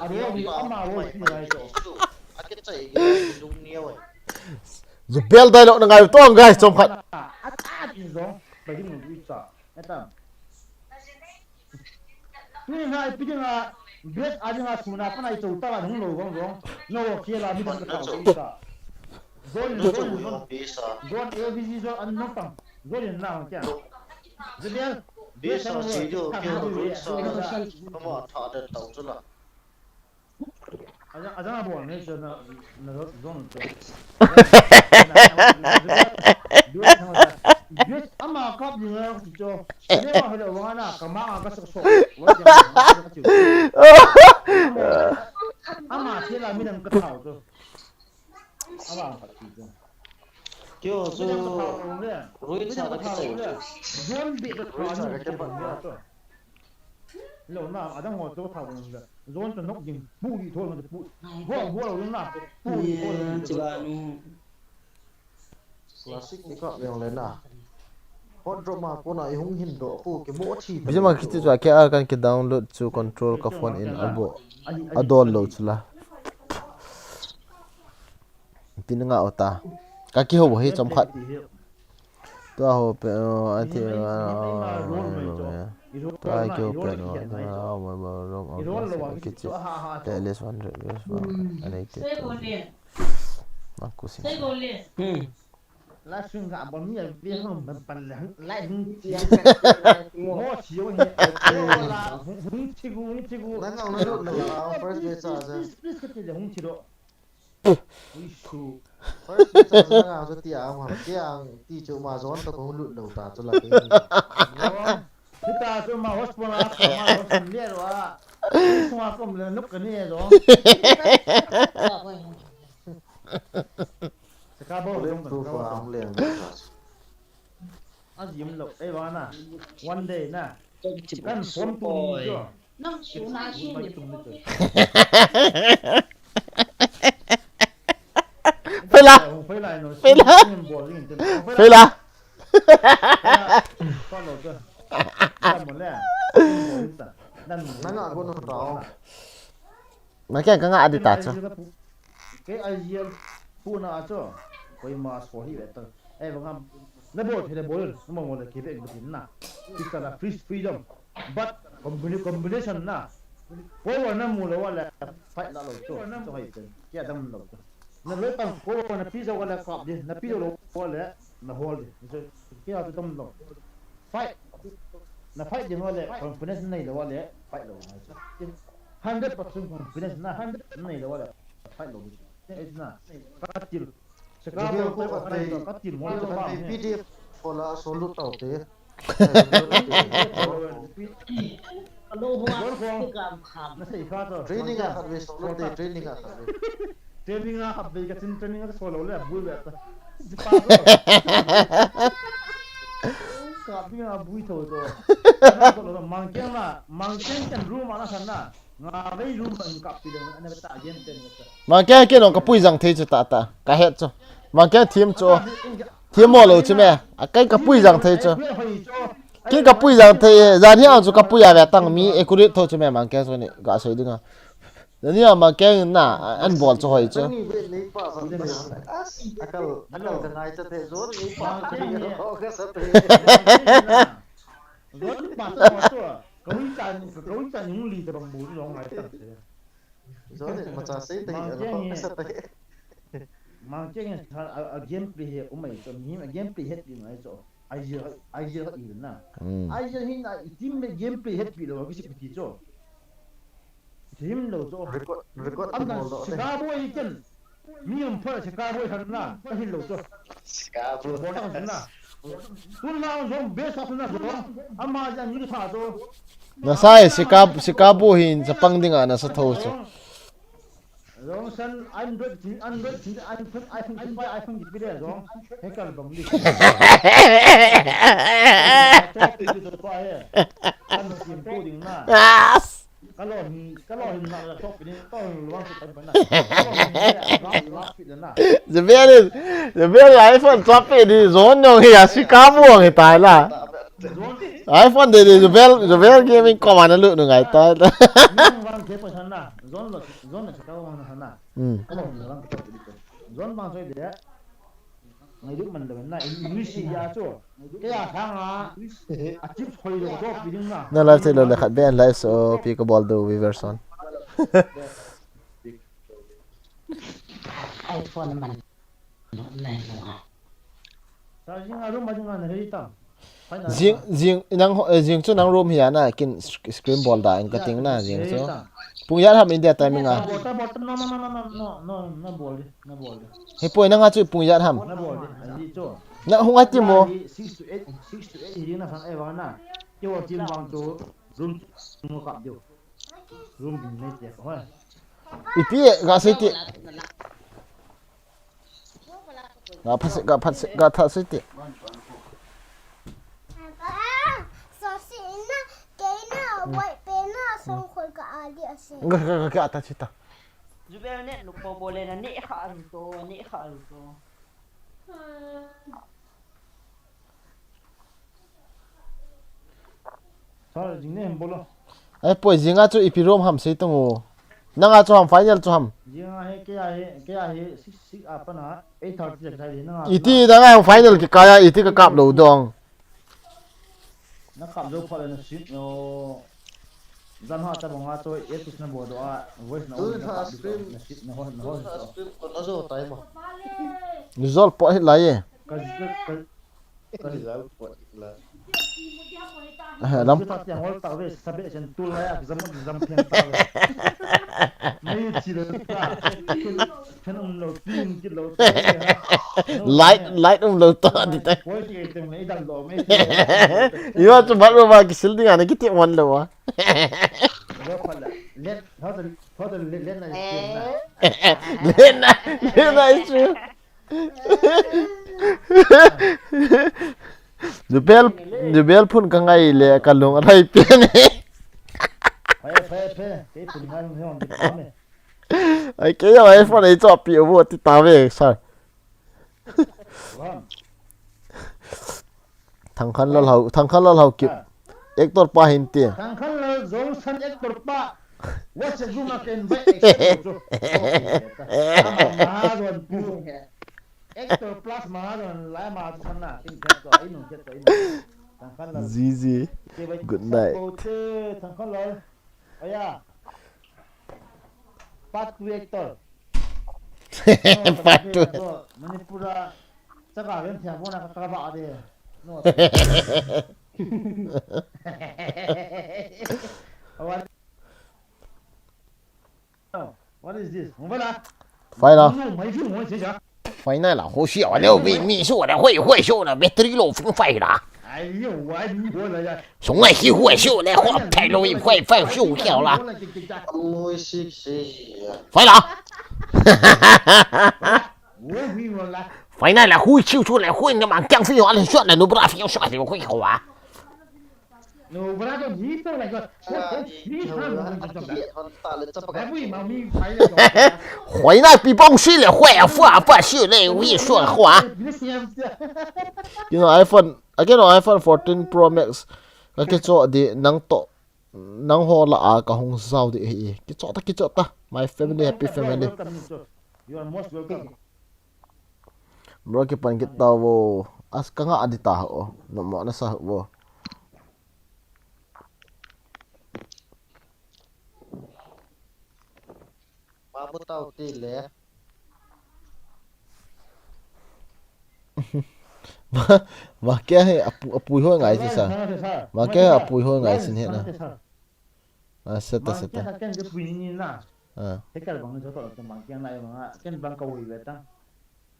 aro mi ama wo si ngai to akit chai lung niaw dù bel tay lộ ngay to ngay trong khát in zo ba din mu cha eta ni ngai pi nga bet ali nga suna pa nai to ta la dong lo gong gong no kia la mi dong ka ta zon zon abc zo an no pang zon na kya zebel bisa si jo kyo ru sa kama tha da tau chula aja bo ne so na zon to bet ama kap ni nga jo ne ma hada wa na kama ka so wa ama kia mi dong ka tau to ama ka ti to kyo so rohit sa da chai zon bi ka to lo na adam ho to tha bon da zon to nok jing bu di thol ma bu bo lo na bu di thol chibanu classic ni ka yang le na hot drama ko na hung hin do ko ke mo thi bây mà khi cho cái kan cái download to control ka phone in abo adol lo chula tin nga ota ka ki ho hi chom khat to ho pe a thi to ai ki ho pe no ma ma ro ki chi teles 100 years for anaite ma ku sin la sun ga bon mi bi hum ban pan la hum mo chiu ni la hum chi gu na ngau na lu la first base sa sa please ka ti hum chi do ui su first base sa na ngau so ti a ma ti ang ti chu ma zon to ko lu lo ta chu la ke kita tu ma hospon la ma hospon le ro a semua kom le nuk ka ni do sekarang le tu fa ang le azim lo ai ba na one day na chip kan phone tu ni jo Nang su na shi ni. phê la phê la na ngau ko no tao mà cái ngã đi tạt cho cái ai pu na cho koi mas for hi better ai bang na bo the bo no mo le ke be bin na it's a free freedom but combination na ko wa na mu lo wala fight la lo to hai te ya dam lo na le tang ko na pizza wala ka de na pizza lo wala na hold so ya dam lo fight na fight de wala confidence nei lo wala fight lo 100% confidence na 100 nei lo wala fight lo it's na katil sekarang ko katil mo to ba pdf fola solo tao te Alo ho cái gam kham. na sei ka to training a khat solo te training a khat training a khat ka tin training a solo le bu le ta ka bi a bu to to na mangken kan room ana sanna nga bei room ban ka pi de na ta gen ten mà cái nó có bụi răng thế cho ta cái hết cho mà cái thiêm mò lâu chứ mẹ cái bụi răng thế cho cái bụi răng thế ra nhau cho bụi à tăng mi accurate thôi chứ mẹ mà cái rồi này cả sợi đừng à nên mà cái na ăn bò cho hỏi chứ akal ka ngai cha te zor ni pa ka sa te rồi ba ta to có những ly từ bằng bún rồi ngay ta zor ni ma cha sei te ka sa te mang che nge game play he umai to mi game play het bi ngai so ai je i na ai je hin na team me game play het bi lo ki si ti so team lo so record am na mo lo ka boy ken mi um pha ka boy han na ka hin lo so ka bu bo na na kun na zo be sa na so amma ja ni tha so na sai sikabu hin sa pangdinga na sa thau cho Rong san Android iPhone gitu deh rong hekal bang li kan tim coding na kalau nak top ini tahu luang tu tak benar. Kalau last fit na. The best iPhone top di zone yang ya si kamu ang itai lah. iPhone the best gaming command lu nung itai. Orang kepo sana. Zone sekarang orang sana. Kalau orang kepo itu. Zone bang saya dia. Ngiduk man na English ya cho. Kaya sang acip hoi do top ini na. Na la telo le khat ben la so pickleball do weavers on. iPhone man này Sa jing arum majing na hei tam. Jing chu nang room hiya na kin screen ball da ang kating na jing chu. Pung yat ham India timing a. No ball. He poi na nga chu pung yat ham. Na ball. Ani cho. Na hunga ti mo. 6 to 8 ini na sang ewa na. Yo jin bang to room mo kap jo. Room din ne je. Ho. Ipi ga sai ti. Ga tha sai ti. Ga ta chita. Zubel ne lu po boleh na ni kha to. Sa jing ne bolo. Ai poi jinga chu ipi room ham sai tungu. Nanga chu ham final chu ham. Jinga he kya he 6 apa na 8:30 sai na. Iti da nga final ki kaya iti ka kap lo dong. Na kap jo pha na sit no. Zan ha ta bonga to etis na bodo a voice na na sit na ho. Nó rồi tay mà. Result po hit lai e. Cái gì đó là Lam ta tiang hol ta ve sabe chen tul la zam phian ta. Mai chi lo ta. Chen lo tin ki lo ta. light lo ta di tai. Poi ti tem nei dal do me. Yo chu bat ba ki sil ding ana ki ti wan lo wa. Lo phala. Let how the let na Lên is true. The bell pun ka ngai le ka long rai pe ne. Phê cái pun ngai hong di ta me. Ai ke yo ai phone ai cho pi wo ti ta ve sa. Thang khan lo hau ki. Ek tor pa hin ti. Thang khan lo zong san ek tor pa. What's a zoom can buy extra. Mahadon pu. Extra plus mahadon lai ma san na tin ke to ai no ke to ai. Thang khan lo. Zizi. Good night. Thang khan lo. Aya. Pat creator. Pat tu. Manipura saka ren thia bona ka ba de. No. What is this? Final là hồ sơ đều bị mi số là hội số là biết три lô phương phải là. Chúng ai khi hội số này họ thay lô phải số hiểu là. Phải là. Final là hội siêu số là hội nhưng mà càng phi họ là số là nó bớt phi số thì hội hiểu à. No, berapa gitu lagi? Hồi nay bị bong xí là坏啊，不是嘞，我也说话。You know iPhone, again iPhone 14 Pro Max, cái chỗ đi nang ho là à cái hong sao đi cái chỗ ta, my family happy family. You are most welcome. Bro cái pan kita wo, as kanga adi tahu, no mo na sa wo. Apa tahu tile? Mà cái hay apui hôi ngài chứ sao? Mà cái apui hôi ngài xin hết nè. À set ta. Cái cái pui ni na. Cái cái bằng cho tao bằng cái này bằng cái bằng cầu vậy ta.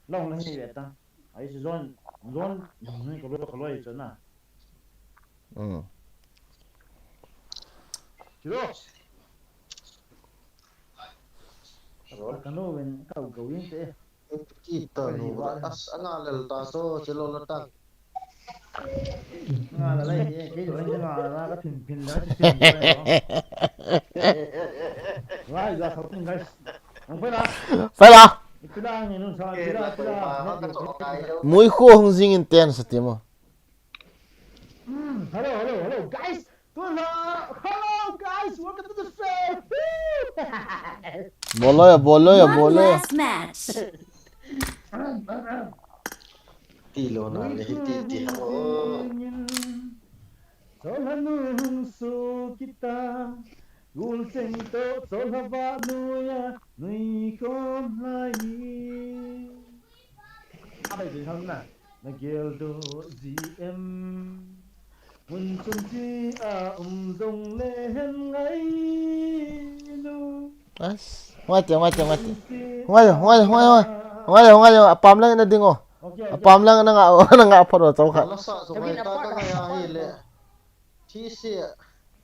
Long lên vậy ta. Ai sẽ zone này có lối cho na. Chưa. Kalau when kau yang tu, Kita nu as angal ta so celolo tak. ngà là lấy cái đồ anh ngà là cái phim đó phim rồi ra không tin guys không phải là cái đó này nó sao cái đó mũi khô không dính intense thế mà hello guys hello guys welcome to the show boloya tilo na le ti Solanung so kita gul sento solava nuya nui kon lai abai din hang na gel do gm mun chung ji a dong le hen ngai lu as ngoại apam lang na dingo apam lang na nga paro chaw kha la sa so mai ta ka ya hi le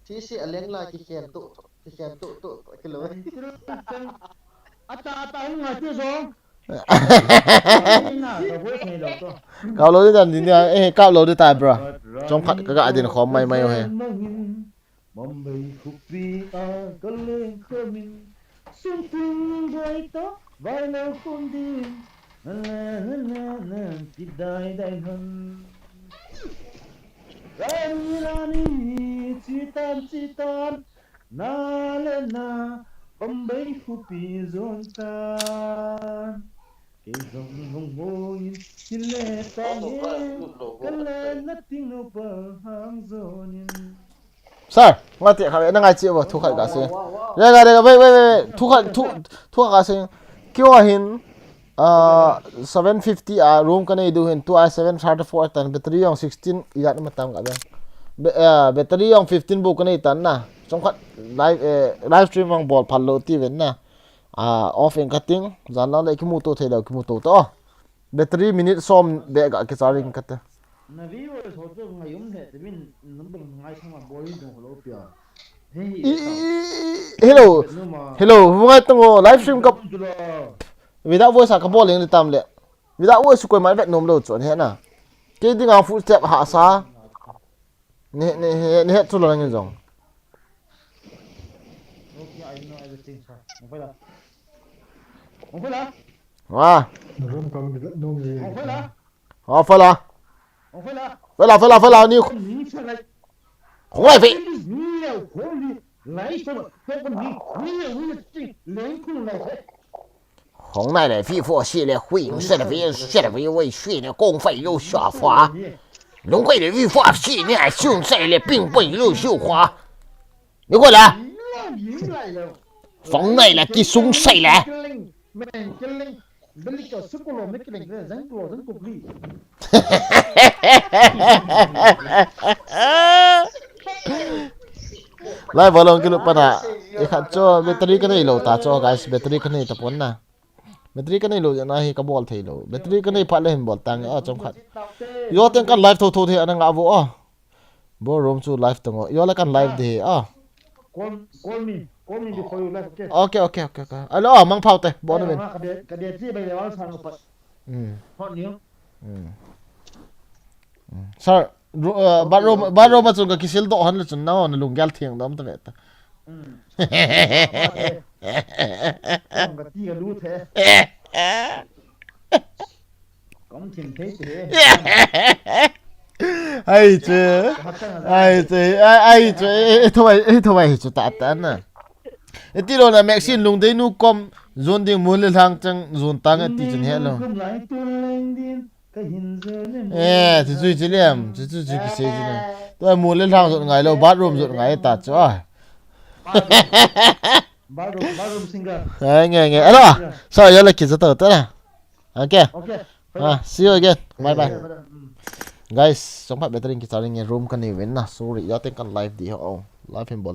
thi si aleng la ki khen tu ki lo ata nga ti so cao lô đi đàn gì nè cao lô đi tài bro trong khát cái gãi thì nó khó may may hay Bombay Fupi Zontan Kizong Hongboin Sile Tayen Kala Nating No Bahang Zonin sir ngoại tiện khai nó ngay chịu vào thu khai cả xe đây vậy thu cả xe kêu hin 750 à room cái nàyดูhin 2734 tan battery yang 16 iat mà tam cả bên battery yang 15 bu cái này tan na trong khát livestream vang ball phật lộ ti ven na off in cutting zan la lại cái mô tô thay đầu cái mô tô to battery minute som để cả cái charging cắt Na vivo es hoto ngayum he tabin number ngai sama boy dong lo pia hello ngay tông livestream cấp without voice ka ball lên tam lệ without voice coi máy vẹn nôm đâu chuẩn hết na cái đi ngang footstep hạ xa nè hết cho là như dòng okay I know everything sir không phải là wow phải là phải là như không lại vị红奶奶批复系列会影式的为训练公费有下滑，龙会的预发系列训赛列并不有秀华，你过来，房内来给松赛来。beli ke sekolah mereka ni zang kubli lại vào lòng cái lúc bắt à cái khát cho battery cái này lâu ta cho guys battery cái này tập huấn na battery cái này lâu giờ này cái ball thấy lâu battery cái này phát lên ball tăng ở trong khát yo tiếng kan live thâu thì anh ngã vô à bo room chu live tongo yo là kan live thì à call me before you left okay alo mang phao te bo nó bên cái địa chỉ bây giờ vào sang hot new sir bathroom mà chung cái kisil do han là chung nào nó lung gal thieng dom ta vet cái tí cái lú thế công thiên thế ai chứ thôi chú ta tan à tí rồi là mẹ xin lùng đấy nu com zone đi muốn lên hàng chẳng zone tăng cái tí chân hết luôn thì duy chỉ liam chỉ cái gì này tôi muốn lên hàng rồi ngày lâu bathroom rồi ngày ta cho bathroom singer nghe alo sao giờ là kia tớ à okay see you again bye guys trong phát battery kita ring room kan ni win na sorry ya tengkan live di ho live in ball